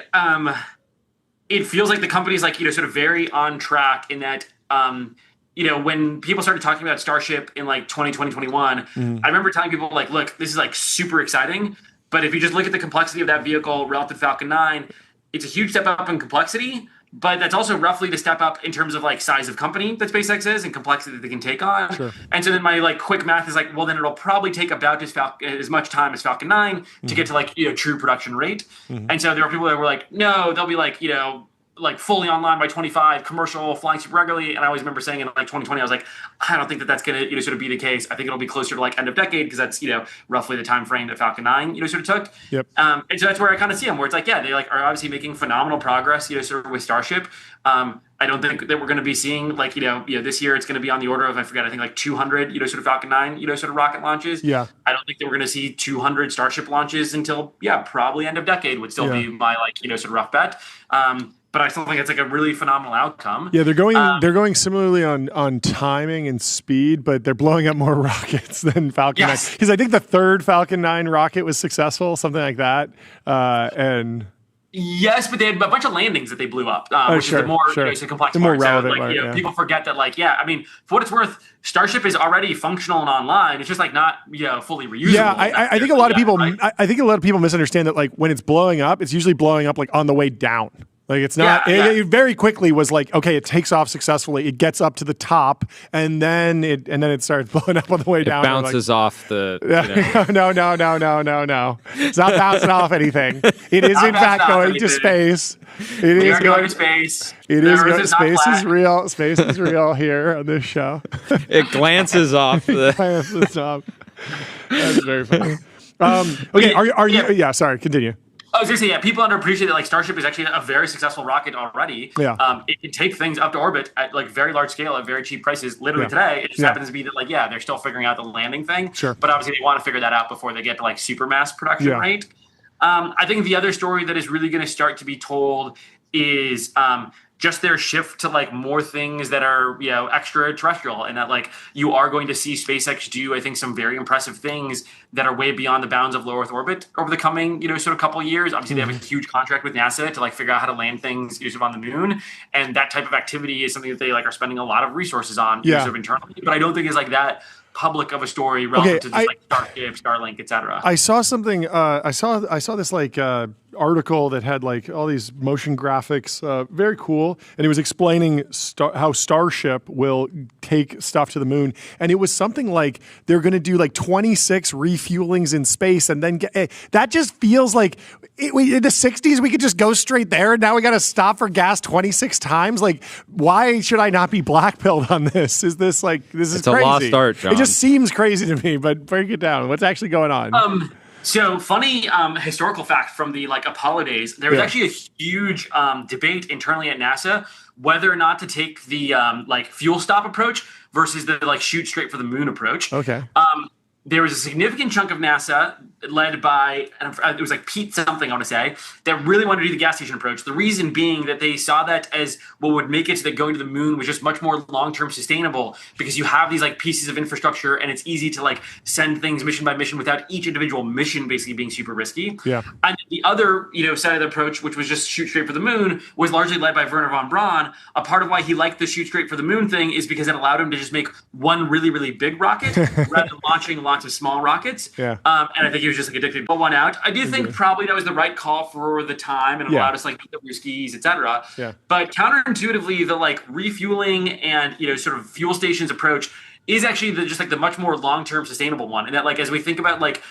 it feels like the company's like, sort of very on track in that, when people started talking about Starship in like 2021, I remember telling people like, look, this is like super exciting. But if you just look at the complexity of that vehicle relative to Falcon 9, it's a huge step up in complexity. but that's also roughly the step up in terms of like size of company that SpaceX is and complexity that they can take on. Sure. And so then my like quick math is like, well, then it'll probably take about as much time as Falcon 9 to get to like, true production rate. And so there were people that were like, no, they'll be like, like fully online by 25, commercial, flying super regularly. And I always remember saying in like 2020, I was like, I don't think that that's going to sort of be the case. I think it'll be closer to like end of decade because that's roughly the time frame that Falcon 9 sort of took. Yep. And so that's where I kind of see them, where it's like, yeah, they like are obviously making phenomenal progress, sort of with Starship. I don't think that we're going to be seeing like this year it's going to be on the order of I think like 200 sort of Falcon 9 sort of rocket launches. Yeah. I don't think that we're going to see 200 Starship launches until probably end of decade would still be my like sort of rough bet. But I still think it's like a really phenomenal outcome. Yeah, they're going similarly on timing and speed, but they're blowing up more rockets than Falcon 9. Because I think the third Falcon 9 rocket was successful, something like that. Yes, but they had a bunch of landings that they blew up, which is the more complex the more part. relevant, so, people forget that, I mean, for what it's worth, Starship is already functional and online. It's just like not, fully reusable. Yeah, I think a lot of people, I think a lot of people misunderstand that like when it's blowing up, it's usually blowing up like on the way down. Like it's not. It very quickly was like, okay, it takes off successfully. It gets up to the top, and then it starts blowing up on the way down. It bounces off the. No. It's not bouncing off anything. It is in fact going to space. It is going to space. It is going. Space is real. Space is real here on this show. It glances off. Glances off. That's very funny. Okay, are you? Yeah, sorry. Continue. I was going to say, people underappreciate that like Starship is actually a very successful rocket already. Yeah. It can take things up to orbit at like very large scale at very cheap prices. Literally today, it just happens to be that they're still figuring out the landing thing. Sure. But obviously they want to figure that out before they get to like super mass production rate. I think the other story that is really going to start to be told is just their shift to like more things that are extraterrestrial, and that like you are going to see SpaceX do I think some very impressive things that are way beyond the bounds of low Earth orbit over the coming sort of couple of years. Obviously they have a huge contract with NASA to like figure out how to land things sort of on the moon, and that type of activity is something that they like are spending a lot of resources on sort of internally. But I don't think it's like that public of a story relative to just like Starship, Starlink, etc. I saw something. I saw this like article that had like all these motion graphics, very cool, and it was explaining how Starship will take stuff to the moon, and it was something like they're going to do like 26 refuelings in space, and then that just feels like in the 60s we could just go straight there, and now we got to stop for gas 26 times. Like, why should I not be blackpilled on this? Is this like this is it's crazy? A lost art, John. It just seems crazy to me, but break it down. What's actually going on? So funny historical fact from the like Apollo days, there was actually a huge debate internally at NASA whether or not to take the like fuel stop approach versus the like shoot straight for the moon approach. Okay. There was a significant chunk of NASA led by, it was like Pete something, I want to say, that really wanted to do the gas station approach. The reason being that they saw that as what would make it so that going to the moon was just much more long-term sustainable, because you have these like pieces of infrastructure and it's easy to like send things mission by mission without each individual mission basically being super risky. Yeah. And the other, side of the approach, which was just shoot straight for the moon, was largely led by Wernher von Braun. A part of why he liked the shoot straight for the moon thing is because it allowed him to just make one really, really big rocket rather than launching lots of small rockets. Yeah. And I think he was just like addicted to pull one out. I do think probably that was the right call for the time and allowed us like to your skis, etc. Yeah. But counterintuitively, the like refueling and sort of fuel stations approach is actually just like the much more long-term sustainable one. And that like as we think about like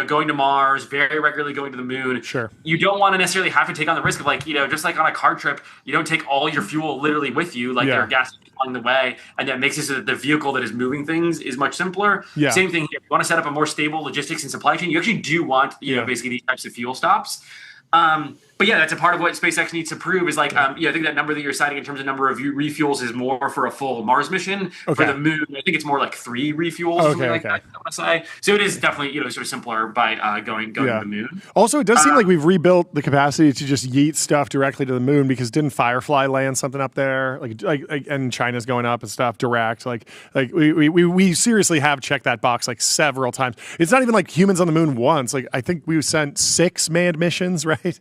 going to Mars, very regularly going to the moon, you don't want to necessarily have to take on the risk of like just like on a car trip, you don't take all your fuel literally with you, like there are gas along the way, and that makes it so that the vehicle that is moving things is much simpler. Same thing here. If you want to set up a more stable logistics and supply chain, you actually do want basically these types of fuel stops. But yeah, that's a part of what SpaceX needs to prove is like, I think that number that you're citing in terms of number of refuels is more for a full Mars mission. For the moon, I think it's more like 3 refuels. Something like that, I want to say. So it is definitely, sort of simpler by going to the moon. Also, it does seem like we've rebuilt the capacity to just yeet stuff directly to the moon, because didn't Firefly land something up there? Like and China's going up and stuff direct. Like we seriously have checked that box like several times. It's not even like humans on the moon once. Like I think we sent 6 manned missions, right?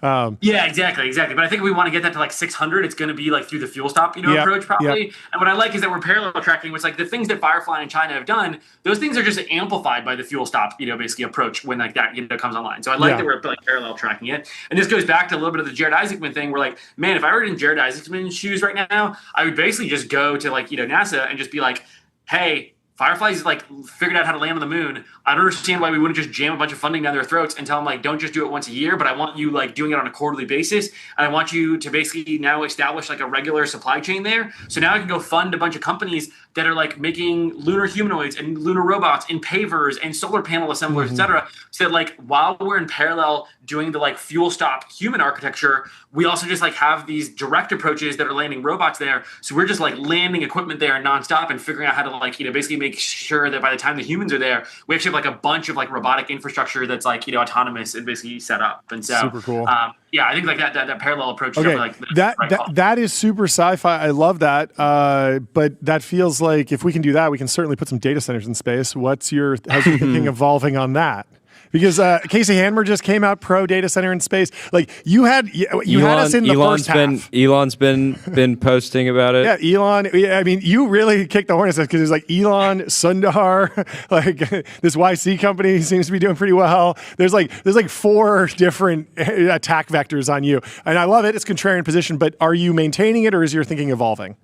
Yeah, exactly. But I think if we want to get that to like 600, it's going to be like through the fuel stop, approach probably. And what I like is that we're parallel tracking, which like the things that Firefly and China have done, those things are just amplified by the fuel stop, basically approach when like that comes online. So I like that we're like parallel tracking it. And this goes back to a little bit of the Jared Isaacman thing. Where like, man, if I were in Jared Isaacman's shoes right now, I would basically just go to like NASA and just be like, hey, Firefly's like figured out how to land on the moon. I don't understand why we wouldn't just jam a bunch of funding down their throats and tell them like, don't just do it once a year, but I want you like doing it on a quarterly basis. And I want you to basically now establish like a regular supply chain there. So now I can go fund a bunch of companies that are like making lunar humanoids and lunar robots and pavers and solar panel assemblers, et cetera. So that like while we're in parallel doing the like fuel stop human architecture, we also just like have these direct approaches that are landing robots there. So we're just like landing equipment there nonstop and figuring out how to like, basically make sure that by the time the humans are there, we actually have like a bunch of like robotic infrastructure that's like, autonomous and basically set up. And so super cool. I think like that parallel approach is like that is super sci-fi. I love that. But that feels like if we can do that, we can certainly put some data centers in space. How's your thinking evolving on that? Because Casey Hanmer just came out pro data center in space. Like you had us in the first half. Elon's been posting about it. Yeah, Elon. I mean, you really kicked the hornets because it's like Elon, Sundar, like this YC company seems to be doing pretty well. There's like 4 different attack vectors on you, and I love it. It's contrarian position, but are you maintaining it or is your thinking evolving?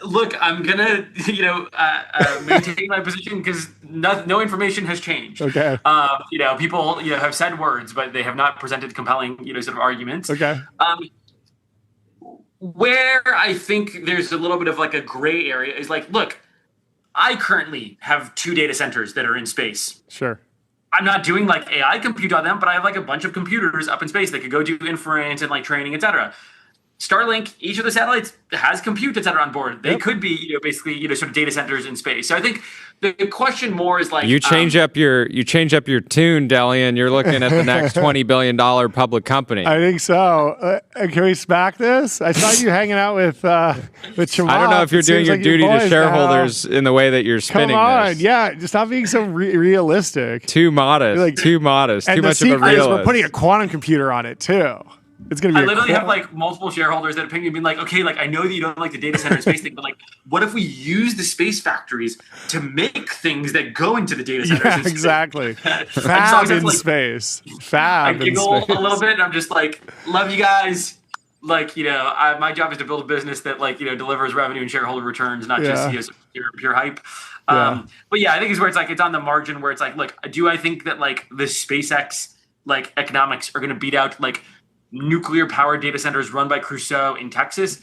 Look, I'm gonna, maintain my position because no information has changed. Okay. People, have said words, but they have not presented compelling, sort of arguments. Okay. Where I think there's a little bit of like a gray area is like, look, I currently have 2 data centers that are in space. Sure. I'm not doing like AI compute on them, but I have like a bunch of computers up in space that could go do inference and like training, et cetera. Starlink, each of the satellites has compute, et cetera, on board. They could be, basically, sort of data centers in space. So I think the question more is like you change up your tune, Delian. You're looking at the next $20 billion public company. I think so. Can we SPAC this? I saw you hanging out with Chamath. I don't know if you're doing your duty to shareholders in the way that you're spinning. Come on, this. yeah, just stop being so realistic. Too modest. Too modest. Too much of a realist. We're putting a quantum computer on it too. It's gonna be. I literally have like multiple shareholders that have been like, okay, like I know that you don't like the data center space thing, but like, what if we use the space factories to make things that go into the data centers? Yeah, exactly. Fab in space. Fab. I giggle a little bit, and I'm just like, love you guys. Like, my job is to build a business that like delivers revenue and shareholder returns, not just pure hype. But yeah, I think it's where it's like it's on the margin where it's like, look, do I think that like the SpaceX like economics are going to beat out like nuclear powered data centers run by Crusoe in Texas?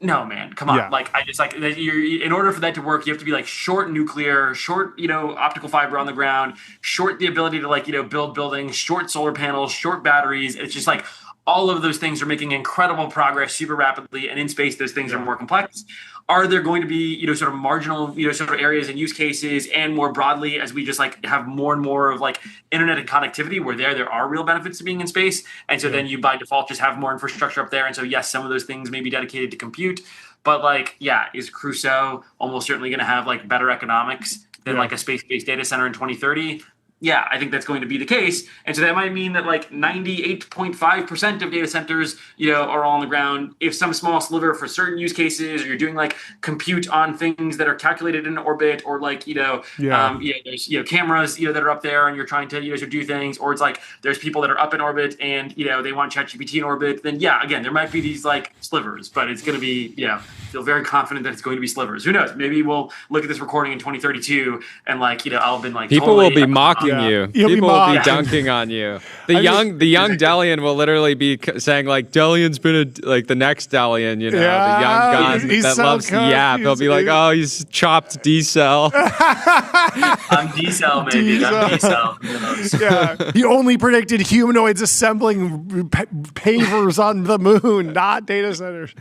No, man, come on. Yeah. Like, I just like in order for that to work, you have to be like short nuclear, short, optical fiber on the ground, short the ability to like, build buildings, short solar panels, short batteries. It's just like all of those things are making incredible progress super rapidly. And in space, those things are more complex. Are there going to be, sort of marginal, sort of areas and use cases, and more broadly, as we just like have more and more of like internet and connectivity where there are real benefits to being in space. And so then you by default just have more infrastructure up there. And so, yes, some of those things may be dedicated to compute, but like, is Crusoe almost certainly going to have like better economics than like a space-based data center in 2030? Yeah, I think that's going to be the case. And so that might mean that like 98.5% of data centers, are all on the ground. If some small sliver for certain use cases, or you're doing like compute on things that are calculated in orbit, or like, there's, cameras, that are up there and you're trying to, do things, or it's like there's people that are up in orbit and, they want ChatGPT in orbit, then again, there might be these like slivers, but it's going to be, feel very confident that it's going to be slivers. Who knows? Maybe we'll look at this recording in 2032 and like, I'll have been like, people totally, will be mocking you. People will be dunking on you. The young Delian will literally be saying like, Delian's been like the next Delian, the young guy that so loves to yap. He'll be like, oh, he's chopped D-cell. I'm D-cell, maybe. I'm D-cell. Yeah. He only predicted humanoids assembling pavers on the moon, not data centers.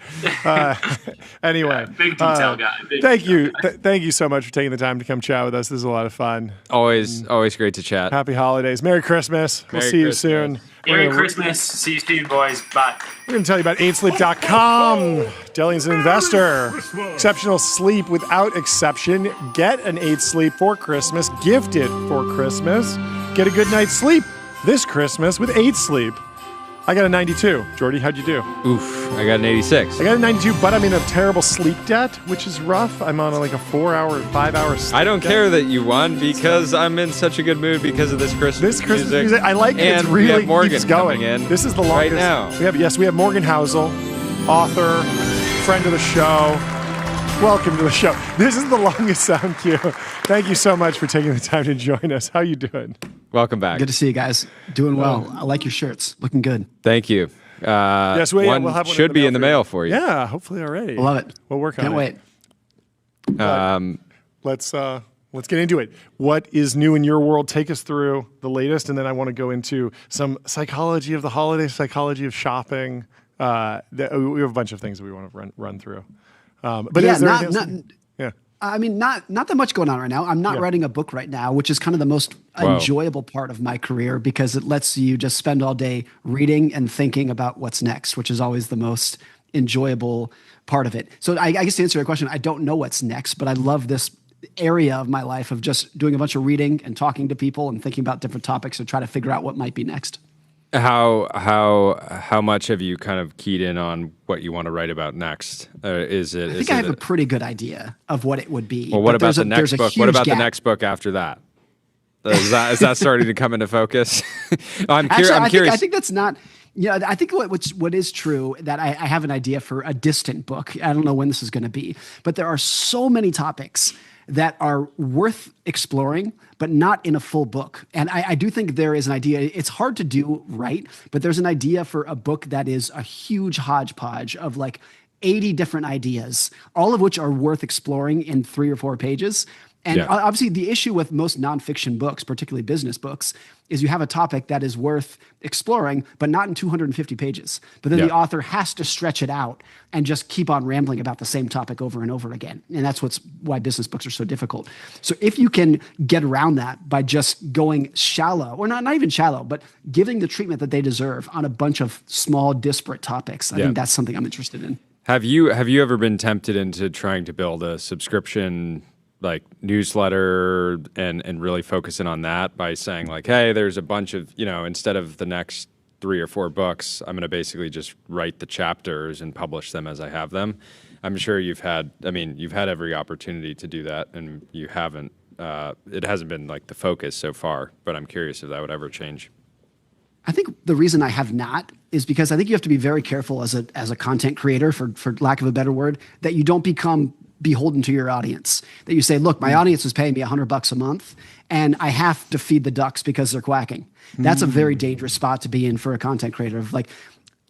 Anyway, big detail guy. Thank you. Thank you so much for taking the time to come chat with us. This is a lot of fun. Always great to chat. Happy holidays. Merry Christmas. We'll see you soon. Merry Christmas. See you soon, boys. Bye. We're going to tell you about 8sleep.com. Delian's an investor. Exceptional sleep without exception. Get an 8 Sleep for Christmas. Gift it for Christmas. Get a good night's sleep this Christmas with 8 sleep. I got a 92. Jordy, how'd you do? Oof, I got an 86. I got a 92, but I'm in a terrible sleep debt, which is rough. I'm on like a 4-hour, 5-hour sleep I don't debt. care that you won because I'm in such a good mood because of this Christmas music. I like it. And It's really we have Morgan keeps going. coming in This is the longest. right now. We have Morgan Housel, author, friend of the show. Welcome to the show. This is the longest sound cue. Thank you so much for taking the time to join us. How you doing? Welcome back. Good to see you guys. Doing well. I like your shirts. Looking good. Thank you. Yes, we'll have one should be in the mail for you. Yeah, hopefully already. Love it. We'll work on Can't it. wait. Let's get into it. What is new in your world? Take us through the latest, and then I want to go into some psychology of the holiday, psychology of shopping. We have a bunch of things that we want to run through. But yeah, is there not that much going on right now. I'm not writing a book right now, which is kind of the most enjoyable part of my career because it lets you just spend all day reading and thinking about what's next, which is always the most enjoyable part of it. So I guess to answer your question, I don't know what's next, but I love this area of my life of just doing a bunch of reading and talking to people and thinking about different topics to try to figure out what might be next. How much have you kind of keyed in on what you want to write about next? I think I have a pretty good idea of what it would be. Well, what about the next book? What about the next book after that? Is that starting to come into focus? I'm curious. I think that's not. Yeah, I think what is true that I have an idea for a distant book. I don't know when this is going to be, but there are so many topics that are worth exploring, but not in a full book. And I do think there is an idea. It's hard to do right, but there's an idea for a book that is a huge hodgepodge of like 80 different ideas, all of which are worth exploring in 3 or 4 pages. And obviously the issue with most nonfiction books, particularly business books, is you have a topic that is worth exploring, but not in 250 pages. But then the author has to stretch it out and just keep on rambling about the same topic over and over again. And that's why business books are so difficult. So if you can get around that by just going shallow, or not even shallow, but giving the treatment that they deserve on a bunch of small, disparate topics, I think that's something I'm interested in. Have you ever been tempted into trying to build a subscription like newsletter and really focusing on that by saying like, hey, there's a bunch of, instead of the next 3 or 4 books, I'm going to basically just write the chapters and publish them as I have them. I'm sure you've had every opportunity to do that and you haven't, it hasn't been like the focus so far, but I'm curious if that would ever change. I think the reason I have not is because I think you have to be very careful as a content creator, for lack of a better word, that you don't become beholden to your audience, that you say, look, my audience is paying me $100 a month and I have to feed the ducks because they're quacking. That's a very dangerous spot to be in for a content creator, of like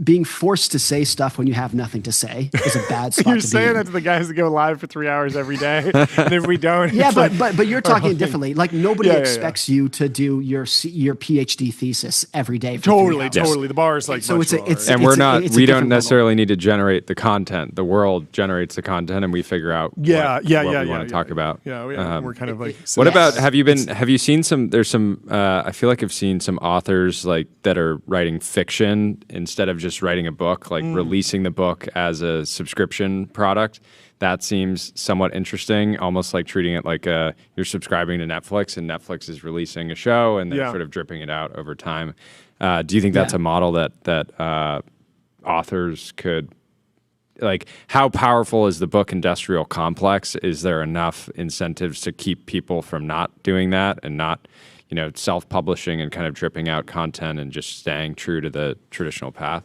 being forced to say stuff when you have nothing to say is a bad spot to be in. You're saying that to the guys that go live for 3 hours every day, and if we don't, but you're talking differently. Like nobody expects you to do your PhD thesis every day. For totally. The bar is like so. We don't necessarily need to generate the content. The world generates the content, and we figure out what we want to talk about. We're kind of like. What about have you seen some? There's some. I feel like I've seen some authors like that are writing fiction instead of just writing a book, like releasing the book as a subscription product. That seems somewhat interesting, almost like treating it like you're subscribing to Netflix and Netflix is releasing a show and they're sort of dripping it out over time. Do you think that's a model that authors could, like, how powerful is the book industrial complex? Is there enough incentives to keep people from not doing that and not self-publishing and kind of dripping out content and just staying true to the traditional path?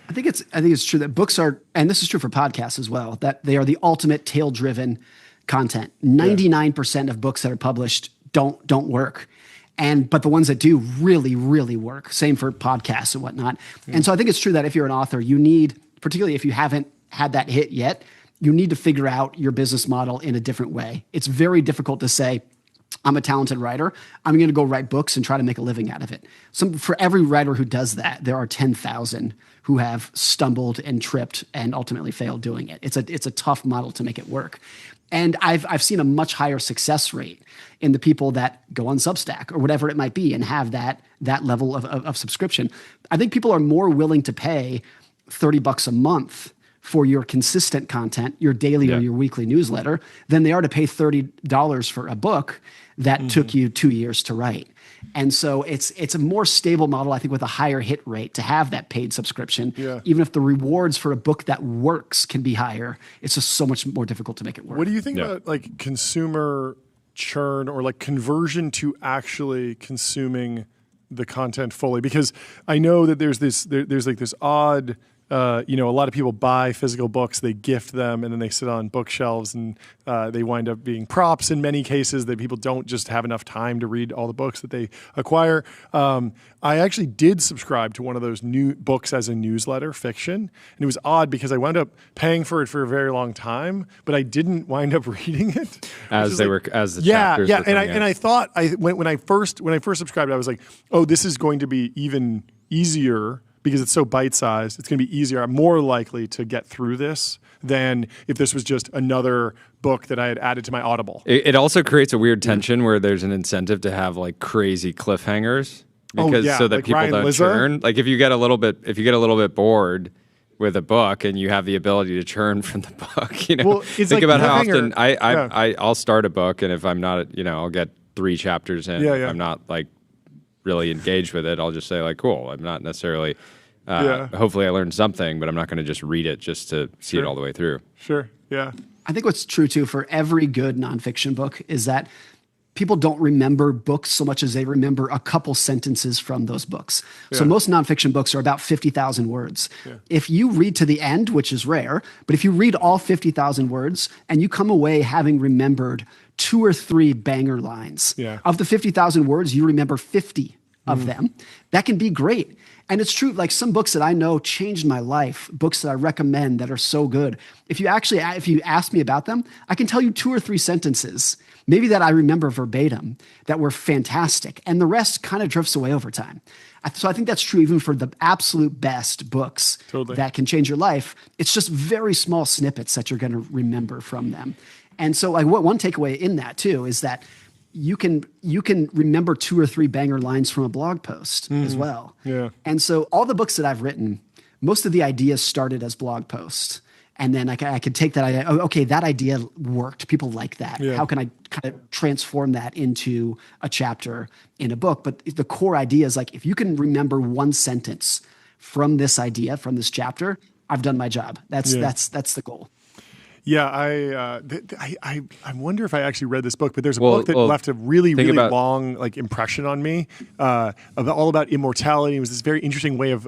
I think it's true that books are, and this is true for podcasts as well, that they are the ultimate tale-driven content. 99% of books that are published don't work. But the ones that do really, really work. Same for podcasts and whatnot. And so I think it's true that if you're an author, you need, particularly if you haven't had that hit yet, you need to figure out your business model in a different way. It's very difficult to say, I'm a talented writer, I'm going to go write books and try to make a living out of it. For every writer who does that, there are 10,000 who have stumbled and tripped and ultimately failed doing it. It's a tough model to make it work. And I've seen a much higher success rate in the people that go on Substack or whatever it might be and have that level of subscription. I think people are more willing to pay $30 a month for your consistent content, your daily or your weekly newsletter, than they are to pay $30 for a book that took you 2 years to write. And so it's a more stable model, I think, with a higher hit rate to have that paid subscription. Yeah. Even if the rewards for a book that works can be higher, it's just so much more difficult to make it work. What do you think about like consumer churn or like conversion to actually consuming the content fully? Because I know that there's like this odd, a lot of people buy physical books, they gift them, and then they sit on bookshelves, and they wind up being props in many cases that people don't just have enough time to read all the books that they acquire. I actually did subscribe to one of those new books as a newsletter, fiction, and it was odd because I wound up paying for it for a very long time, but I didn't wind up reading it as the chapters were coming out. And I thought when I first subscribed, I was like, oh, this is going to be even easier. Because it's so bite-sized, it's going to be easier. I'm more likely to get through this than if this was just another book that I had added to my Audible. It also creates a weird tension where there's an incentive to have like crazy cliffhangers because so that like people Ryan don't Lizza. churn. Like if you get a little bit bored with a book and you have the ability to churn from the book, Well, it's think like about how cliffhanger. often I'll start a book, and if I'm not, I'll get 3 chapters in. If I'm not like really engaged with it, I'll just say like, cool. I'm not necessarily. Hopefully I learned something, but I'm not going to just read it just to see it all the way through. Sure. Yeah. I think what's true too for every good nonfiction book is that people don't remember books so much as they remember a couple sentences from those books. So most nonfiction books are about 50,000 words. If you read to the end, which is rare, but if you read all 50,000 words and you come away having remembered 2 or 3 banger lines, of the 50,000 words, you remember 50 of them, that can be great. And it's true, like some books that I know changed my life, books that I recommend that are so good. If you ask me about them, I can tell you 2 or 3 sentences, maybe that I remember verbatim, that were fantastic. And the rest kind of drifts away over time. So I think that's true even for the absolute best books that can change your life. It's just very small snippets that you're going to remember from them. And so like one takeaway in that too is that you can remember 2 or 3 banger lines from a blog post as well. Yeah. And so all the books that I've written, most of the ideas started as blog posts. And then I could take that idea, okay, that idea worked. People like that. Yeah. How can I kind of transform that into a chapter in a book? But the core idea is like, if you can remember 1 sentence from this idea, from this chapter, I've done my job. That's the goal. Yeah, I wonder if I actually read this book, but there's a book that left a really long like impression on me, all about immortality. It was this very interesting way of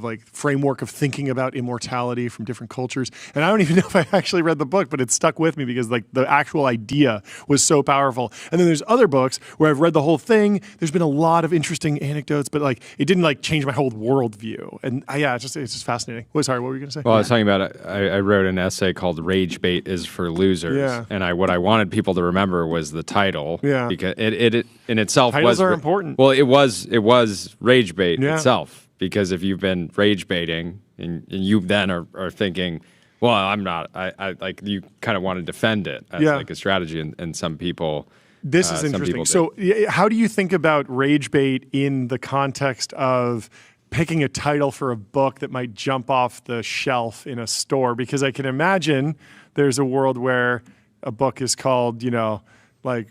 like framework of thinking about immortality from different cultures. And I don't even know if I actually read the book, but it stuck with me because like the actual idea was so powerful. And then there's other books where I've read the whole thing. There's been a lot of interesting anecdotes, but like it didn't like change my whole worldview. And it's just fascinating. Sorry, what were you going to say? Well, I was talking about I wrote an essay called Rage Bait is for Losers. And what I wanted people to remember was the title. Because it in itself titles are important. Well, it was Rage Bait itself. Because if you've been rage baiting and you then are thinking, well, I'm not, I like you kind of want to defend it as like a strategy, and some people. This is interesting. So how do you think about rage bait in the context of picking a title for a book that might jump off the shelf in a store? Because I can imagine there's a world where a book is called, like,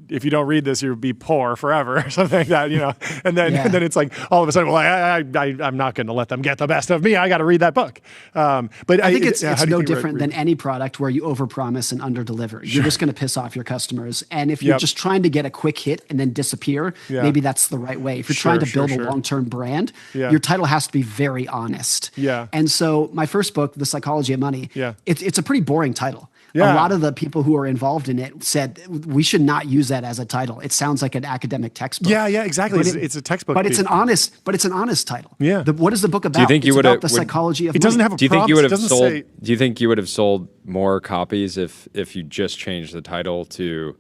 if you don't read this, you'll be poor forever or something like that, and then it's like all of a sudden, well, I'm not going to let them get the best of me. I got to read that book. But I think it's no different than any product where you overpromise and underdeliver. You're just going to piss off your customers. And if you're just trying to get a quick hit and then disappear, maybe that's the right way. If you're trying to build a long-term brand, your title has to be very honest. And so my first book, The Psychology of Money, it's a pretty boring title. A lot of the people who are involved in it said we should not use that as a title. It sounds like an academic textbook. Yeah, exactly. It's a textbook. But it's an honest title. Yeah. What is the book about? Do you think it's about the psychology of money. It doesn't have a prompt. Do you think you would have sold more copies if you just changed the title to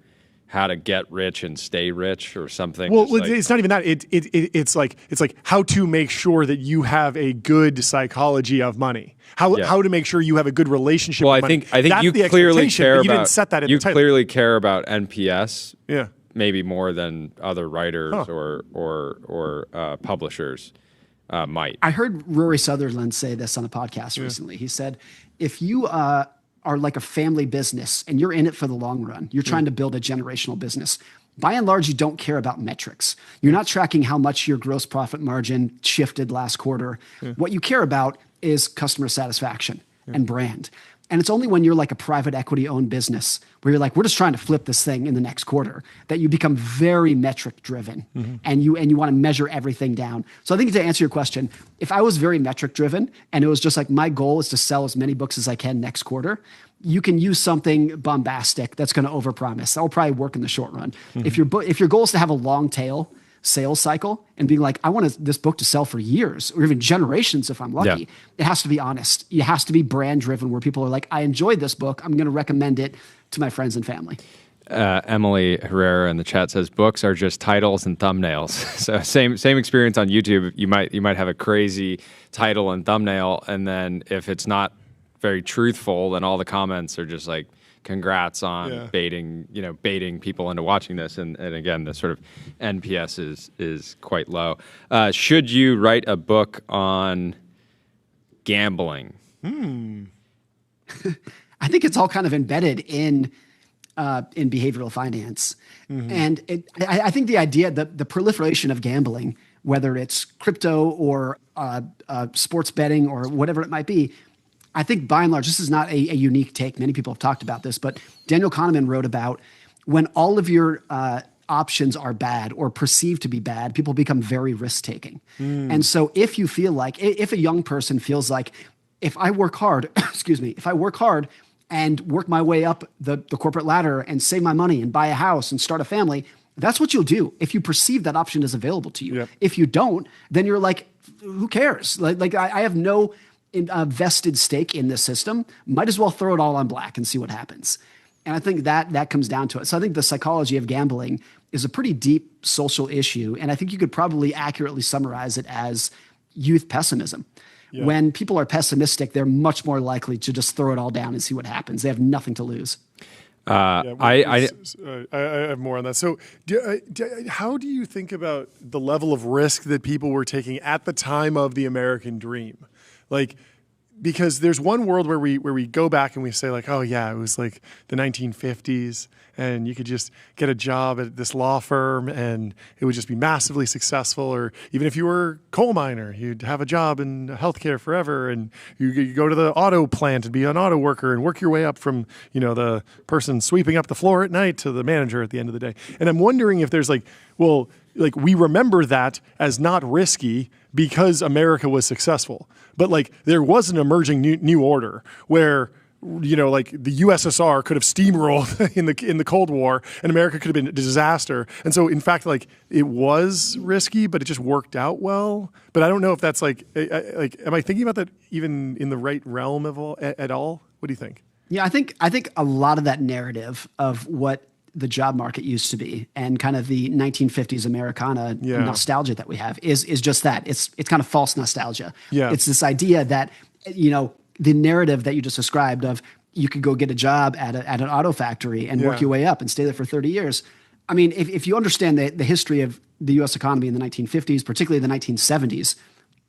How to Get Rich and Stay Rich or something? Well, it's not even that. It's like how to make sure that you have a good psychology of money. How to make sure you have a good relationship with money. I think that's you the clearly care about. You didn't set that in you the title. clearly care about NPS. Yeah. Maybe more than other writers or publishers. might. I heard Rory Sutherland say this on a podcast recently. He said, if you are like a family business and you're in it for the long run, you're trying to build a generational business, by and large, you don't care about metrics. You're not tracking how much your gross profit margin shifted last quarter. What you care about is customer satisfaction and brand. And it's only when you're like a private equity owned business where you're like, we're just trying to flip this thing in the next quarter, that you become very metric driven and you want to measure everything down. So I think to answer your question, if I was very metric driven and it was just like, my goal is to sell as many books as I can next quarter, you can use something bombastic that's going to overpromise. That will probably work in the short run. If your goal is to have a long tail sales cycle and being like, I want this book to sell for years or even generations if I'm lucky, it has to be honest. It has to be brand driven where people are like, I enjoyed this book. I'm going to recommend it to my friends and family. Emily Herrera in the chat says books are just titles and thumbnails. So same experience on YouTube. You might have a crazy title and thumbnail, and then if it's not very truthful, then all the comments are just like, congrats on baiting people into watching this. And again, the sort of NPS is quite low. Should you write a book on gambling? I think it's all kind of embedded in behavioral finance. And I think the idea that the proliferation of gambling, whether it's crypto or sports betting or whatever it might be, I think by and large, this is not a unique take. Many people have talked about this, but Daniel Kahneman wrote about when all of your options are bad or perceived to be bad, people become very risk-taking. And so if you feel like, if a young person feels like, if I work hard, if I work hard and work my way up the corporate ladder and save my money and buy a house and start a family, that's what you'll do if you perceive that option is available to you. If you don't, then you're like, who cares? Like I have no vested stake in this system, might as well throw it all on black and see what happens. And I think that comes down to it. So I think the psychology of gambling is a pretty deep social issue. And I think you could probably accurately summarize it as youth pessimism. When people are pessimistic, they're much more likely to just throw it all down and see what happens. They have nothing to lose. I have more on that. So how do you think about the level of risk that people were taking at the time of the American dream? Like, because there's one world where we go back and we say like, oh yeah, it was like the 1950s and you could just get a job at this law firm and it would just be massively successful. Or even if you were a coal miner, you'd have a job in healthcare forever, and you go to the auto plant and be an auto worker and work your way up from, the person sweeping up the floor at night to the manager at the end of the day. And I'm wondering if there's we remember that as not risky because America was successful. But there was an emerging new order where, the USSR could have steamrolled in the Cold War and America could have been a disaster. And so, in fact, it was risky, but it just worked out well. But I don't know if that's am I thinking about that even in the right realm at all? What do you think? Yeah, I think a lot of that narrative of what the job market used to be and kind of the 1950s Americana nostalgia that we have is just that. It's kind of false nostalgia. It's this idea that, the narrative that you just described of you could go get a job at an auto factory and work your way up and stay there for 30 years. I mean, if you understand the history of the U.S. economy in the 1950s, particularly the 1970s,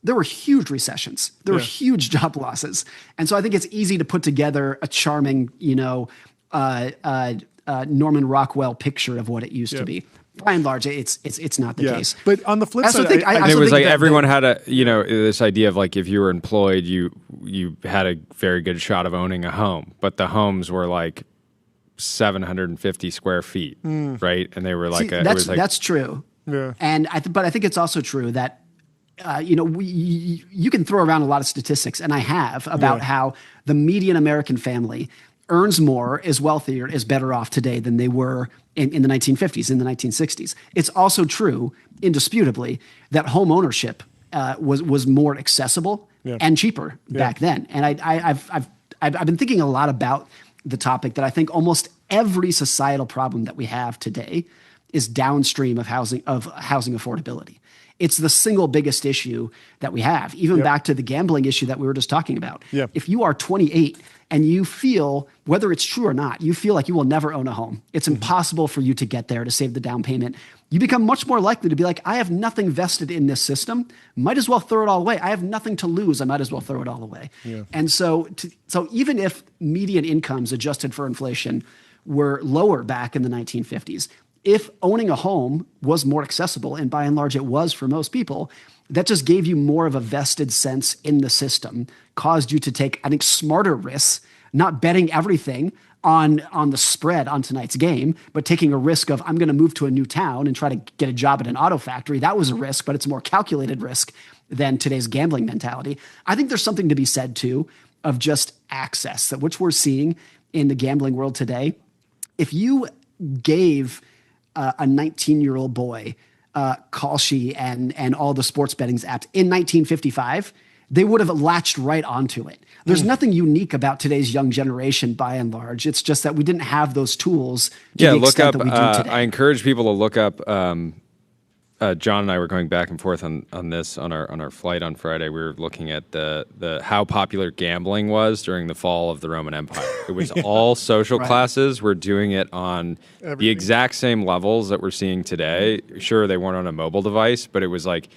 there were huge recessions. There were huge job losses. And so I think it's easy to put together a charming, Norman Rockwell picture of what it used to be. By and large, it's not the case. But on the flip side, it was like everyone had this idea of if you were employed, you had a very good shot of owning a home, but the homes were 750 square feet, right? And they were that's true. Yeah. And but I think it's also true that you can throw around a lot of statistics, and I have about how the median American family earns more, is wealthier, is better off today than they were in the 1950s, in the 1960s. It's also true, indisputably, that home ownership was more accessible and cheaper back then. And I've been thinking a lot about the topic that I think almost every societal problem that we have today is downstream of housing affordability. It's the single biggest issue that we have, even back to the gambling issue that we were just talking about. If you are 28 and you feel, whether it's true or not, you feel like you will never own a home, it's impossible for you to get there to save the down payment. You become much more likely to be like, I have nothing vested in this system. Might as well throw it all away. I have nothing to lose. I might as well throw it all away. And so even if median incomes adjusted for inflation were lower back in the 1950s, if owning a home was more accessible, and by and large it was for most people, that just gave you more of a vested sense in the system, caused you to take, I think, smarter risks, not betting everything on the spread on tonight's game, but taking a risk of, I'm going to move to a new town and try to get a job at an auto factory. That was a risk, but it's a more calculated risk than today's gambling mentality. I think there's something to be said, too, of just access, which we're seeing in the gambling world today. If you gave a 19-year-old boy Kalshi and all the sports betting apps in 1955, they would have latched right onto it. There's nothing unique about today's young generation, by and large. It's just that we didn't have those tools to the extent that we do today. I encourage people to look up. John and I were going back and forth on this on our flight on Friday. We were looking at the how popular gambling was during the fall of the Roman Empire. It was all social classes were doing it on the exact same levels that we're seeing today. Sure, they weren't on a mobile device, but it was like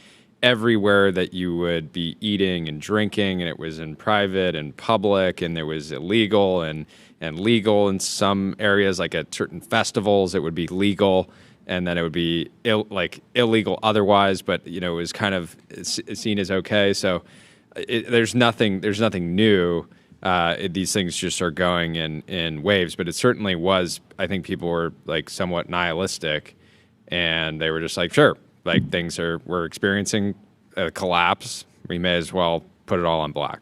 everywhere that you would be eating and drinking, and it was in private and public, and it was illegal and legal in some areas, like at certain festivals, it would be legal. And then it would be illegal otherwise, but it was kind of seen as okay. So there's nothing new. These things just are going in waves. But it certainly was. I think people were like somewhat nihilistic, and they were just like, sure, like we're experiencing a collapse. We may as well put it all on black.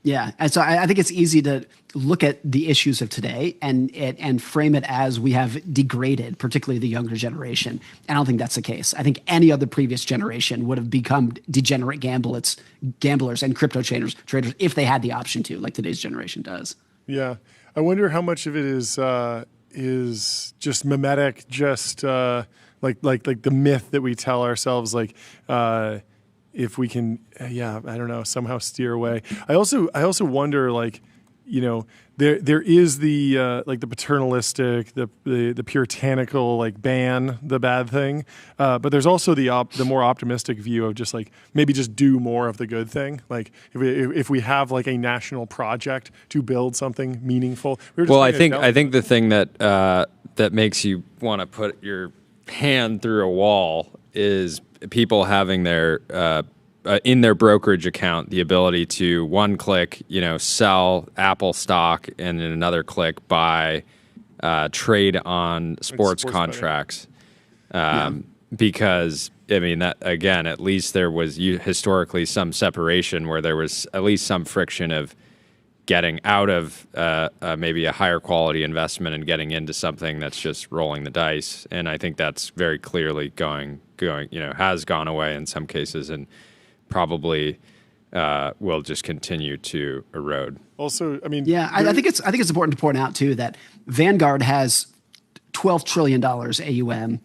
Yeah, and so I think it's easy to look at the issues of today and frame it as we have degraded, particularly the younger generation. And I don't think that's the case. I think any other previous generation would have become degenerate gamblers and crypto traders if they had the option to, like today's generation does. Yeah, I wonder how much of it is just mimetic, just like the myth that we tell ourselves, like. If we can, I don't know, somehow steer away. I also wonder, like, there is the like the paternalistic, the puritanical, like ban the bad thing, but there's also the more optimistic view of just like maybe just do more of the good thing. Like if we have like a national project to build something meaningful. I think the thing that makes you want to put your hand through a wall is people having their in their brokerage account the ability to one click, sell Apple stock, and in another click buy trade on sports contracts. Because that again, at least there was historically some separation where there was at least some friction of getting out of maybe a higher quality investment and getting into something that's just rolling the dice. And I think that's very clearly going, has gone away in some cases and probably will just continue to erode. Also, I think it's important to point out too that Vanguard has $12 trillion AUM.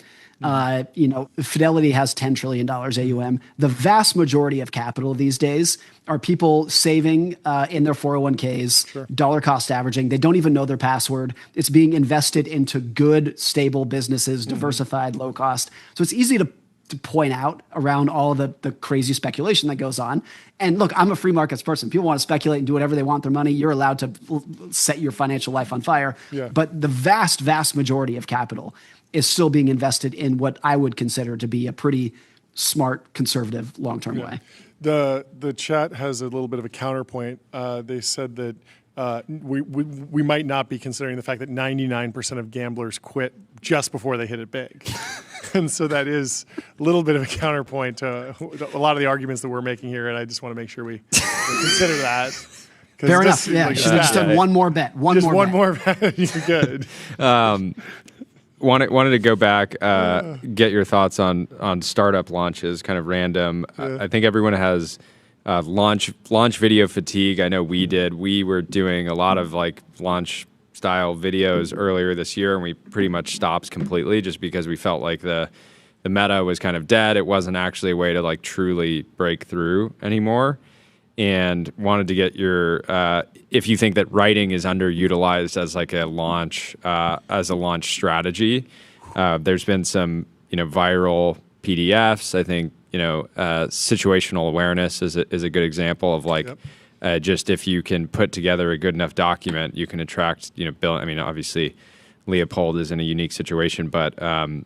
Fidelity has $10 trillion AUM. The vast majority of capital these days are people saving in their 401ks, dollar cost averaging. They don't even know their password. It's being invested into good, stable businesses, diversified, low cost. So it's easy to point out around all the crazy speculation that goes on. And look, I'm a free markets person. People want to speculate and do whatever they want with their money. You're allowed to set your financial life on fire. Yeah. But the vast, vast majority of capital is still being invested in what I would consider to be a pretty smart, conservative, long-term way. The chat has a little bit of a counterpoint. They said that we might not be considering the fact that 99% of gamblers quit just before they hit it big. And so that is a little bit of a counterpoint to a lot of the arguments that we're making here, and I just want to make sure we consider that. Fair enough. Yeah, should have just done one more bet. One more bet. You're good. Wanted to go back, get your thoughts on startup launches, kind of random. Yeah. I think everyone has launch video fatigue. I know we did. We were doing a lot of like launch style videos earlier this year, and we pretty much stopped completely just because we felt like the the meta was kind of dead. It wasn't actually a way to like truly break through anymore. And wanted to get your if you think that writing is underutilized as like a launch strategy. There's been some viral PDFs. I think situational awareness is a good example of like just if you can put together a good enough document, you can attract Bill. I mean, obviously Leopold is in a unique situation, but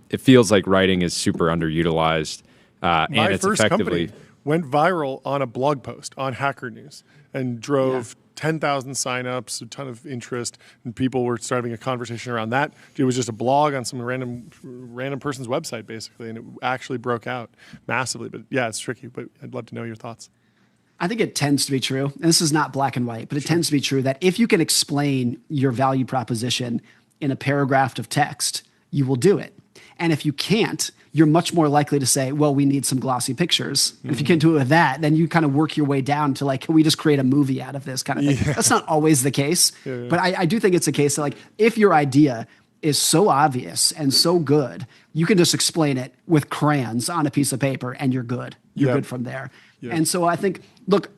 it feels like writing is super underutilized and it's effectively. Company went viral on a blog post on Hacker News and drove 10,000 signups, a ton of interest, and people were starting a conversation around that. It was just a blog on some random person's website, basically, and it actually broke out massively. But yeah, it's tricky, but I'd love to know your thoughts. I think it tends to be true, and this is not black and white, but it tends to be true that if you can explain your value proposition in a paragraph of text, you will do it. And if you can't, you're much more likely to say, well, we need some glossy pictures. And if you can't do it with that, then you kind of work your way down to like, can we just create a movie out of this kind of thing? Yeah. That's not always the case. But I do think it's a case that like, if your idea is so obvious and so good, you can just explain it with crayons on a piece of paper and you're good. You're good from there. And so I think, look,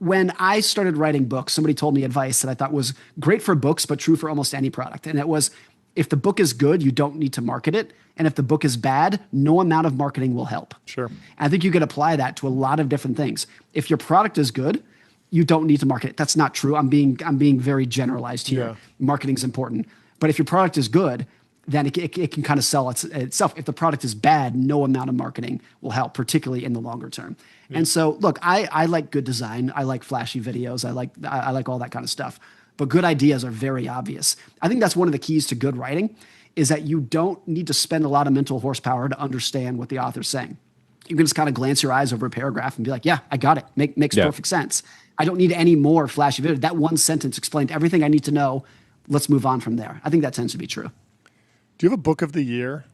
when I started writing books, somebody told me advice that I thought was great for books, but true for almost any product. And it was, if the book is good, you don't need to market it. And if the book is bad, no amount of marketing will help. Sure. And I think you could apply that to a lot of different things. If your product is good, you don't need to market it. That's not true. I'm being very generalized here. Yeah. Marketing is important. But if your product is good, then it can kind of sell itself. If the product is bad, no amount of marketing will help, particularly in the longer term. Yeah. And so, look, I like good design. I like flashy videos. I like all that kind of stuff. But good ideas are very obvious. I think that's one of the keys to good writing, is that you don't need to spend a lot of mental horsepower to understand what the author's saying. You can just kind of glance your eyes over a paragraph and be like, yeah, I got it. Makes perfect sense. I don't need any more flashy video. That one sentence explained everything I need to know. Let's move on from there. I think that tends to be true. Do you have a book of the year?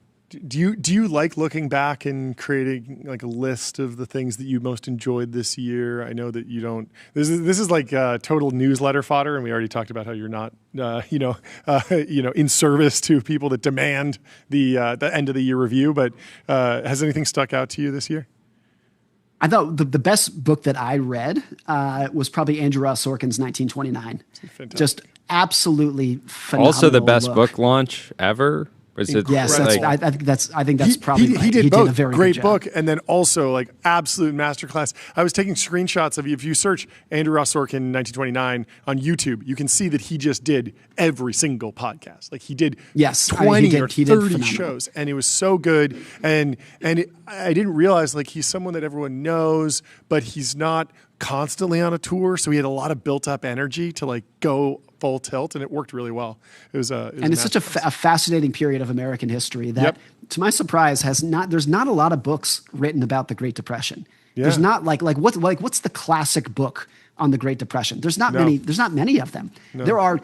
Do you like looking back and creating like a list of the things that you most enjoyed this year? I know that you don't. This is like total newsletter fodder, and we already talked about how you're not, in service to people that demand the end of the year review. But has anything stuck out to you this year? I thought the best book that I read was probably Andrew Ross Sorkin's 1929. Fantastic. Just absolutely phenomenal. Also, the best book launch ever. Yes, I think that's probably he did both. Did a very great good book, and then also like absolute masterclass. I was taking screenshots of if you search Andrew Ross Sorkin 1929 on YouTube, you can see that he just did every single podcast. Like he did 20 or 30 shows, and it was so good. And I didn't realize like he's someone that everyone knows, but he's not constantly on a tour, so he had a lot of built up energy to like go full tilt, and it worked really well. It's such a fascinating period of American history that, to my surprise, there's not a lot of books written about the Great Depression. Yeah. There's not what's the classic book on the Great Depression? There's not many. There's not many of them. No. There are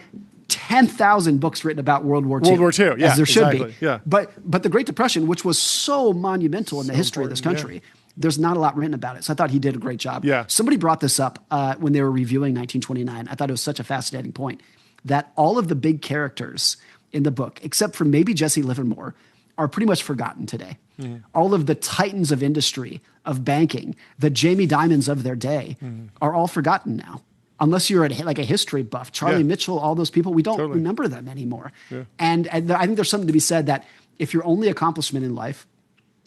10,000 books written about World War II. World War II, yeah, as there should exactly. be. Yeah. But the Great Depression, which was so monumental in the history of this country. Yeah. There's not a lot written about it. So I thought he did a great job. Yeah. Somebody brought this up when they were reviewing 1929. I thought it was such a fascinating point that all of the big characters in the book, except for maybe Jesse Livermore, are pretty much forgotten today. Mm. All of the titans of industry, of banking, the Jamie Dimons of their day are all forgotten now. Unless you're like a history buff. Charlie Mitchell, all those people, we don't remember them anymore. Yeah. And I think there's something to be said that if your only accomplishment in life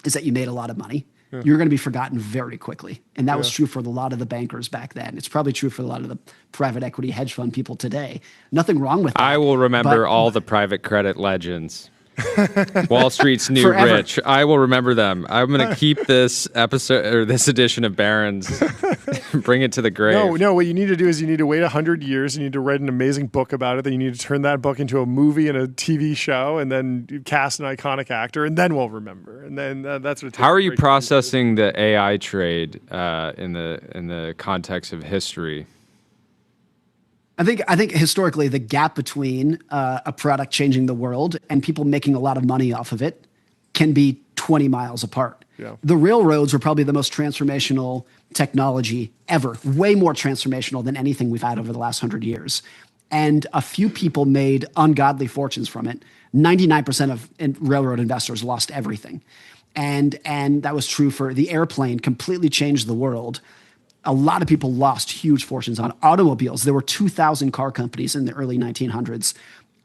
is that you made a lot of money, you're going to be forgotten very quickly. And that was true for a lot of the bankers back then. It's probably true for a lot of the private equity hedge fund people today. Nothing wrong with that. I will remember all the private credit legends. Wall Street's new forever. Rich. I will remember them. I'm going to keep this episode or this edition of Barron's, bring it to the grave. No. What you need to do is you need to wait 100 years. You need to write an amazing book about it. Then you need to turn that book into a movie and a TV show, and then cast an iconic actor, and then we'll remember. And then that's what it takes. How are you processing the AI trade in the context of history? I think historically the gap between a product changing the world and people making a lot of money off of it can be 20 miles apart. Yeah. The railroads were probably the most transformational technology ever, way more transformational than anything we've had over the last 100 years. And a few people made ungodly fortunes from it. 99% of railroad investors lost everything. And that was true for the airplane, completely changed the world. A lot of people lost huge fortunes on automobiles. There were 2,000 car companies in the early 1900s.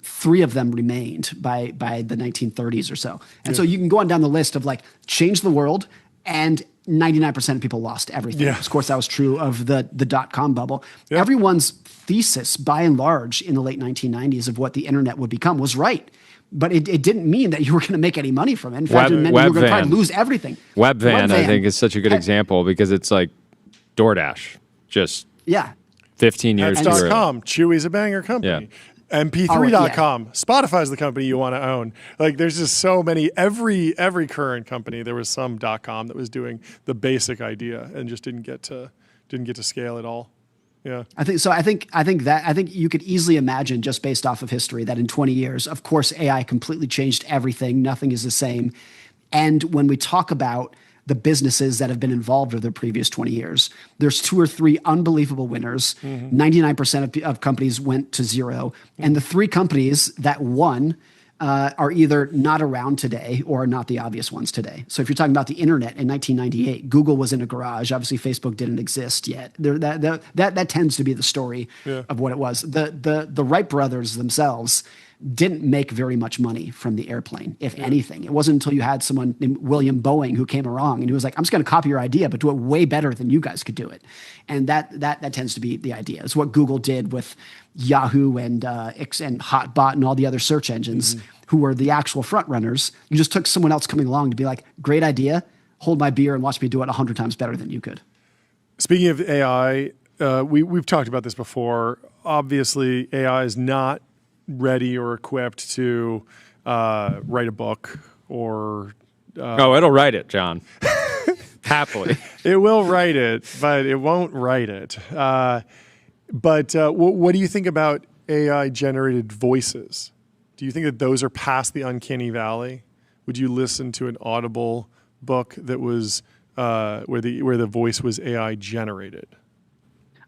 3 of them remained by the 1930s or so. And so you can go on down the list of like change the world, and 99% of people lost everything. Yeah. Of course, that was true of the dot-com bubble. Everyone's thesis, by and large, in the late 1990s of what the internet would become was right. But it didn't mean that you were going to make any money from it. In fact, it meant you were going to probably lose everything. Webvan, I think, is such a good example because it's like DoorDash, just 15 years ago. .com, Chewy's a banger company. MP3.com, Spotify's the company you want to own. Like, there's just so many. Every current company, there was some .com that was doing the basic idea and just didn't get to scale at all. Yeah, I think so. I think you could easily imagine, just based off of history, that in 20 years, of course, AI completely changed everything. Nothing is the same. And when we talk about the businesses that have been involved over the previous 20 years, there's 2 or 3 unbelievable winners. 99% of companies went to zero. And the 3 companies that won are either not around today or are not the obvious ones today. So if you're talking about the internet in 1998, Google was in a garage. Obviously, Facebook didn't exist yet. That tends to be the story of what it was. The Wright brothers themselves didn't make very much money from the airplane, if anything. It wasn't until you had someone named William Boeing who came along and he was like, I'm just going to copy your idea, but do it way better than you guys could do it. And that tends to be the idea. It's what Google did with Yahoo and Hotbot and all the other search engines who were the actual front runners. You just took someone else coming along to be like, great idea, hold my beer and watch me do it 100 times better than you could. Speaking of AI, we've talked about this before. Obviously, AI is not ready or equipped to write a book or it'll write it, John. Happily. It will write it, but it won't write it. But what do you think about AI generated voices? Do you think that those are past the uncanny valley? Would you listen to an Audible book that was where the voice was AI generated?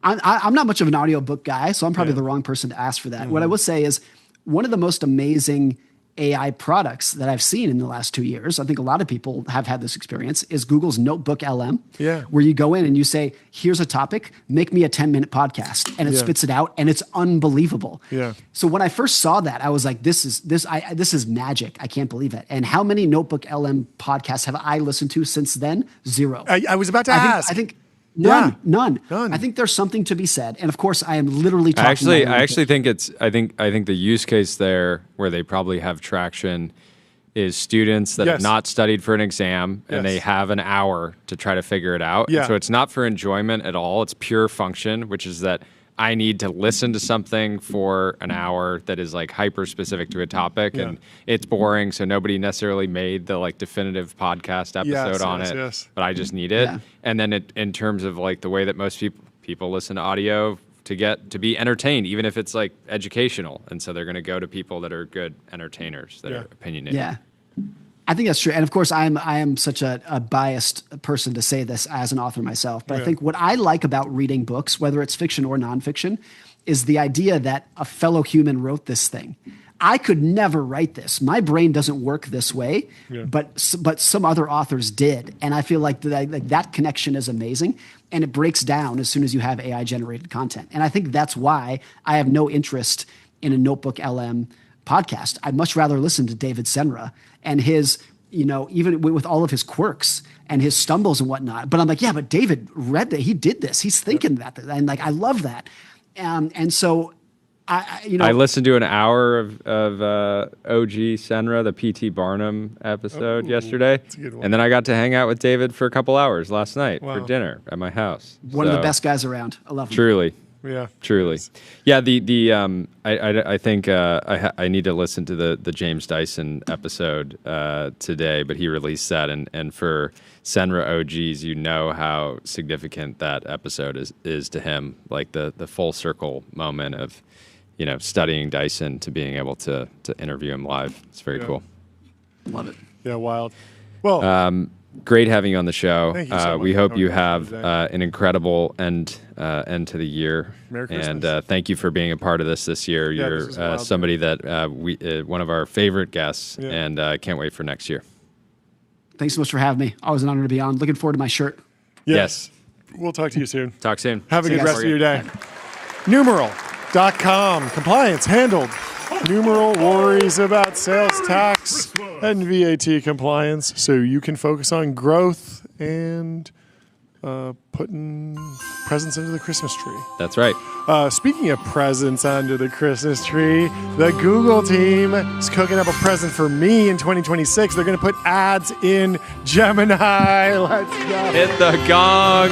I'm not much of an audiobook guy, so I'm probably the wrong person to ask for that. What I will say is one of the most amazing AI products that I've seen in the last 2 years, I think a lot of people have had this experience, is Google's Notebook LM, where you go in and you say, here's a topic, make me a 10-minute podcast, and it spits it out, and it's unbelievable. So when I first saw that, I was like, this is magic. I can't believe it. And how many Notebook LM podcasts have I listened to since then? 0. I was about to ask. I think None. I think there's something to be said, and of course, I am literally talking. I actually think it's. I think the use case there where they probably have traction is students that have not studied for an exam and they have an hour to try to figure it out. And so it's not for enjoyment at all. It's pure function, which is that I need to listen to something for an hour that is like hyper specific to a topic, and it's boring, so nobody necessarily made the like definitive podcast episode on it, but I just need it. And then in terms of like the way that most people listen to audio to be entertained, even if it's like educational, and so they're going to go to people that are good entertainers that are opinionated. I think that's true. And of course, I am such a biased person to say this as an author myself. But I think what I like about reading books, whether it's fiction or nonfiction, is the idea that a fellow human wrote this thing. I could never write this. My brain doesn't work this way, but some other authors did. And I feel like that connection is amazing. And it breaks down as soon as you have AI-generated content. And I think that's why I have no interest in a Notebook LM podcast. I'd much rather listen to David Senra and his, even with all of his quirks and his stumbles and whatnot. But I'm like, but David read that, he did this. He's thinking that, and like I love that. And so I listened to an hour of OG Senra, the P.T. Barnum episode yesterday, that's a good one. And then I got to hang out with David for a couple hours last night for dinner at my house. One of the best guys around. I love him. Truly. Yeah, truly. Yeah, I think I need to listen to the James Dyson episode today, but he released that, and for Senra OGs, how significant that episode is to him, like the full circle moment of studying Dyson to being able to interview him live. It's very cool. Love it. Yeah, wild. Well, great having you on the show. Thank you so much we hope you for have today. an incredible end to the year. Merry Christmas. And thank you for being a part of this year. Yeah, You're this was wild. somebody that one of our favorite guests, and can't wait for next year. Thanks so much for having me. Always an honor to be on. Looking forward to my shirt. Yes. We'll talk to you soon. Talk soon. Have a See you good guys. rest of your day. Numeral.com. Compliance handled. Numeral worries about sales tax and VAT compliance so you can focus on growth and putting presents under the Christmas tree. That's right. Speaking of presents under the Christmas tree, the Google team is cooking up a present for me in 2026. They're going to put ads in Gemini. Let's go. Hit the gong.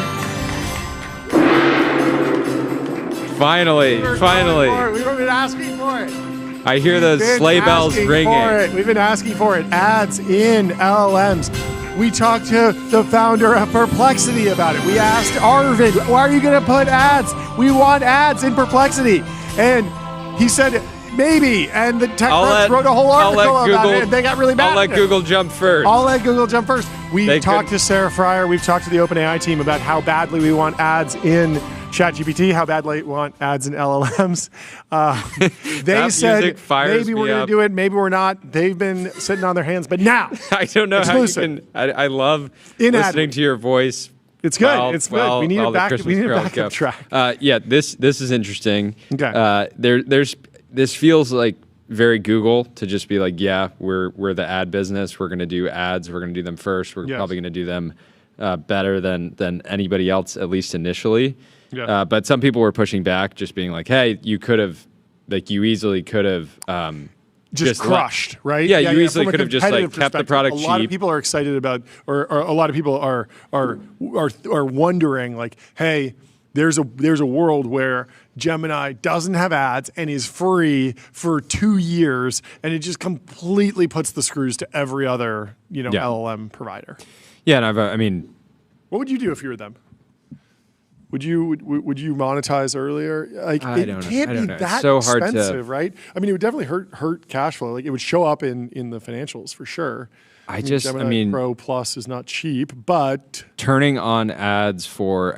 Finally. We've been asking for it. I hear the sleigh bells ringing. We've been asking for it. Ads in LLMs. We talked to the founder of Perplexity about it. We asked Arvind, why are you going to put ads? We want ads in Perplexity. And he said, maybe. And the TechCrunch wrote a whole article about it, and they got really mad. I'll let Google jump first. We talked to Sarah Fryer. We've talked to the OpenAI team about how badly we want ads in ChatGPT, how badly we want ads in LLMs. They said maybe we're going to do it, maybe we're not. They've been sitting on their hands, but now I don't know exclusive. how you can. I love listening to your voice. It's good. It's good. We need it back. We need it back on track. Yeah, this is interesting. Okay. This feels like very Google to just be like, yeah, we're the ad business. We're going to do ads. We're going to do them first. We're probably going to do them better than anybody else, at least initially. Yeah. But some people were pushing back, just being like, hey, you easily could have just crushed, right? Yeah, you easily could have just like kept the product cheap. A lot of people are excited about, or a lot of people are wondering, like, hey, there's a world where Gemini doesn't have ads and is free for 2 years, and it just completely puts the screws to every other LLM provider. Yeah, and I mean, what would you do if you were them? Would you monetize earlier? Like, it can't be that so hard expensive, right? I mean, it would definitely hurt cash flow. Like, it would show up in the financials for sure. Gemini Pro Plus is not cheap, but turning on ads for,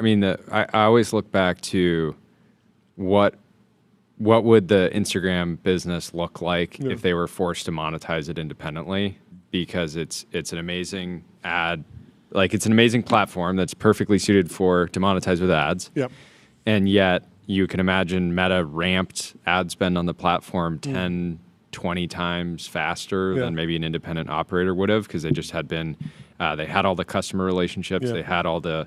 I always look back to what would the Instagram business look like if they were forced to monetize it independently, because it's an amazing ad. Like, it's an amazing platform that's perfectly suited to monetize with ads. Yep. And yet you can imagine Meta ramped ad spend on the platform 10, 20 times faster than maybe an independent operator would have, because they just had been, they had all the customer relationships. They had all the,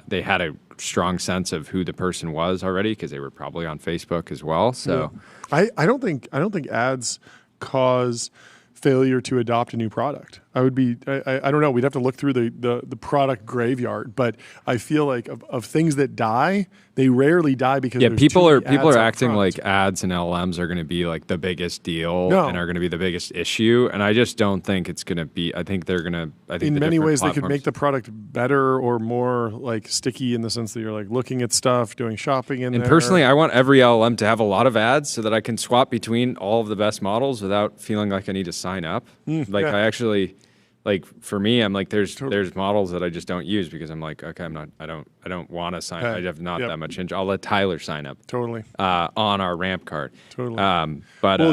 they had a strong sense of who the person was already, because they were probably on Facebook as well. So I don't think ads cause failure to adopt a new product. I don't know. We'd have to look through the product graveyard, but I feel like of things that die, they rarely die because people are acting like ads and LLMs are going to be like the biggest deal and are going to be the biggest issue, and I just don't think it's going to be. I think they're going to. I think in many ways they could make the product better or more like sticky in the sense that you're like looking at stuff, doing shopping in there. And personally, I want every LLM to have a lot of ads so that I can swap between all of the best models without feeling like I need to sign up. I actually. Like, for me, I'm like, there's models that I just don't use because I'm like, okay, I don't want to sign. I have not that much interest. I'll let Tyler sign up. Totally. On our ramp card. Totally.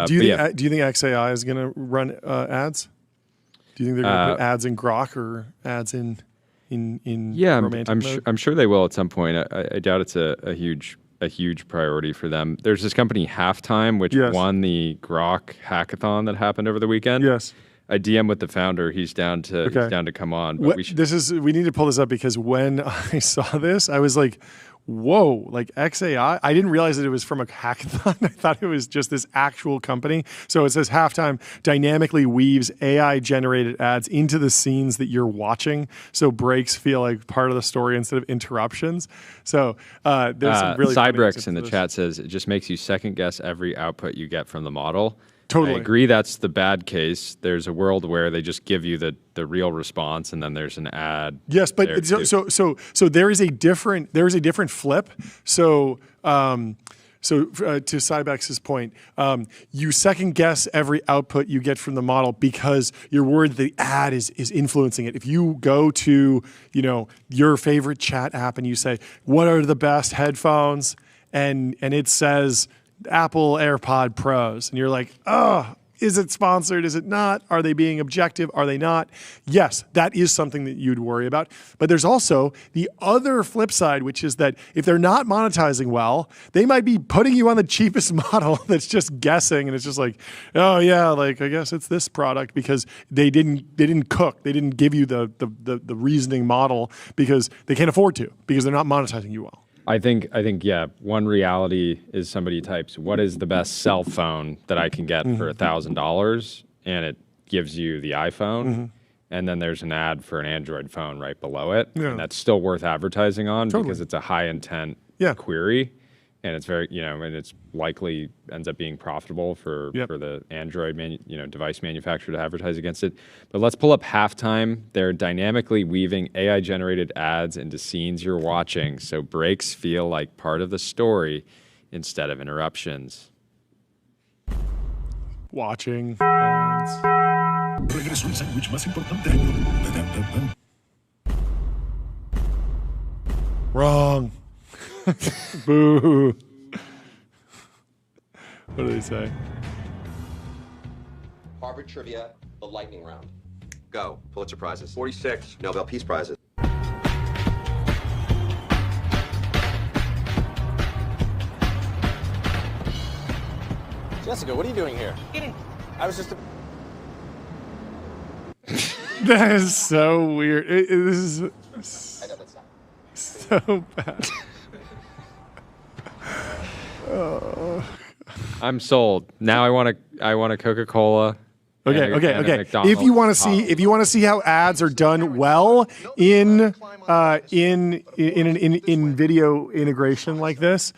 Do you think XAI is going to run ads? Do you think they're going to put ads in Grok or ads in romantic mode? I'm sure they will at some point. I doubt it's a huge priority for them. There's this company Halftime, which won the Grok hackathon that happened over the weekend. Yes. I DM with the founder. He's down to come on. But we need to pull this up because when I saw this, I was like, whoa, like XAI. I didn't realize that it was from a hackathon. I thought it was just this actual company. So it says Halftime dynamically weaves AI-generated ads into the scenes that you're watching, so breaks feel like part of the story instead of interruptions. So there's some really Cybrex in the chat says it just makes you second guess every output you get from the model. Totally. I agree that's the bad case. There's a world where they just give you the real response and then there's an ad. Yes, but so there is a different flip. So to Cybex's point, you second guess every output you get from the model because you're worried the ad is influencing it. If you go to your favorite chat app and you say, what are the best headphones? And it says Apple AirPod Pros, and you're like, oh, Is it sponsored? Is it not? Are they being objective? Are they not? Yes, that is something that you'd worry about. But there's also the other flip side, which is that if they're not monetizing well, they might be putting you on the cheapest model that's just guessing, and it's just like, oh yeah, like I guess it's this product because they didn't cook, they didn't give you the reasoning model because they can't afford to, because they're not monetizing you well. I think, yeah, one reality is somebody types, what is the best cell phone that I can get for $1,000? And it gives you the iPhone. And then there's an ad for an Android phone right below it. Yeah. And that's still worth advertising on because it's a high intent query. And it's very, and it's likely ends up being profitable for the Android device manufacturer to advertise against it. But let's pull up Halftime. They're dynamically weaving AI-generated ads into scenes you're watching, so breaks feel like part of the story instead of interruptions. Watching ads. Regreso el sándwich más importante del mundo. Wrong. Boo. What do they say? Harvard Trivia, the lightning round. Go. Pulitzer Prizes. 46 Nobel Peace Prizes. Jessica, what are you doing here? Eating. I was just... That is so weird. This is so bad. I'm sold. Now I want a Coca-Cola. Okay. If you want to see how ads are done well in video integration like this,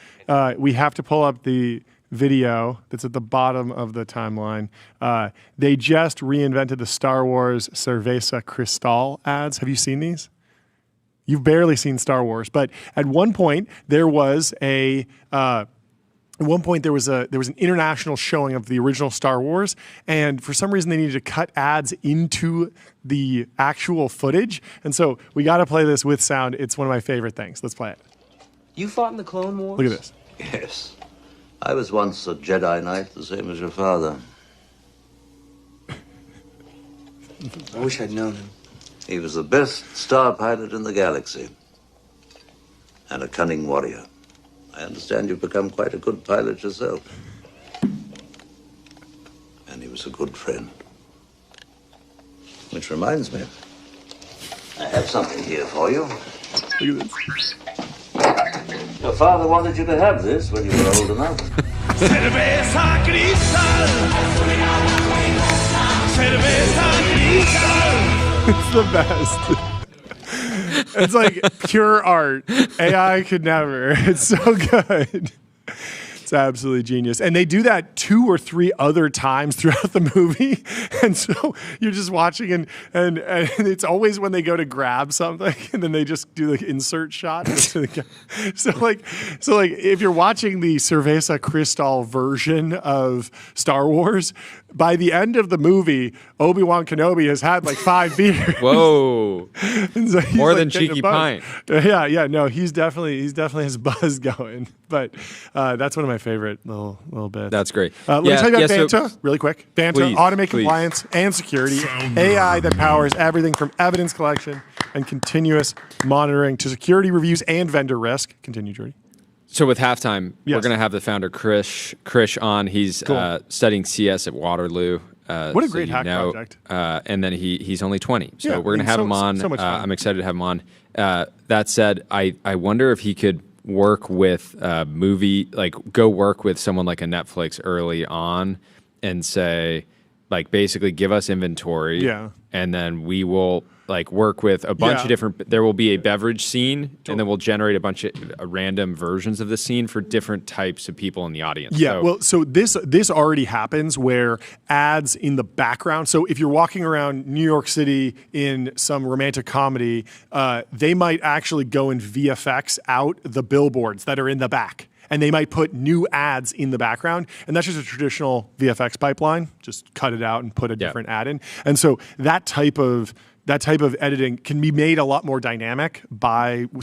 we have to pull up the video that's at the bottom of the timeline. They just reinvented the Star Wars Cerveza Cristal ads. Have you seen these? You've barely seen Star Wars, but at one point there was an international showing of the original Star Wars, and for some reason they needed to cut ads into the actual footage, and so we got to play this with sound. It's one of my favorite things. Let's play it. You fought in the Clone Wars? Look at this. Yes. I was once a Jedi Knight, the same as your father. I wish I'd known him. He was the best star pilot in the galaxy. And a cunning warrior. I understand you've become quite a good pilot yourself. And he was a good friend. Which reminds me, I have something here for you. Look at this. Your father wanted you to have this when you were old enough. Cerveza Cristal. Cerveza Cristal. It's the best. It's like pure art. AI could never. It's so good. It's absolutely genius. And they do that 2 or 3 other times throughout the movie. And so you're just watching and it's always when they go to grab something and then they just do the insert shot. So like if you're watching the Cerveza Cristal version of Star Wars, by the end of the movie, Obi-Wan Kenobi has had like 5 beers. Whoa. So more than cheeky pint. Yeah. No, he's definitely has buzz going. But that's one of my favorite little bits. That's great. Let me tell you about Vanta, really quick. Vanta, automate compliance and security. AI that powers everything from evidence collection and continuous monitoring to security reviews and vendor risk. Continue, Jordy. So with Halftime, we're going to have the founder, Krish, on. He's studying CS at Waterloo. What a great hack project. And then he's only 20. So we're going to have him on. So much fun. I'm excited to have him on. That said, I wonder if he could work with go work with someone like a Netflix early on and say, like, basically give us inventory. Yeah. And then we will work with a bunch of different, there will be a beverage scene and then we'll generate a bunch of random versions of the scene for different types of people in the audience. Yeah, so this already happens where ads in the background, so if you're walking around New York City in some romantic comedy, they might actually go and VFX out the billboards that are in the back. And they might put new ads in the background. And that's just a traditional VFX pipeline. Just cut it out and put a different ad in. And so that type of that type of editing can be made a lot more dynamic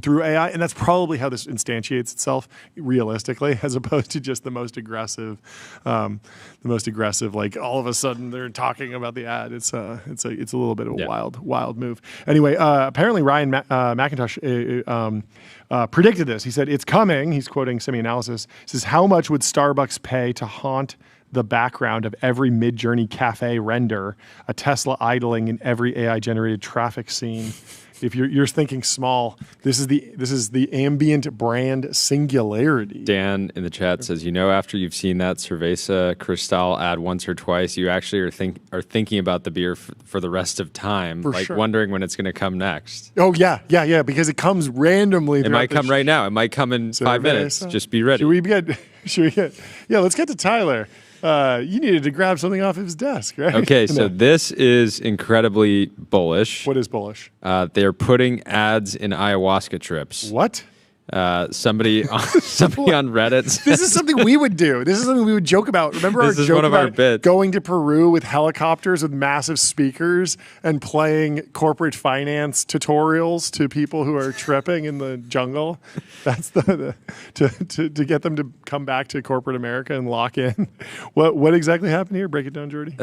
through AI, and that's probably how this instantiates itself realistically, as opposed to just the most aggressive, like all of a sudden they're talking about the ad. It's a little bit of a wild move. Anyway, apparently Ryan McIntosh predicted this. He said it's coming. He's quoting Semi-Analysis. He says, "How much would Starbucks pay to haunt the background of every Mid-Journey cafe render, a Tesla idling in every AI-generated traffic scene?" If you're thinking small, this is the ambient brand singularity. Dan in the chat says, after you've seen that Cerveza Cristal ad once or twice, you actually are thinking about the beer for the rest of time, wondering when it's going to come next. Oh yeah, because it comes randomly. It might come right now. It might come in 5 minutes. Just be ready. Should we get? Yeah, let's get to Tyler. You needed to grab something off his desk, right? Okay, so this is incredibly bullish. What is bullish? They're putting ads in ayahuasca trips. What? Somebody on Reddit. This is something we would do. This is something we would joke about. Remember our joke about going to Peru with helicopters with massive speakers and playing corporate finance tutorials to people who are tripping in the jungle? That's to get them to come back to corporate America and lock in. What exactly happened here? Break it down, Jordy.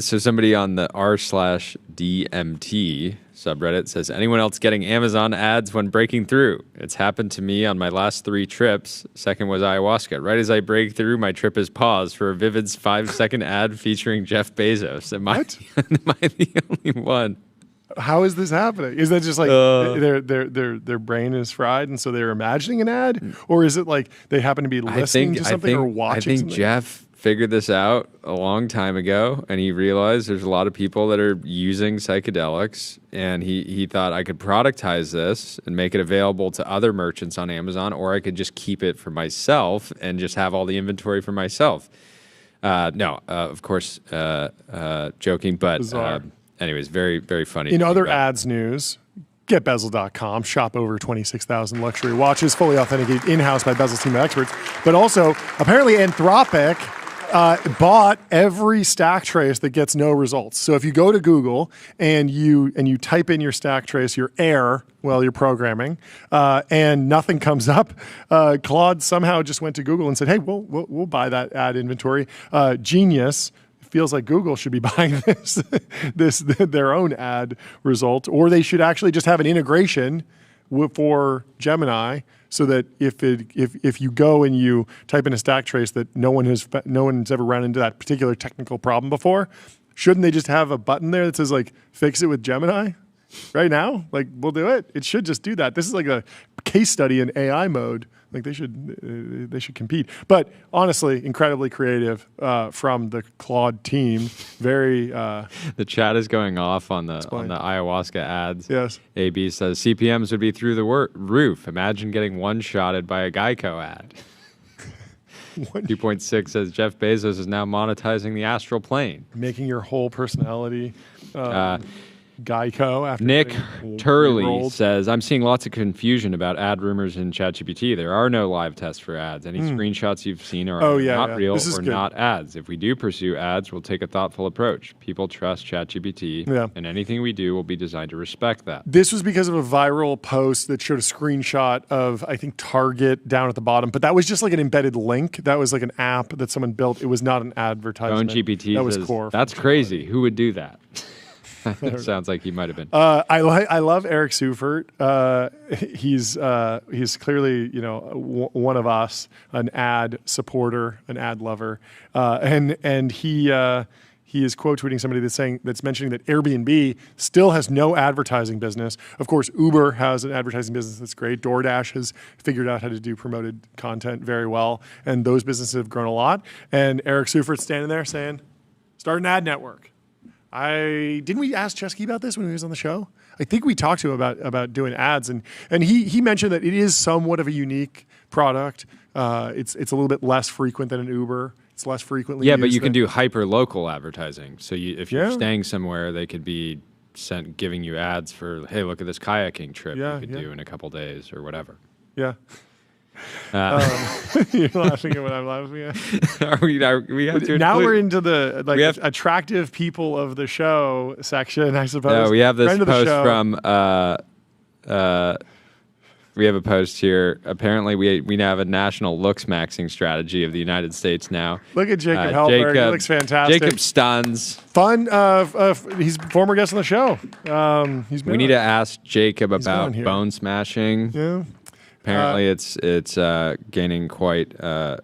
Somebody on the r/DMT subreddit says, anyone else getting Amazon ads when breaking through? It's happened to me on my last 3 trips. Second was ayahuasca. Right as I break through, my trip is paused for a Vivid's 5-second ad featuring Jeff Bezos. Am I the only one? How is this happening? Is that just like their brain is fried and so they're imagining an ad? Or is it like they happen to be listening to something or watching something? I think Jeff figured this out a long time ago, and he realized there's a lot of people that are using psychedelics, and he thought I could productize this and make it available to other merchants on Amazon, or I could just keep it for myself and just have all the inventory for myself. Of course, joking, but anyways, very, very funny. In other ads news, GetBezel.com, shop over 26,000 luxury watches, fully authenticated in-house by Bezel's team of experts. But also, apparently Anthropic bought every stack trace that gets no results. So if you go to Google and you type in your stack trace, your error while you're programming, and nothing comes up, Claude somehow just went to Google and said, "Hey, we'll buy that ad inventory." Genius. Feels like Google should be buying their own ad result, or they should actually just have an integration for Gemini, so that if you go and you type in a stack trace that no one's ever run into that particular technical problem before, shouldn't they just have a button there that says like fix it with Gemini right now? Like, we'll do it. It should just do that. This is like a case study in AI mode. Like they should compete. But honestly, incredibly creative from the Claude team. Very. The chat is going off on the ayahuasca ads. Yes. AB says CPMs would be through the roof. Imagine getting one-shotted by a Geico ad. 2.6 says Jeff Bezos is now monetizing the astral plane, making your whole personality. Geico. After Nick Turley says, I'm seeing lots of confusion about ad rumors in ChatGPT. There are no live tests for ads. Any screenshots you've seen are not real or not ads. If we do pursue ads, we'll take a thoughtful approach. People trust ChatGPT, and anything we do will be designed to respect that. This was because of a viral post that showed a screenshot of, I think, Target down at the bottom, but that was just like an embedded link. That was like an app that someone built. It was not an advertisement. GPT that was says, core. That's crazy. Who would do that? Sounds like he might have been. I love Eric Seufert. He's clearly one of us, an ad supporter, an ad lover, and he is quote tweeting somebody that's mentioning that Airbnb still has no advertising business. Of course, Uber has an advertising business that's great. DoorDash has figured out how to do promoted content very well, and those businesses have grown a lot. And Eric Seufert's standing there saying, "Start an ad network." Didn't we ask Chesky about this when he was on the show? I think we talked to him about doing ads, and he mentioned that it is somewhat of a unique product. It's a little bit less frequent than an Uber. It's less frequently used. But you can do hyper local advertising. So if you're staying somewhere, they could be giving you ads for, hey, look at this kayaking trip you could do in a couple days or whatever. Yeah. You're laughing at what I'm laughing at. we have to now we're into the attractive people of the show section, I suppose. No, we have this post from. We have a post here. Apparently, we now have a national looks maxing strategy of the United States now. Look at Jacob Helberg. He looks fantastic. Jacob stuns. Fun. He's a former guest on the show. We need to ask Jacob about bone smashing. Yeah. Apparently, it's gaining quite a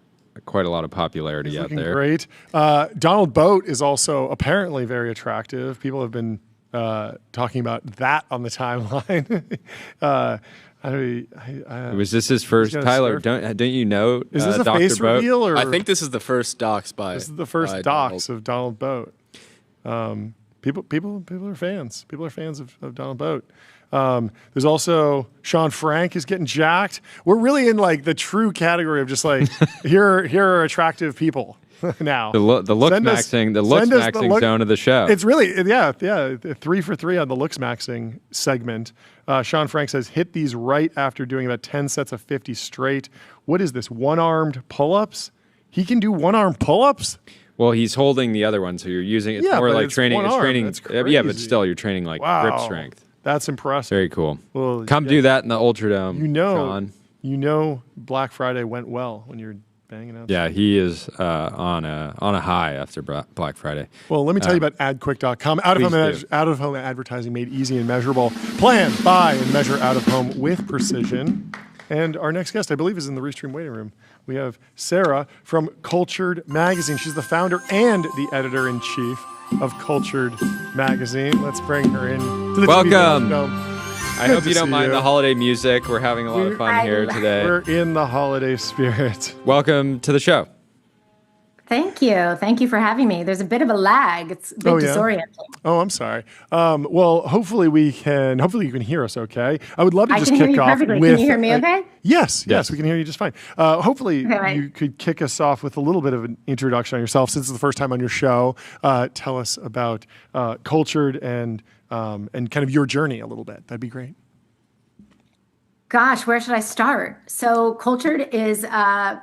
lot of popularity out there. Great. Donald Boat is also apparently very attractive. People have been talking about that on the timeline. Was this his first, Tyler? Don't you know? Is this a Dr. face Boat? reveal? Or? I think this is the first docs by. This is the first docs of Donald Boat. People are fans. People are fans of Donald Boat. There's also Sean Frank is getting jacked. We're really in like the true category of just like here are attractive people. Now the looks maxing zone of the show. It's really 3 for 3 on the looks maxing segment. Sean Frank says hit these right after doing about 10 sets of 50 straight. What is this, one-armed pull-ups? He can do one-arm pull-ups? Well, he's holding the other one, so you're using it's more like training. It's training. Yeah, but still, you're training like grip strength. That's impressive. Very cool. Well, come do that in the Ultradome. Sean. You Black Friday went well when you're banging out. Yeah, he is on a high after Black Friday. Well, let me tell you about adquick.com. Out-of-home advertising made easy and measurable. Plan, buy, and measure out-of-home with precision. And our next guest, I believe, is in the Restream waiting room. We have Sarah from Cultured Magazine. She's the founder and the editor-in-chief of Cultured Magazine. Let's bring her in to the Welcome. TV. I hope you don't mind the holiday music. We're having a lot of fun here today. We're in the holiday spirit. Welcome to the show. Thank you. Thank you for having me. There's a bit of a lag. It's a bit disorienting. Oh, I'm sorry. Well, hopefully you can hear us okay. I would love to just kick off with... Can you hear me okay? Yes, we can hear you just fine. Hopefully you could kick us off with a little bit of an introduction on yourself. Since it's the first time on your show, tell us about Cultured and kind of your journey a little bit. That'd be great. Gosh, where should I start? So Cultured is a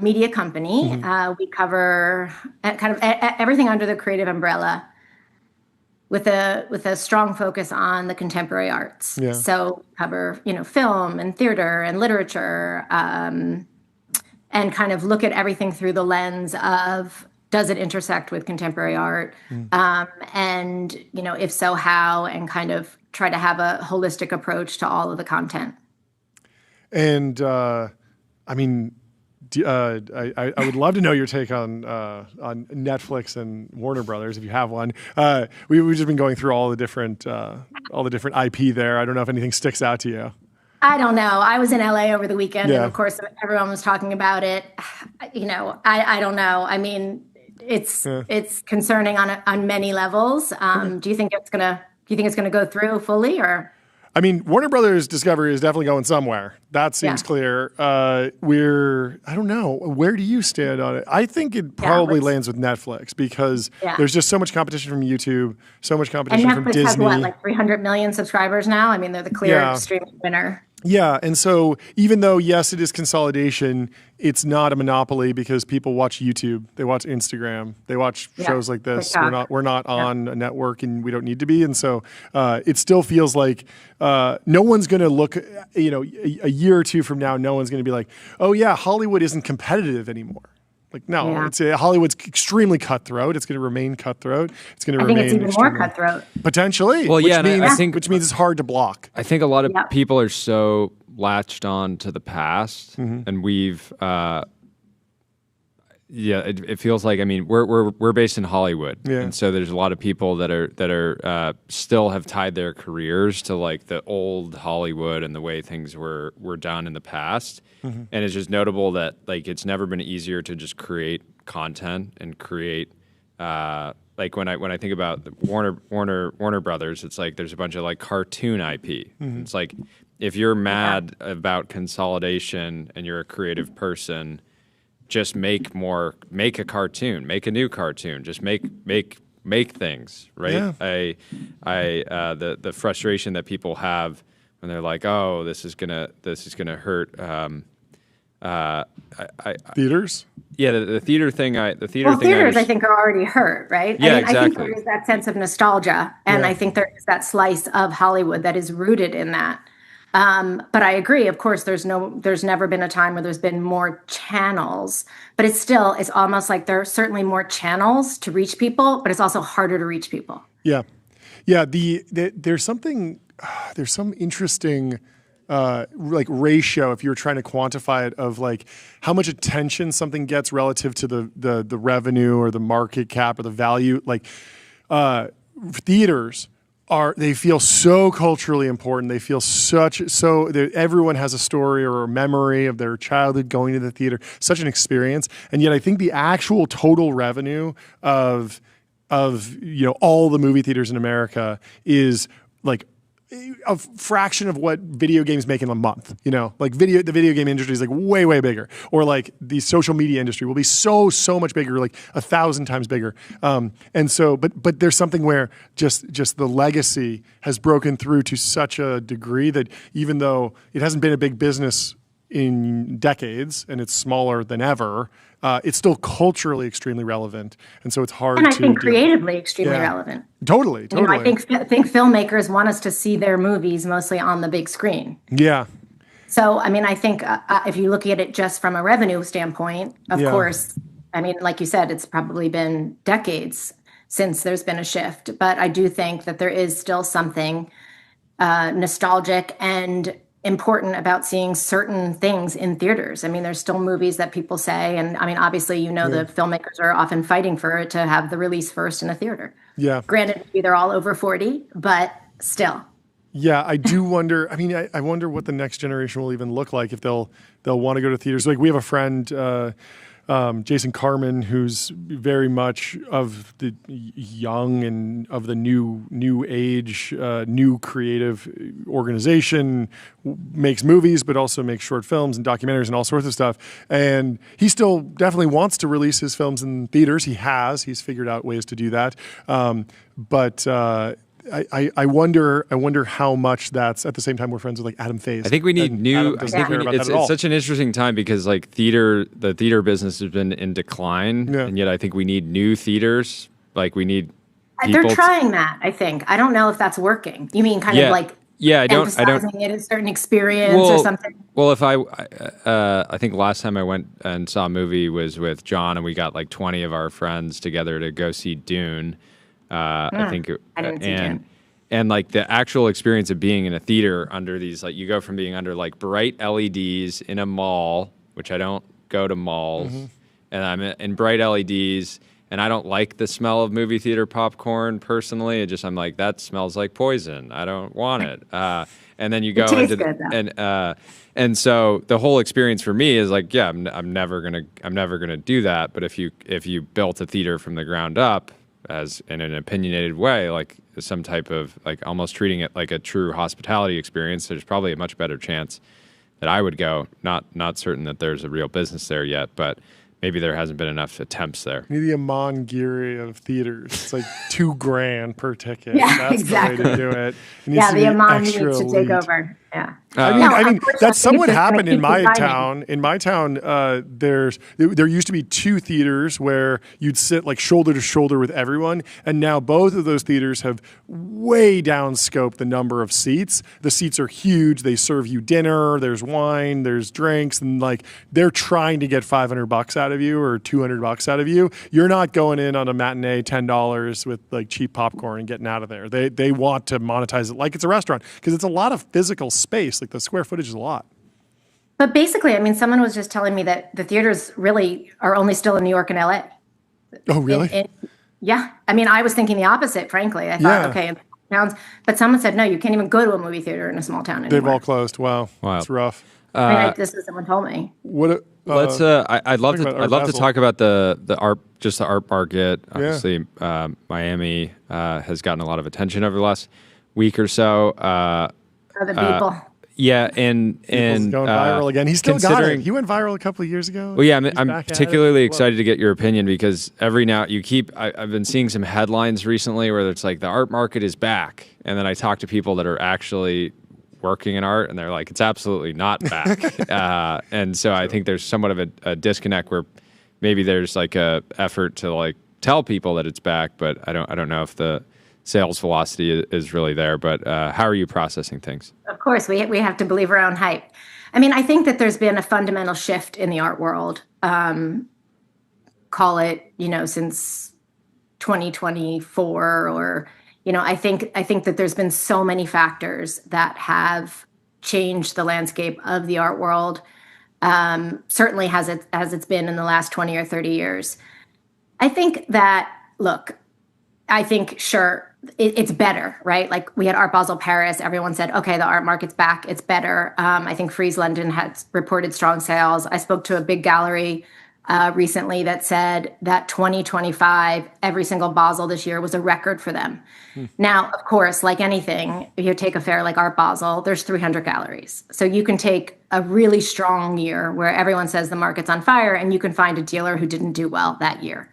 media company. We cover kind of everything under the creative umbrella with a strong focus on the contemporary arts. Yeah. So cover, film and theater and literature, and kind of look at everything through the lens of, does it intersect with contemporary art? And, if so, how, and kind of try to have a holistic approach to all of the content. And, I would love to know your take on Netflix and Warner Brothers, if you have one. We've just been going through all the different IP there. I don't know if anything sticks out to you. I don't know. I was in LA over the weekend, and of course, everyone was talking about it. I don't know. I mean, it's concerning on many levels. Do you think it's gonna go through fully, or? I mean, Warner Brothers Discovery is definitely going somewhere. That seems clear. I don't know. Where do you stand on it? I think it probably lands with Netflix because there's just so much competition from YouTube, so much competition from Disney. And Netflix has like 300 million subscribers now? I mean, they're the clear streaming winner. Yeah, and so even though, yes, it is consolidation, it's not a monopoly because people watch YouTube, they watch Instagram, they watch shows like this. TikTok. We're not on a network, and we don't need to be. And so it still feels like no one's going to look, a year or two from now, no one's going to be like, oh yeah, Hollywood isn't competitive anymore. Like, no, Hollywood's extremely cutthroat. It's going to remain cutthroat. It's going to remain. I think it's even more cutthroat. Potentially. Well, which means it's hard to block. I think a lot of people are so latched on to the past, and we've, it feels like, we're based in Hollywood, and so there's a lot of people that are still have tied their careers to like the old Hollywood and the way things were done in the past. And it's just notable that like it's never been easier to just create content and create like when I think about the Warner Brothers, it's like there's a bunch of like cartoon IP. It's like if you're mad about consolidation and you're a creative person, just make a cartoon, make a new cartoon, just make things, right? The frustration that people have when they're like, "Oh, this is gonna hurt." Theaters? Yeah, the theater thing. Theaters I think are already hurt, right? Yeah, I mean, exactly. I think there is that sense of nostalgia, and I think there is that slice of Hollywood that is rooted in that. But I agree. Of course, there's never been a time where there's been more channels, but it's almost like there are certainly more channels to reach people, but it's also harder to reach people. Yeah. There's some interesting like ratio, if you're trying to quantify it, of like how much attention something gets relative to the revenue or the market cap or the value. Like theaters they feel so culturally important. They feel everyone has a story or a memory of their childhood going to the theater, such an experience. And yet I think the actual total revenue of all the movie theaters in America is like a fraction of what video games make in a month. Like the video game industry is like way bigger, or like the social media industry will be so much bigger, like 1,000 times bigger. And so, but there's something where just the legacy has broken through to such a degree that even though it hasn't been a big business in decades and it's smaller than ever, it's still culturally extremely relevant, and so it's hard. And I think creatively extremely relevant. Totally. I think filmmakers want us to see their movies mostly on the big screen. Yeah. So I mean, I think if you look at it just from a revenue standpoint, of course, I mean, like you said, it's probably been decades since there's been a shift, but I do think that there is still something nostalgic and important about seeing certain things in theaters. I mean, there's still movies that people say, and I mean, obviously, the filmmakers are often fighting for it to have the release first in a theater. Yeah. Granted, maybe they're all over 40, but still. Yeah, I do wonder. I mean, I wonder what the next generation will even look like, if they'll want to go to theaters. Like we have a friend, Jason Carmen, who's very much of the young and of the new age, new creative organization, makes movies, but also makes short films and documentaries and all sorts of stuff. And he still definitely wants to release his films in theaters. He's figured out ways to do that. I wonder how much that's at the same time we're friends with like Adam Faze. I think we need it's such an interesting time because like the theater business has been in decline, and yet I think we need new theaters. Like we need they're trying that. I think I don't know if that's working. You mean kind of like emphasizing it as a certain experience or something? Well, if I think last time I went and saw a movie was with John, and we got like 20 of our friends together to go see Dune. I think, and like the actual experience of being in a theater under these, like you go from being under like bright LEDs in a mall, which I don't go to malls, and I'm in bright LEDs, and I don't like the smell of movie theater popcorn personally. I'm like, that smells like poison. I don't want it. And then you go into and so the whole experience for me is like, yeah, I'm never gonna do that. But if you built a theater from the ground up, as in an opinionated way, like some type of like almost treating it like a true hospitality experience, there's probably a much better chance that I would go. Not certain that there's a real business there yet, but maybe there hasn't been enough attempts there. Maybe the Amon Giri of theaters. It's like $2,000 per ticket. Yeah, that's exactly. the way to do it. The Amon needs to take over. Yeah. I mean, that's somewhat happened in my town. In my town, there used to be 2 theaters where you'd sit like shoulder to shoulder with everyone, and now both of those theaters have way downscoped the number of seats. The seats are huge. They serve you dinner. There's wine. There's drinks, and like they're trying to get $500 out of you or $200 out of you. You're not going in on a matinee $10 with like cheap popcorn and getting out of there. They want to monetize it like it's a restaurant because it's a lot of physical space. Like the square footage is a lot. But basically, I mean, someone was just telling me that the theaters really are only still in New York and LA. Oh, really? Yeah. I mean, I was thinking the opposite, frankly. I thought, okay, in towns, but someone said, no, you can't even go to a movie theater in a small town anymore. They've all closed. Wow. It's rough. This is someone told me. Let's. I'd love to talk about the art, just the art market. Obviously, Miami has gotten a lot of attention over the last week or so. The people. Yeah, and going viral again. He's still got it. He went viral a couple of years ago. Well, yeah, I'm particularly excited to get your opinion because every now I've been seeing some headlines recently where it's like the art market is back, and then I talk to people that are actually working in art, and they're like, it's absolutely not back. And so I think there's somewhat of a disconnect where maybe there's like a effort to like tell people that it's back, but I don't know if the sales velocity is really there. But how are you processing things? Of course, we have to believe our own hype. I mean, I think that there's been a fundamental shift in the art world. Call it, since 2024, or I think that there's been so many factors that have changed the landscape of the art world. Certainly as it's been in the last 20 or 30 years. I think that, look, sure, it's better, right? Like we had Art Basel Paris, everyone said, okay, the art market's back, it's better. I think Frieze London had reported strong sales. I spoke to a big gallery recently that said that 2025, every single Basel this year was a record for them. Now, of course, like anything, if you take a fair like Art Basel, there's 300 galleries. So you can take a really strong year where everyone says the market's on fire, and you can find a dealer who didn't do well that year.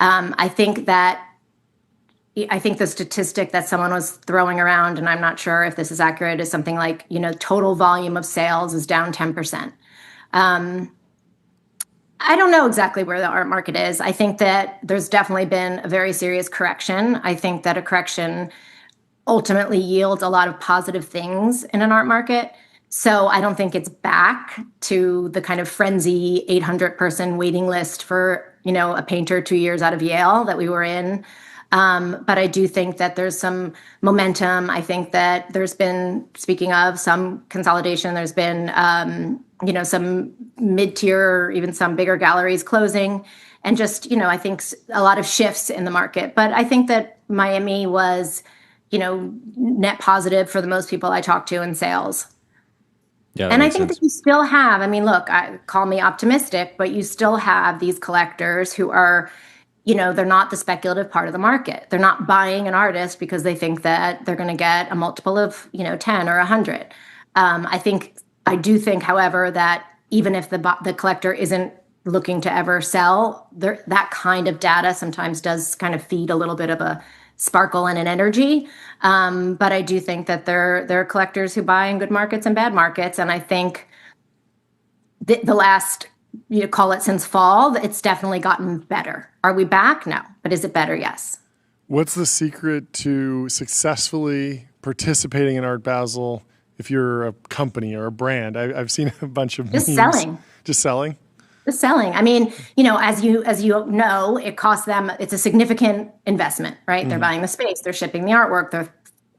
I think the statistic that someone was throwing around, and I'm not sure if this is accurate, is something like, total volume of sales is down 10%. I don't know exactly where the art market is. I think that there's definitely been a very serious correction. I think that a correction ultimately yields a lot of positive things in an art market. So I don't think it's back to the kind of frenzy 800-person waiting list for, a painter 2 years out of Yale that we were in. But I do think that there's some momentum. I think that there's been, speaking of some consolidation, there's been, some mid-tier or even some bigger galleries closing, and just, I think a lot of shifts in the market. But I think that Miami was, net positive for the most people I talked to in sales. Yeah, and I think that you still have, look, call me optimistic, but you still have these collectors who are, they're not the speculative part of the market. They're not buying an artist because they think that they're going to get a multiple of, 10 or 100. I do think, however, that even if the collector isn't looking to ever sell, that kind of data sometimes does kind of feed a little bit of a sparkle and an energy. But I do think that there are collectors who buy in good markets and bad markets. And I think the last, call it since fall, it's definitely gotten better. Are we back? No. But is it better? Yes. What's the secret to successfully participating in Art Basel if you're a company or a brand? I've seen a bunch of Just memes. selling. Just selling? Just selling. As you know, it costs them, it's a significant investment, right? Mm-hmm. They're buying the space, they're shipping the artwork, they're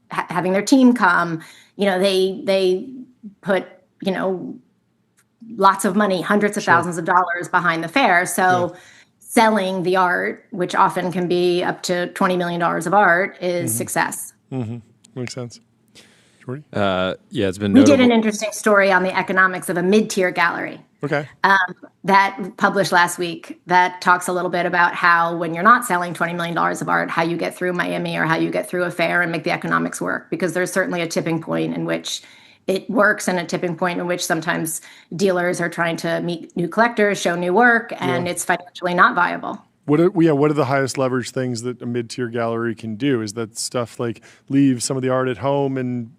having their team come, they put, lots of money, hundreds of thousands of dollars behind the fair. So selling the art, which often can be up to $20 million of art, is success. Mm-hmm. Makes sense. Jordy? It's been We did an interesting story on the economics of a mid-tier gallery. Okay. That published last week that talks a little bit about how when you're not selling $20 million of art, how you get through Miami or how you get through a fair and make the economics work. Because there's certainly a tipping point in which it works and a tipping point in which sometimes dealers are trying to meet new collectors, show new work, and it's financially not viable. What are the highest leverage things that a mid-tier gallery can do? Is that stuff like leave some of the art at home and,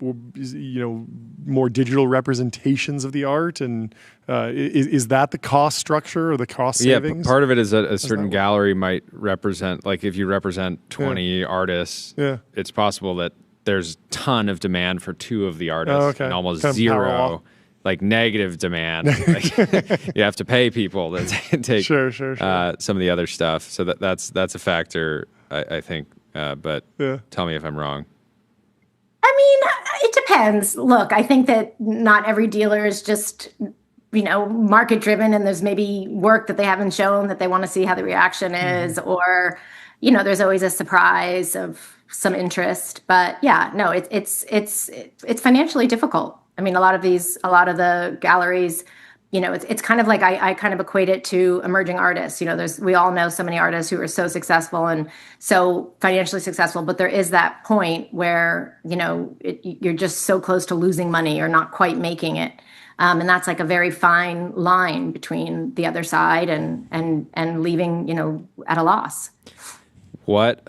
more digital representations of the art? And is that the cost structure or the cost savings? Yeah, part of it is that a certain gallery might represent, like if you represent 20 artists, it's possible that there's a ton of demand for 2 of the artists and almost kind of zero like negative demand. Like, you have to pay people to take some of the other stuff. So that's a factor, I think. But tell me if I'm wrong. It depends. Look, I think that not every dealer is just, market driven, and there's maybe work that they haven't shown that they want to see how the reaction is, or, there's always a surprise of some interest. But it's financially difficult. A lot of the galleries, it's kind of like I kind of equate it to emerging artists. We all know so many artists who are so successful and so financially successful, but there is that point where, you're just so close to losing money or not quite making it. And that's like a very fine line between the other side and leaving, at a loss. What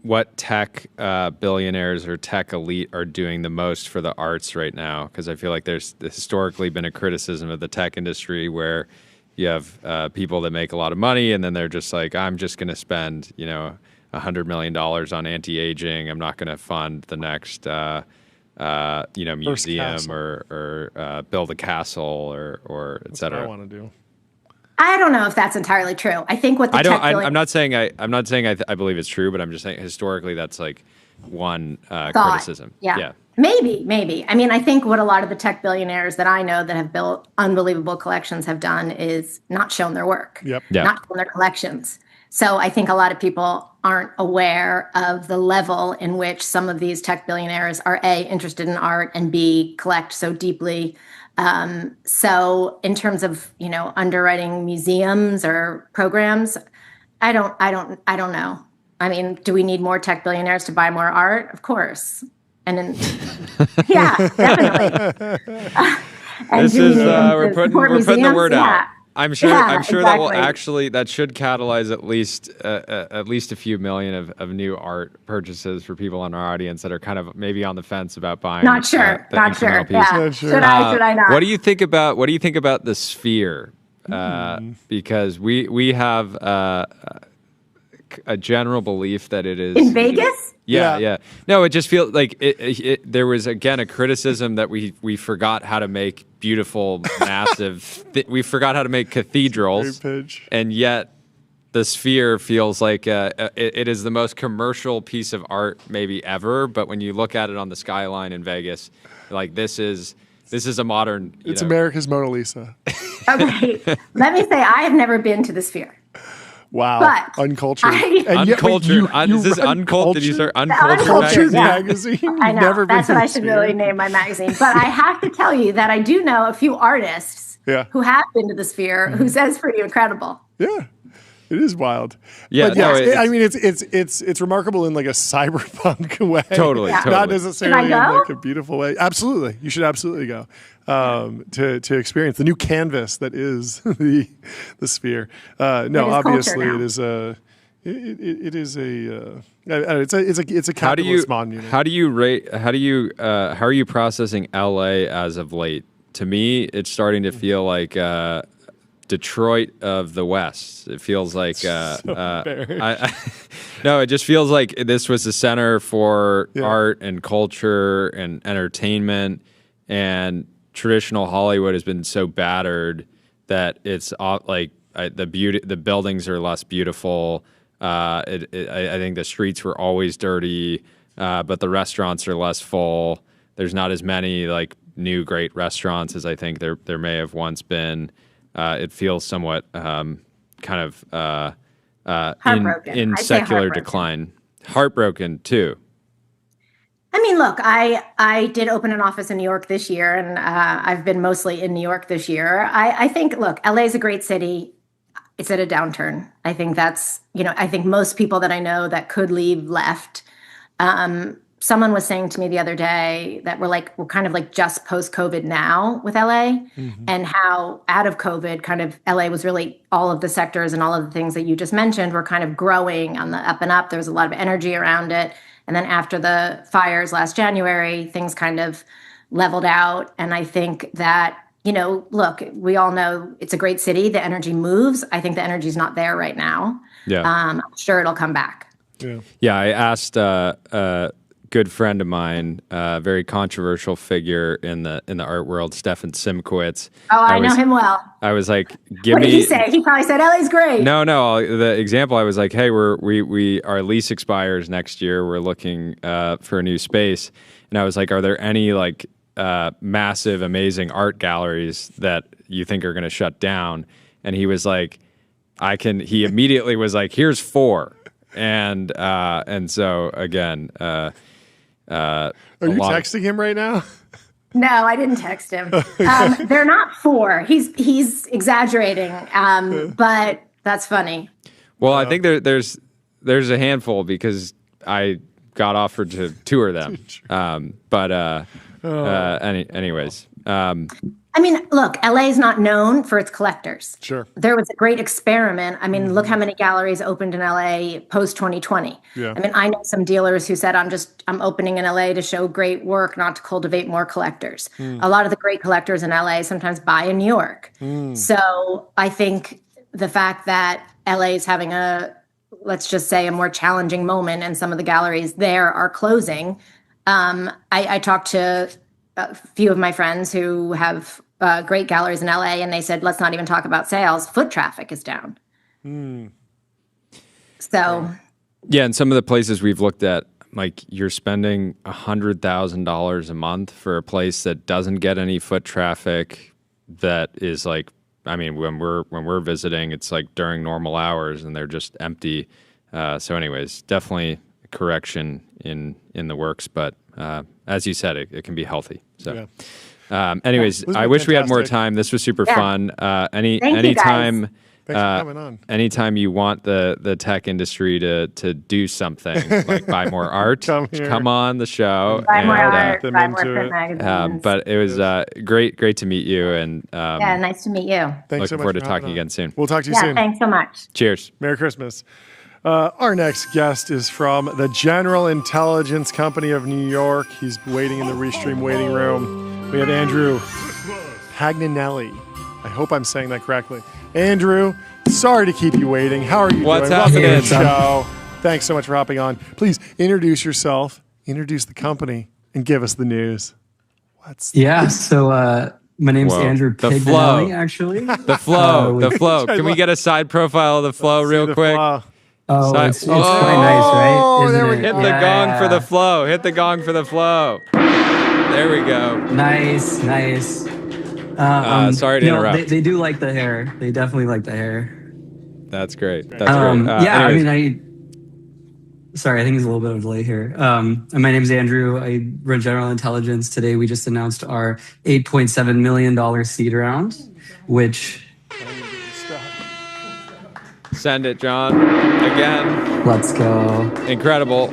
what tech billionaires or tech elite are doing the most for the arts right now, because I feel like there's historically been a criticism of the tech industry where you have people that make a lot of money and then they're just like, I'm just going to spend, $100 million on anti-aging. I'm not going to fund the next, museum or build a castle or et cetera. That's what I want to do. I don't know if that's entirely true. I think what the I'm not saying I believe it's true, but I'm just saying historically that's like one criticism. Yeah. Maybe. I mean, I think what a lot of the tech billionaires that I know that have built unbelievable collections have done is not shown their work, not shown their collections. So I think a lot of people aren't aware of the level in which some of these tech billionaires are A, interested in art, and B, collect so deeply. So in terms of, underwriting museums or programs, I don't know. I mean, do we need more tech billionaires to buy more art? Of course. And then, yeah, definitely. This is we're putting the word out. I'm sure exactly. that should catalyze at least a few million of new art purchases for people in our audience that are kind of maybe on the fence about buying. Not sure. Yeah. Should I not? What do you think about the sphere? Because we have a general belief that it is in Vegas. Yeah. No, it just feels like there was, again, a criticism that we forgot how to make beautiful, massive... we forgot how to make cathedrals, and yet the sphere feels like it is the most commercial piece of art maybe ever, but when you look at it on the skyline in Vegas, like this is a modern... It's America's Mona Lisa. Okay, let me say I have never been to the sphere. Wow, but uncultured. Uncultured. Is this uncultured? Did you start Uncultured magazine? I know. That's what I should really name my magazine. But I have to tell you that I do know a few artists who have been to the sphere who says pretty incredible. Yeah. It is wild. Yeah, but it's remarkable in like a cyberpunk way. Totally. Not necessarily in like a beautiful way. Absolutely. You should absolutely go to experience the new canvas that is the sphere. No, obviously it is a it's a capitalist monument. How are you processing LA as of late? To me, it's starting to feel like Detroit of the West. It feels like no, it just feels like this was the center for art and culture and entertainment, and traditional Hollywood has been so battered that it's like the buildings are less beautiful. I think the streets were always dirty, but the restaurants are less full. There's not as many like new great restaurants as I think there may have once been. It feels somewhat in secular decline. Heartbroken too. I mean, look, I did open an office in New York this year, and I've been mostly in New York this year. I think, look, LA is a great city. It's at a downturn. I think that's, I think most people that I know that could leave left. Someone was saying to me the other day that we're kind of like just post-COVID now with LA, and how out of COVID kind of LA was really all of the sectors and all of the things that you just mentioned were kind of growing on the up and up. There was a lot of energy around it. And then after the fires last January, things kind of leveled out. And I think that, look, we all know it's a great city. The energy moves. I think the energy is not there right now. Yeah. I'm sure it'll come back. Yeah. I asked good friend of mine, a very controversial figure in the art world, Stefan Simkowitz. Oh, I know him well. I was like, what did he say? He probably said LA's great. No. The example, I was like, hey, our lease expires next year. We're looking for a new space, and I was like, are there any like massive, amazing art galleries that you think are going to shut down? And he was like, He immediately was like, here's 4, and so again. Are you texting him right now? No, I didn't text him. They're not 4. He's exaggerating, but that's funny. Well, I think there's a handful because I got offered to tour them. Anyways. I mean, look, LA is not known for its collectors. Sure. There was a great experiment. I mean, look how many galleries opened in LA post 2020. Yeah. I mean, I know some dealers who said, I'm opening in LA to show great work, not to cultivate more collectors. A lot of the great collectors in LA sometimes buy in New York. So I think the fact that LA is having let's just say, a more challenging moment, and some of the galleries there are closing. I talked to a few of my friends who have great galleries in LA, and they said, let's not even talk about sales. Foot traffic is down. So, yeah, and some of the places we've looked at, like you're spending $100,000 a month for a place that doesn't get any foot traffic. That is like, I mean, when we're visiting, it's like during normal hours, and they're just empty. So, anyways, definitely a correction in the works, but as you said, it can be healthy. So. Yeah. Anyways, I wish we had more time. This was super fun. Anytime, Thanks for coming on. Anytime you want the tech industry to do something, like buy more art, come on the show. Buy more art, buy more print magazines. But it was great to meet you, and nice to meet you. Thanks looking forward to talking again soon. We'll talk to you soon. Thanks so much. Cheers. Merry Christmas. Our next guest is from the General Intelligence Company of New York. He's waiting in the Restream waiting room. We have Andrew Pignanelli. I hope I'm saying that correctly. Andrew, sorry to keep you waiting. How are you What's doing? happening? Welcome to the show. Thanks so much for hopping on. Please introduce yourself, introduce the company, and give us the news. So my name's Andrew Pignanelli, actually. The flow. Can we get a side profile of the flow real quick? Oh, it's quite nice, right? Isn't it? Hit the gong for the flow. Hit the gong for the flow. There we go. Nice. Sorry to interrupt. They do like the hair. They definitely like the hair. That's great. That's great. Anyways. Sorry, I think there's a little bit of a delay here. My name's Andrew. I run General Intelligence. Today, we just announced our $8.7 million seed round, which... Send it, John. Again. Let's go. Incredible.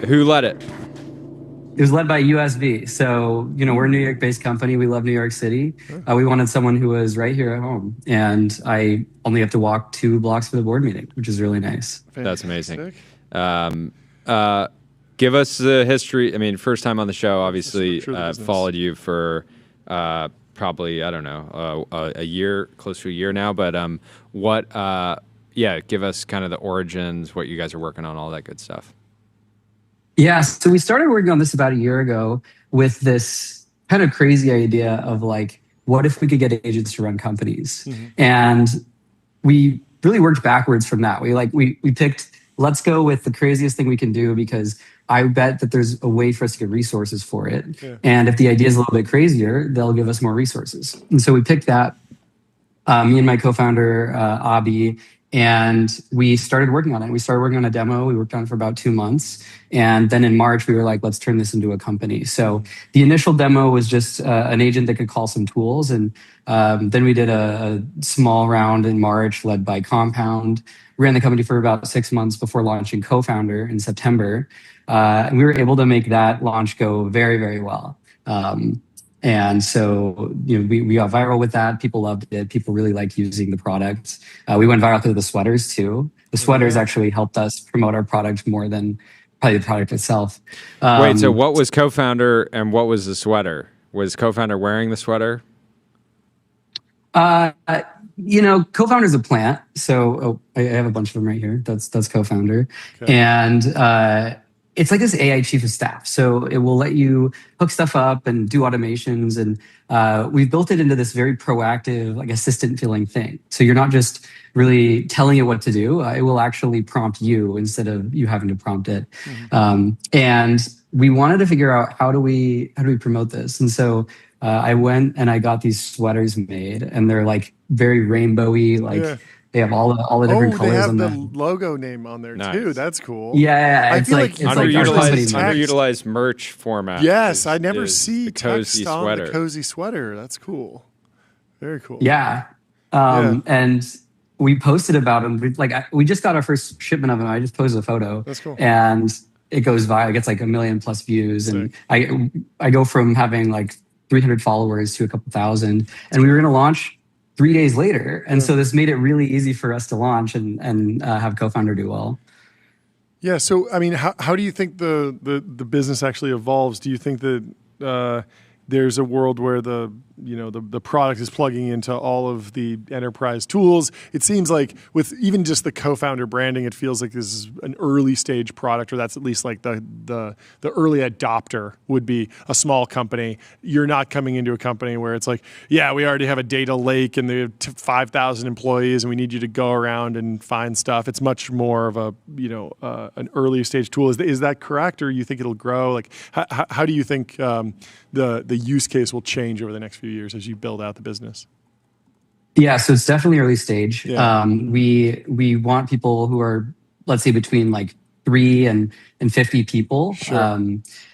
Who led it? It was led by USB. So, we're a New York-based company. We love New York City. We wanted someone who was right here at home. And I only have to walk 2 blocks for the board meeting, which is really nice. That's amazing. Give us the history. I mean, first time on the show, obviously, followed you for probably, I don't know, a year, close to a year now. But give us kind of the origins, what you guys are working on, all that good stuff. Yeah, so we started working on this about a year ago with this kind of crazy idea of like, what if we could get agents to run companies? And we really worked backwards from that. We picked, let's go with the craziest thing we can do, because I bet that there's a way for us to get resources for it. Yeah. And if the idea is a little bit crazier, they'll give us more resources. And so we picked that, me and my co-founder, Abhi, and we started working on it. We started working on a demo. We worked on it for about 2 months. And then in March, we were like, let's turn this into a company. So the initial demo was just an agent that could call some tools. And then we did a small round in March led by Compound. We ran the company for about 6 months before launching Cofounder in September. And we were able to make that launch go very, very well. And so, we got viral with that. People loved it. People really like using the product. We went viral through the sweaters too. The sweaters actually helped us promote our product more than probably the product itself. Wait, so what was Co-Founder and what was the sweater? Was Co-Founder wearing the sweater? Co-Founder is a plant. So I have a bunch of them right here. That's Co-Founder. Okay. And it's like this AI chief of staff. So it will let you hook stuff up and do automations. And we've built it into this very proactive, like assistant feeling thing. So you're not just really telling it what to do. It will actually prompt you instead of you having to prompt it. And we wanted to figure out how do we promote this? And so I went and I got these sweaters made, and they're like very rainbowy, They have all the different colors on them. They have the logo name on there too. That's cool. Yeah, I feel like underutilized merch format. Yes, I never see text on the cozy sweater. That's cool. Very cool. Yeah. And we posted about them. We just got our first shipment of them. I just posted a photo. That's cool. And it goes viral. It gets like 1 million+ views. And I go from having like 300 followers to a couple thousand, and we were going to launch 3 days later. And so this made it really easy for us to launch and have Cofounder do well. Yeah. So, I mean, how do you think the business actually evolves? Do you think that there's a world where the product is plugging into all of the enterprise tools? It seems like with even just the Cofounder branding, it feels like this is an early stage product, or that's at least like the early adopter would be a small company. You're not coming into a company where it's like, yeah, we already have a data lake and they have 5,000 employees and we need you to go around and find stuff. It's much more of a, an early stage tool. Is that correct? Or you think it'll grow? Like, how do you think the use case will change over the next few years as you build out the business? Yeah, so it's definitely early stage. Yeah. We want people who are, let's say, between like 3 and 50 people. Sure.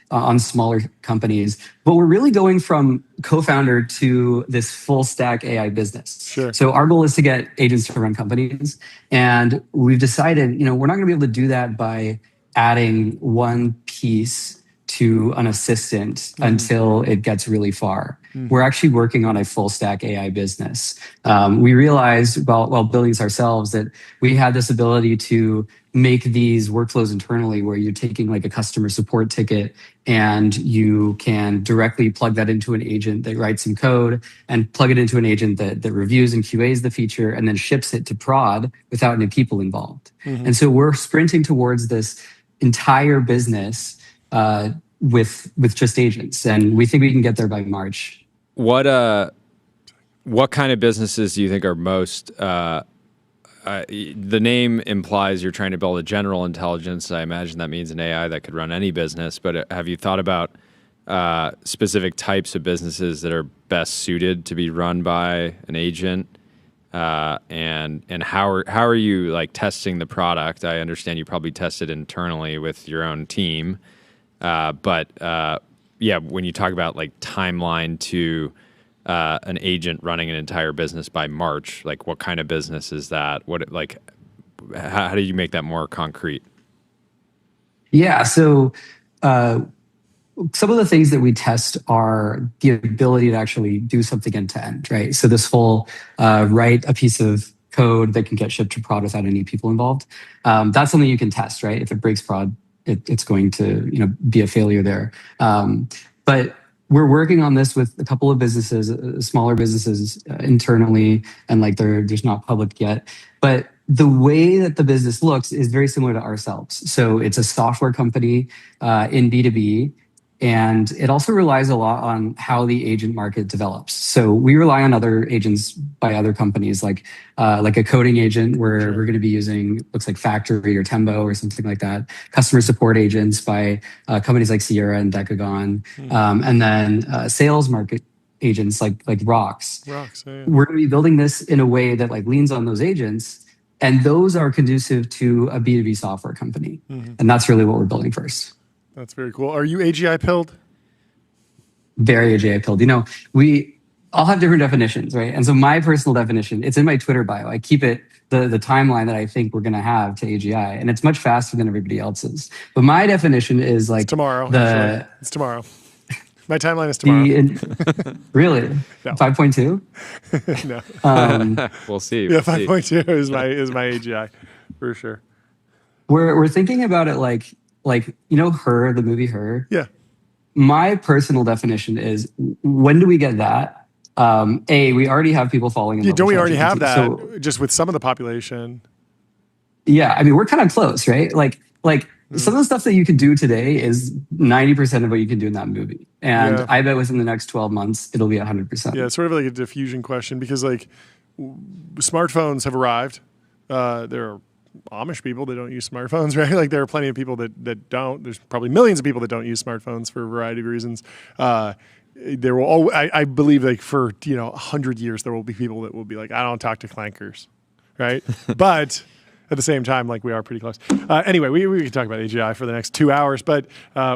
On smaller companies. But we're really going from Cofounder to this full stack AI business. Sure. So our goal is to get agents to run companies. And we've decided, we're not going to be able to do that by adding one piece to an assistant until it gets really far. We're actually working on a full stack AI business. We realized while building this ourselves that we had this ability to make these workflows internally where you're taking like a customer support ticket and you can directly plug that into an agent that writes some code and plug it into an agent that reviews and QAs the feature and then ships it to prod without any people involved. And so we're sprinting towards this entire business with just agents, and we think we can get there by March. What kind of businesses do you think are most? The name implies you're trying to build a general intelligence. I imagine that means an AI that could run any business. But have you thought about specific types of businesses that are best suited to be run by an agent? And how are you like testing the product? I understand you probably test it internally with your own team. But when you talk about like timeline to an agent running an entire business by March, like what kind of business is that? How do you make that more concrete? Yeah, so some of the things that we test are the ability to actually do something end to end, right? So this whole write a piece of code that can get shipped to prod without any people involved. That's something you can test, right? If it breaks prod, it's going to be a failure there. But we're working on this with a couple of businesses, smaller businesses internally, and like they're just not public yet. But the way that the business looks is very similar to ourselves. So it's a software company in B2B, and it also relies a lot on how the agent market develops. So we rely on other agents by other companies, like a coding agent where we're going to be using looks like Factory or Tembo or something like that. Customer support agents by companies like Sierra and Decagon, and then sales market agents like Rocks. Yeah. We're going to be building this in a way that like leans on those agents, and those are conducive to a B2B software company, and that's really what we're building first. That's very cool. Are you AGI pilled? Very AGI pilled. We all have different definitions, right? And so my personal definition, it's in my Twitter bio. I keep it the timeline that I think we're going to have to AGI, and it's much faster than everybody else's. But my definition is like it's tomorrow. It's tomorrow. My timeline is tomorrow. Really? No. 5.2? No. We'll see. Yeah, 5.2 is my AGI for sure. We're thinking about it like Her, the movie Her. Yeah. My personal definition is, when do we get that? We already have people falling in love. Don't we already have that just with some of the population? Yeah, I mean, we're kind of close, right? Like some of the stuff that you can do today is 90% of what you can do in that movie. And I bet within the next 12 months, it'll be 100%. Yeah, it's sort of like a diffusion question because like smartphones have arrived. There are Amish people that don't use smartphones, right? Like there are plenty of people that don't. There's probably millions of people that don't use smartphones for a variety of reasons. There will I believe like for 100 years there will be people that will be like, I don't talk to clankers, right? But at the same time, like we are pretty close. Anyway, we can talk about AGI for the next 2 hours, but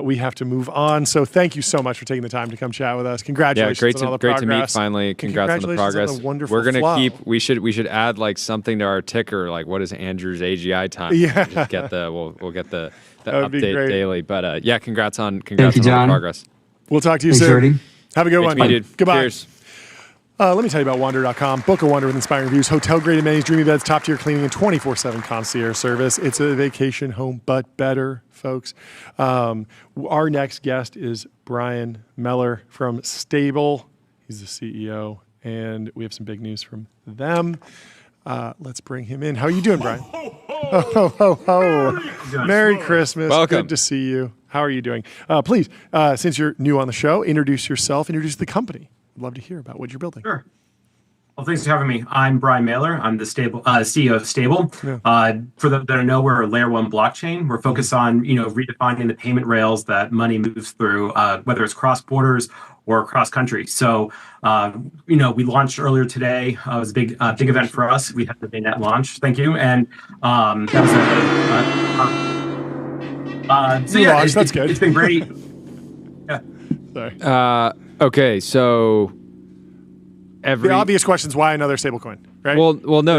we have to move on. So thank you so much for taking the time to come chat with us. Congratulations on all the progress. Great to meet finally. Congrats on the progress. On the wonderful We're gonna flow. we should add like something to our ticker, like what is Andrew's AGI time? Yeah. Just get we'll get the That would be update great. daily. But congrats on you, all the John. progress. We'll talk to you Thanks, soon. Jordy. Have a good one. Dude. Goodbye. Cheers. Let me tell you about Wander.com. Book a Wander with inspiring reviews, hotel-grade amenities, dreamy beds, top-tier cleaning, and 24/7 concierge service. It's a vacation home, but better, folks. Our next guest is Brian Mehler from Stable. He's the CEO, and we have some big news from them. Let's bring him in. How are you doing, Brian? Merry Christmas. Welcome. Good to see you. How are you doing? Please, since you're new on the show, introduce yourself, introduce the company. I'd love to hear about what you're building. Sure. Well, thanks for having me. I'm Brian Mehler. I'm the CEO of Stable. Yeah. For those that don't know, we're a layer 1 blockchain. We're focused on redefining the payment rails that money moves through, whether it's cross borders or cross country. So, we launched earlier today. It was a big event for us. We had the mainnet launch. Thank you. And that was that's good. It's been great. Yeah. Sorry. Okay, so the obvious question is why another stablecoin, right? Well, no.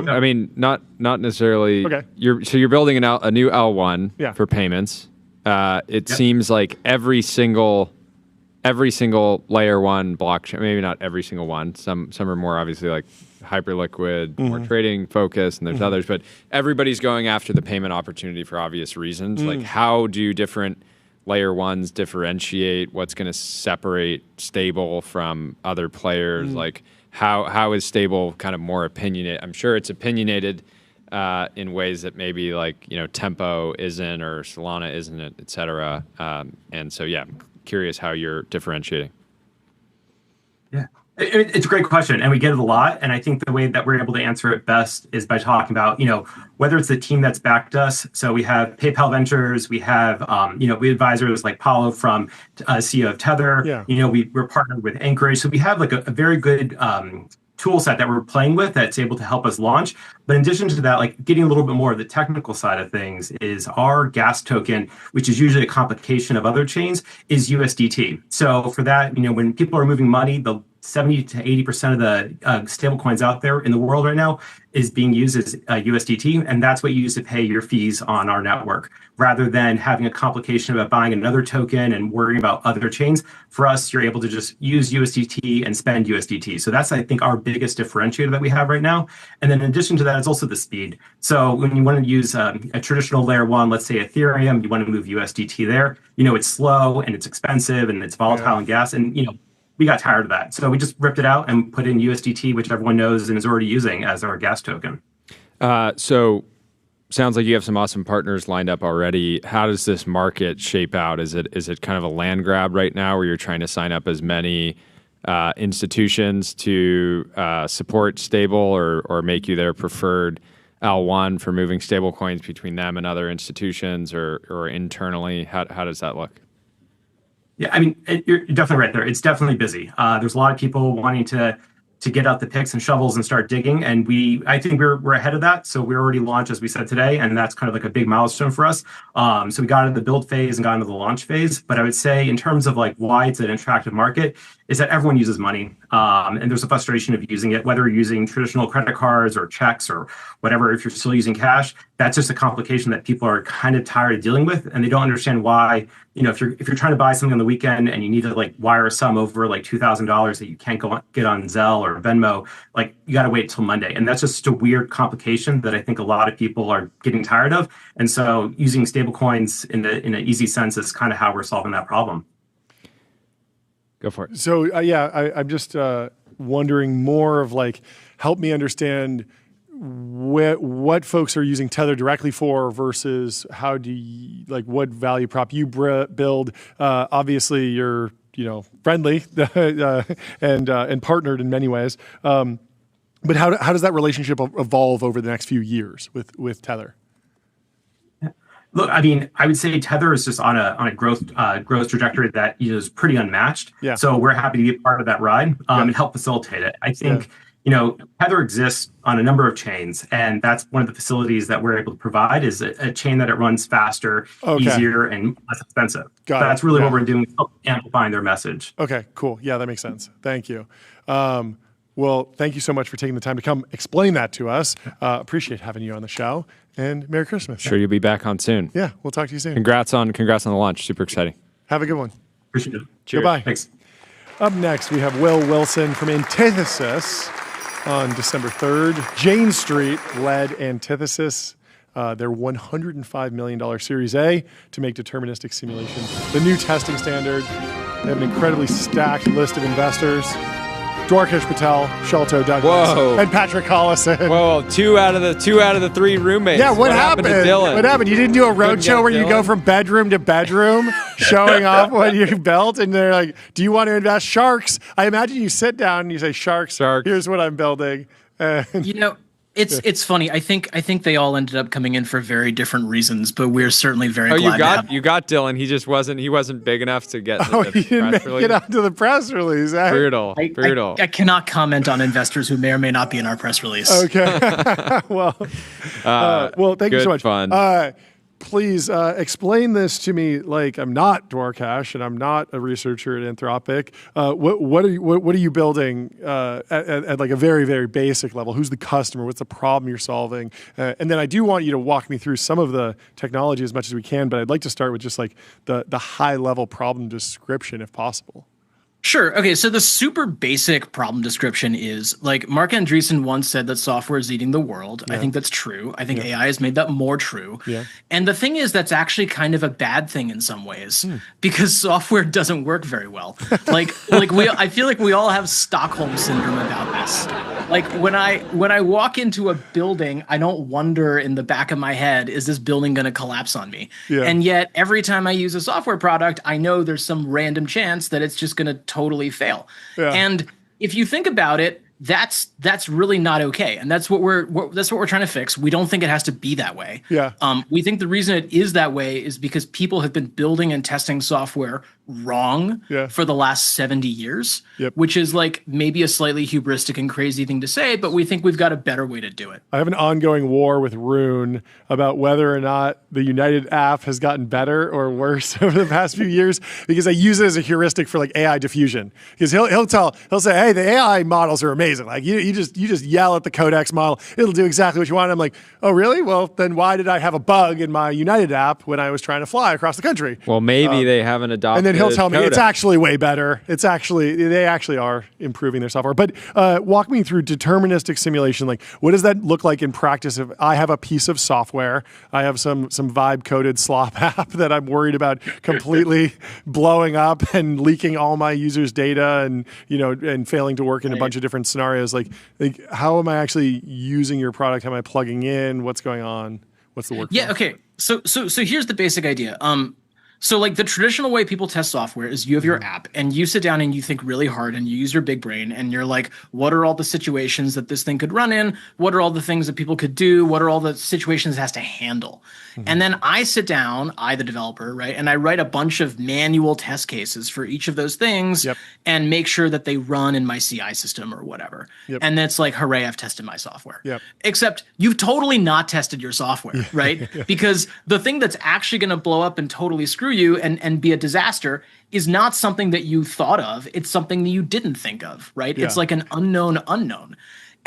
I mean, not necessarily. Okay. You're building a new L1 for payments. It seems like every single layer 1 blockchain, maybe not every single one. Some are more obviously like hyperliquid, more trading focused, and there's others. But everybody's going after the payment opportunity for obvious reasons. Like, how do different layer 1s differentiate? What's going to separate Stable from other players? Like, how is Stable kind of more opinionated? I'm sure it's opinionated in ways that maybe like Tempo isn't, or Solana isn't, et cetera. And so I'm curious how you're differentiating. Yeah. It's a great question, and we get it a lot. And I think the way that we're able to answer it best is by talking about, whether it's the team that's backed us. So we have PayPal Ventures, we have, we advisors like Paulo from CEO of Tether. Yeah. We're partnered with Anchorage. So we have like a very good tool set that we're playing with that's able to help us launch. But in addition to that, like getting a little bit more of the technical side of things is our gas token, which is usually a complication of other chains, is USDT. So for that, when people are moving money, the 70 to 80% of the stable coins out there in the world right now is being used as USDT, and that's what you use to pay your fees on our network. Rather than having a complication about buying another token and worrying about other chains, for us, you're able to just use USDT and spend USDT. So that's, I think, our biggest differentiator that we have right now. And then in addition to that, it's also the speed. So when you want to use a traditional layer 1, let's say Ethereum, you want to move USDT there, it's slow and it's expensive and it's volatile in gas, and we got tired of that. So we just ripped it out and put in USDT, which everyone knows and is already using as our gas token. So sounds like you have some awesome partners lined up already. How does this market shape out? Is it kind of a land grab right now where you're trying to sign up as many institutions to support Stable or make you their preferred L1 for moving stable coins between them and other institutions or internally? How does that look? Yeah, I mean, you're definitely right there. It's definitely busy. There's a lot of people wanting to get out the picks and shovels and start digging, and I think we're ahead of that. So we already launched, as we said today, and that's kind of like a big milestone for us. So we got into the build phase and got into the launch phase. But I would say, in terms of like why it's an attractive market, is that everyone uses money, and there's a frustration of using it, whether you're using traditional credit cards or checks or whatever. If you're still using cash, that's just a complication that people are kind of tired of dealing with, and they don't understand why. If you're trying to buy something on the weekend and you need to like wire a sum over like $2,000 that you can't get on Zelle or Venmo, like you got to wait till Monday, and that's just a weird complication that I think a lot of people are getting tired of. And so using stablecoins in an easy sense is kind of how we're solving that problem. Go for it. So I'm just wondering more of like, help me understand what folks are using Tether directly for versus how do you, like, what value prop you build. Obviously, you're friendly and partnered in many ways. But how does that relationship evolve over the next few years with Tether? Look, I mean, I would say Tether is just on a growth trajectory that is pretty unmatched. Yeah. So we're happy to be a part of that ride and help facilitate it. I think Tether exists on a number of chains, and that's one of the facilities that we're able to provide is a chain that it runs faster, easier, and less expensive. That's really what we're doing, amplifying their message. Okay, cool. Yeah, that makes sense. Thank you. Well, thank you so much for taking the time to come explain that to us. Appreciate having you on the show, and Merry Christmas. Sure, you'll be back on soon. Yeah, we'll talk to you soon. Congrats on the launch. Super exciting. Have a good one. Appreciate it. Cheers. Goodbye. Thanks. Up next, we have Will Wilson from Antithesis on December 3rd. Jane Street led Antithesis, their $105 million Series A, to make deterministic simulation the new testing standard. They have an incredibly stacked list of investors. Dwarkesh Patel, Sholto Douglas, and Patrick Collison. Whoa, two out of the three roommates. Yeah, what happened? To Dylan? What happened? You didn't do a roadshow where you go from bedroom to bedroom showing off what you built, and they're like, do you want to invest? Sharks. I imagine you sit down and you say, Sharks, here's what I'm building. And it's funny. I think they all ended up coming in for very different reasons, but we're certainly very glad. You got Dylan. He wasn't big enough to get. He didn't make it onto the press release. Brutal. I cannot comment on investors who may or may not be in our press release. Okay. well, thank you so much. Fun. Please explain this to me. Like, I'm not Dwarkesh and I'm not a researcher at Anthropic. What are you building at like a very, very basic level? Who's the customer? What's the problem you're solving? And then I do want you to walk me through some of the technology as much as we can, but I'd like to start with just like the high level problem description if possible. Sure. Okay. So the super basic problem description is like Mark Andreessen once said that software is eating the world. Yeah. I think that's true. I think AI has made that more true. Yeah. And the thing is, that's actually kind of a bad thing in some ways because software doesn't work very well. I feel like we all have Stockholm syndrome about this. Like when I walk into a building, I don't wonder in the back of my head, is this building going to collapse on me? Yeah. And yet every time I use a software product, I know there's some random chance that it's just going to totally fail. Yeah. And if you think about it, that's really not okay. And that's what we're trying to fix. We don't think it has to be that way. Yeah. We think the reason it is that way is because people have been building and testing software wrong for the last 70 years, which is like maybe a slightly hubristic and crazy thing to say, but we think we've got a better way to do it. I have an ongoing war with Rune about whether or not the United app has gotten better or worse over the past few years, because I use it as a heuristic for like AI diffusion. Because he'll say, hey, the AI models are amazing. Like you just yell at the Codex model, it'll do exactly what you want. I'm like, oh really? Well, then why did I have a bug in my United app when I was trying to fly across the country? Well, maybe they haven't adopted. And then he'll tell me Codex. it's actually way better. They actually are improving their software. But walk me through deterministic simulation. Like, what does that look like in practice? If I have a piece of software, I have some vibe coded slop app that I'm worried about completely blowing up and leaking all my users' data and failing to work in a bunch of different scenarios. Like how am I actually using your product? How am I plugging in? What's going on? What's the workflow? Yeah. Okay. So here's the basic idea. So like the traditional way people test software is you have your app and you sit down and you think really hard and you use your big brain and you're like, what are all the situations that this thing could run in? What are all the things that people could do? What are all the situations it has to handle? And then I sit down, the developer, right? And I write a bunch of manual test cases for each of those things and make sure that they run in my CI system or whatever. And that's like, hooray, I've tested my software. Except you've totally not tested your software, right? Because the thing that's actually going to blow up and totally screw you and be a disaster is not something that you thought of. It's something that you didn't think of, right? It's like an unknown.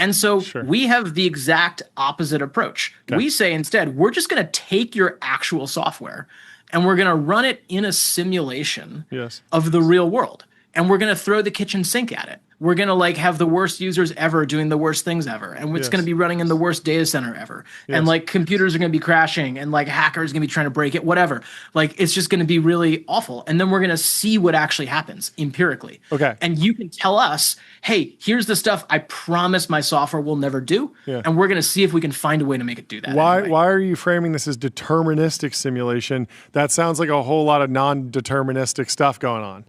And so we have the exact opposite approach. Okay. We say instead, we're just going to take your actual software and we're going to run it in a simulation of the real world. And we're going to throw the kitchen sink at it. We're going to like have the worst users ever doing the worst things ever. And it's going to be running in the worst data center ever. And like computers are going to be crashing and like hackers are going to be trying to break it, whatever. Like it's just going to be really awful. And then we're going to see what actually happens empirically. Okay. And you can tell us, hey, here's the stuff I promise my software will never do. And we're going to see if we can find a way to make it do that. Why are you framing this as deterministic simulation? That sounds like a whole lot of non-deterministic stuff going on.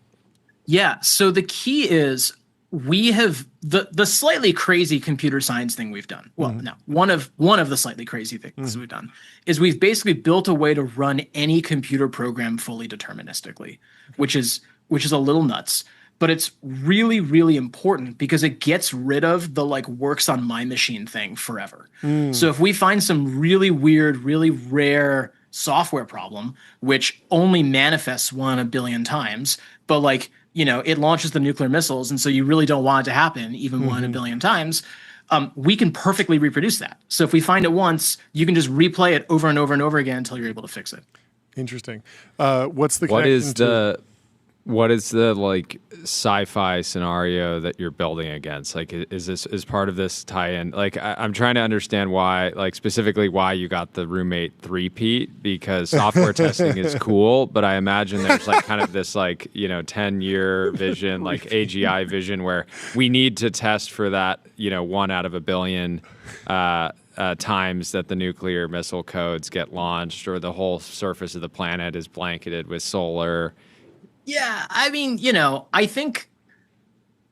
Yeah. So the key is we have the slightly crazy computer science thing we've done. Well, no, one of the slightly crazy things we've done is we've basically built a way to run any computer program fully deterministically, which is a little nuts, but it's really, really important because it gets rid of the like works on my machine thing forever. So if we find some really weird, really rare software problem, which only manifests 1 in a billion times, but like, it launches the nuclear missiles, and so you really don't want it to happen even 1 in a billion times. We can perfectly reproduce that. So if we find it once, you can just replay it over and over and over again until you're able to fix it. Interesting. What's the connection what is the like sci-fi scenario that you're building against? Like, is part of this tie-in? Like, I'm trying to understand why, like specifically why you got the roommate three-peat, because software testing is cool, but I imagine there's like kind of this like, 10-year vision, like AGI vision, where we need to test for that, 1 out of a billion times that the nuclear missile codes get launched, or the whole surface of the planet is blanketed with solar. Yeah, I mean, I think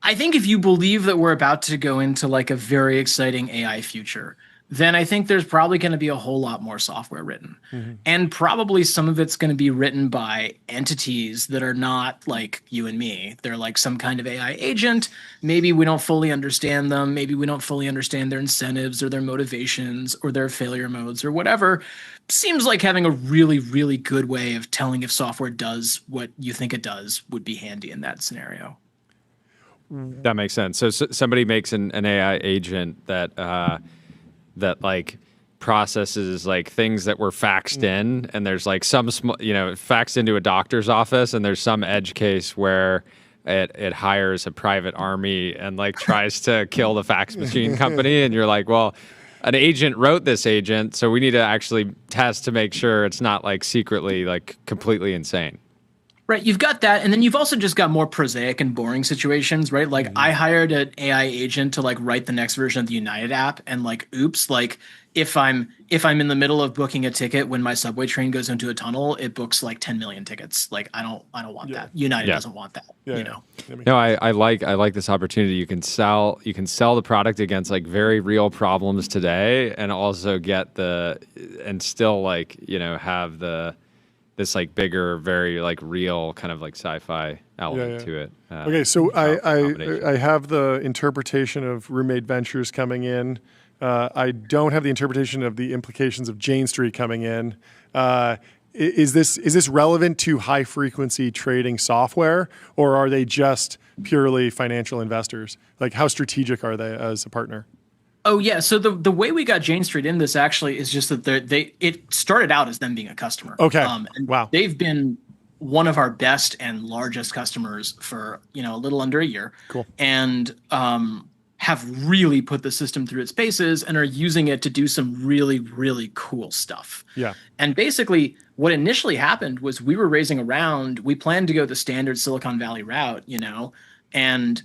if you believe that we're about to go into like a very exciting AI future, then I think there's probably going to be a whole lot more software written. Mm-hmm. And probably some of it's going to be written by entities that are not like you and me. They're like some kind of AI agent. Maybe we don't fully understand them. Maybe we don't fully understand their incentives or their motivations or their failure modes or whatever. Seems like having a really, really good way of telling if software does what you think it does would be handy in that scenario. That makes sense. So somebody makes an AI agent that like processes like things that were faxed in, and there's like some faxed into a doctor's office, and there's some edge case where it hires a private army and like tries to kill the fax machine company, and you're like, well, an agent wrote this agent, so we need to actually test to make sure it's not like secretly like completely insane. Right, you've got that, and then you've also just got more prosaic and boring situations, right? Like I hired an AI agent to like write the next version of the United app, and like, oops, like if I'm in the middle of booking a ticket when my subway train goes into a tunnel, it books like 10 million tickets. Like I don't want that. United doesn't want that. No, I like this opportunity. You can sell the product against like very real problems today, and also get and still like have this like bigger, very like real kind of like sci-fi element to it. Okay, so I have the interpretation of Roommate Ventures coming in. I don't have the interpretation of the implications of Jane Street coming in. Is this relevant to high frequency trading software, or are they just purely financial investors? Like, how strategic are they as a partner? Oh yeah, so the way we got Jane Street in this actually is just that it started out as them being a customer. Okay. And wow. They've been one of our best and largest customers for a little under a year. Cool. And have really put the system through its paces and are using it to do some really, really cool stuff. Yeah. And basically what initially happened was we were raising a round. We planned to go the standard Silicon Valley route, and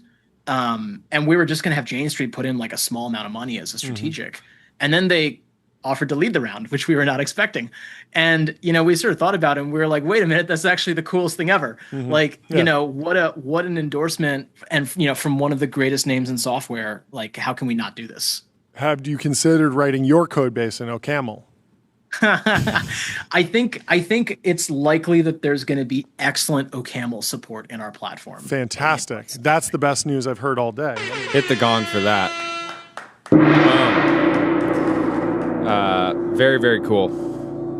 we were just going to have Jane Street put in like a small amount of money as a strategic. Mm-hmm. And then they offered to lead the round, which we were not expecting. And, we sort of thought about it, and we were like, wait a minute, that's actually the coolest thing ever. Mm-hmm. Like, what an endorsement. And, from one of the greatest names in software, like, how can we not do this? Have you considered writing your code base in OCaml? I think it's likely that there's going to be excellent OCaml support in our platform. Fantastic. That's the best news I've heard all day. Hit the gong for that. Very, very cool.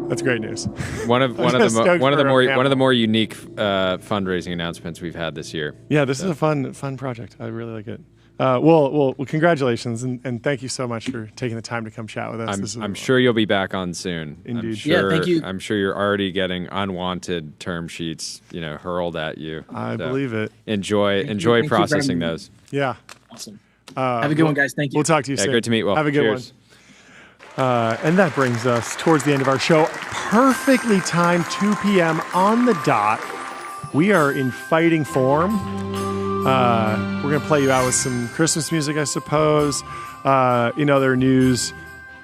That's great news. One of the more unique fundraising announcements we've had this year. Yeah, this is a fun project. I really like it. Well, congratulations, and thank you so much for taking the time to come chat with us. I'm sure you'll be back on soon. Indeed. Thank you. I'm sure you're already getting unwanted term sheets, hurled at you. I believe it. Enjoy processing those. Yeah. Awesome. Have a good one, guys. Thank you. We'll talk to you soon. Great to meet. Well, have a good one. And that brings us towards the end of our show. Perfectly timed 2 p.m. on the dot. We are in fighting form. We're going to play you out with some Christmas music, I suppose. In other news,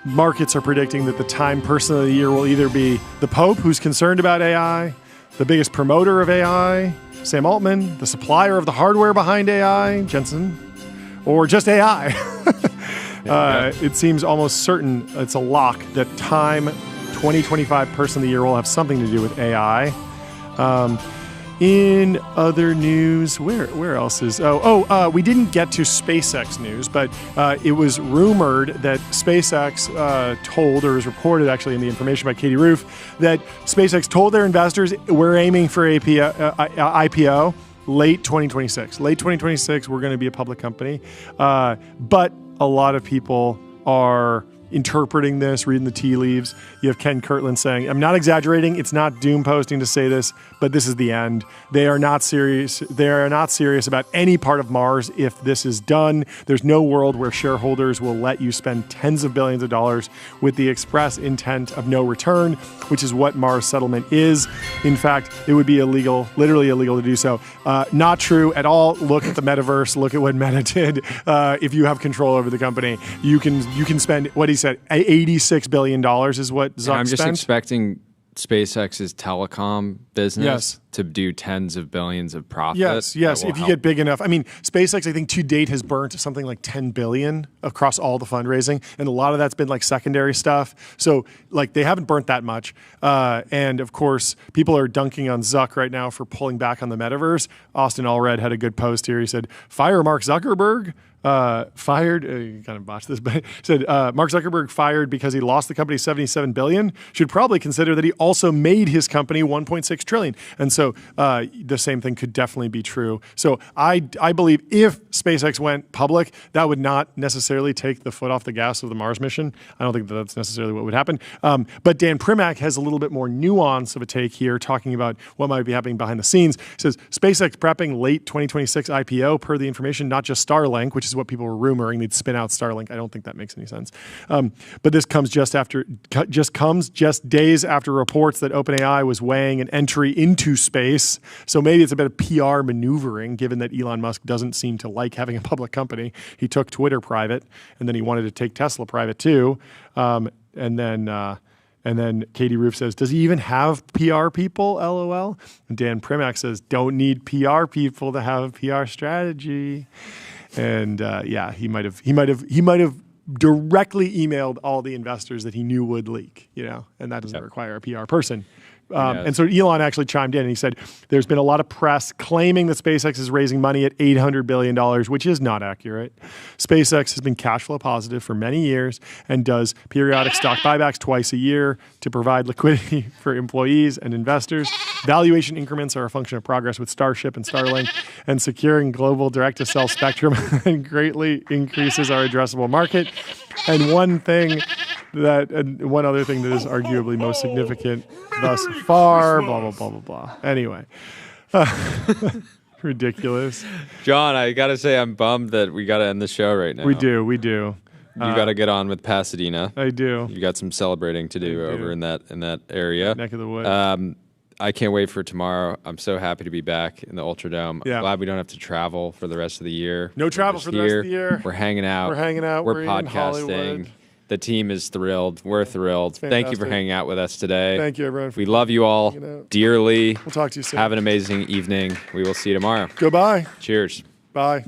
markets are predicting that the Time Person of the Year will either be the Pope, who's concerned about AI, the biggest promoter of AI, Sam Altman, the supplier of the hardware behind AI, Jensen, or just AI. It seems almost certain, it's a lock, that Time 2025 Person of the Year will have something to do with AI. In other news, where else is... we didn't get to SpaceX news, but it was rumored that SpaceX told, or was reported actually in the information by Katie Roof, that SpaceX told their investors, we're aiming for IPO late 2026. Late 2026, we're going to be a public company. But a lot of people are interpreting this, reading the tea leaves. You have Ken Kirtland saying, I'm not exaggerating. It's not doom posting to say this, but this is the end. They are not serious. They are not serious about any part of Mars if this is done. There's no world where shareholders will let you spend tens of billions of dollars with the express intent of no return, which is what Mars settlement is. In fact, it would be illegal, literally illegal to do so. Not true at all. Look at the metaverse. Look at what Meta did. If you have control over the company, you can spend what he said, $86 billion is what Zuck I'm just spent. expecting SpaceX's telecom business to do tens of billions of profit. Yes. If you get big enough. I mean, SpaceX, I think to date has burnt something like $10 billion across all the fundraising, and a lot of that's been like secondary stuff. So like they haven't burnt that much. And of course, people are dunking on Zuck right now for pulling back on the metaverse. Austin Allred had a good post here. He said, "Fire Mark Zuckerberg." Fired, you kind of botched this, but said Mark Zuckerberg fired because he lost the company $77 billion. Should probably consider that he also made his company $1.6 trillion. And so the same thing could definitely be true. So I believe if SpaceX went public, that would not necessarily take the foot off the gas of the Mars mission. I don't think that that's necessarily what would happen. But Dan Primack has a little bit more nuance of a take here, talking about what might be happening behind the scenes. He says SpaceX prepping late 2026 IPO per the information, not just Starlink, which is what people were rumoring they'd spin out Starlink. I don't think that makes any sense. But this comes just days after reports that OpenAI was weighing an entry into space. So maybe it's a bit of PR maneuvering, given that Elon Musk doesn't seem to like having a public company. He took Twitter private, and then he wanted to take Tesla private too. And then Katie Roof says, does he even have PR people? LOL. And Dan Primack says, don't need PR people to have a PR strategy. And he might have directly emailed all the investors that he knew would leak, and that doesn't require a PR person. And so Elon actually chimed in and he said, there's been a lot of press claiming that SpaceX is raising money at $800 billion, which is not accurate. SpaceX has been cash flow positive for many years and does periodic stock buybacks twice a year to provide liquidity for employees and investors. Valuation increments are a function of progress with Starship and Starlink, and securing global direct-to-cell spectrum greatly increases our addressable market. And one other thing that is arguably most significant thus far, blah, blah, blah, blah, blah. Anyway. Ridiculous. John, I got to say I'm bummed that we got to end the show right now. We do. You got to get on with Pasadena. I do. You got some celebrating to do over in that area. Neck of the woods. I can't wait for tomorrow. I'm so happy to be back in the Ultra Dome. Yeah. I'm glad we don't have to travel for the rest of the year. No travel for the rest of the year. We're hanging out. We're podcasting. The team is thrilled. We're thrilled. Thank you for hanging out with us today. Thank you, everyone. We love you all dearly. We'll talk to you soon. Have an amazing evening. We will see you tomorrow. Goodbye. Cheers. Bye.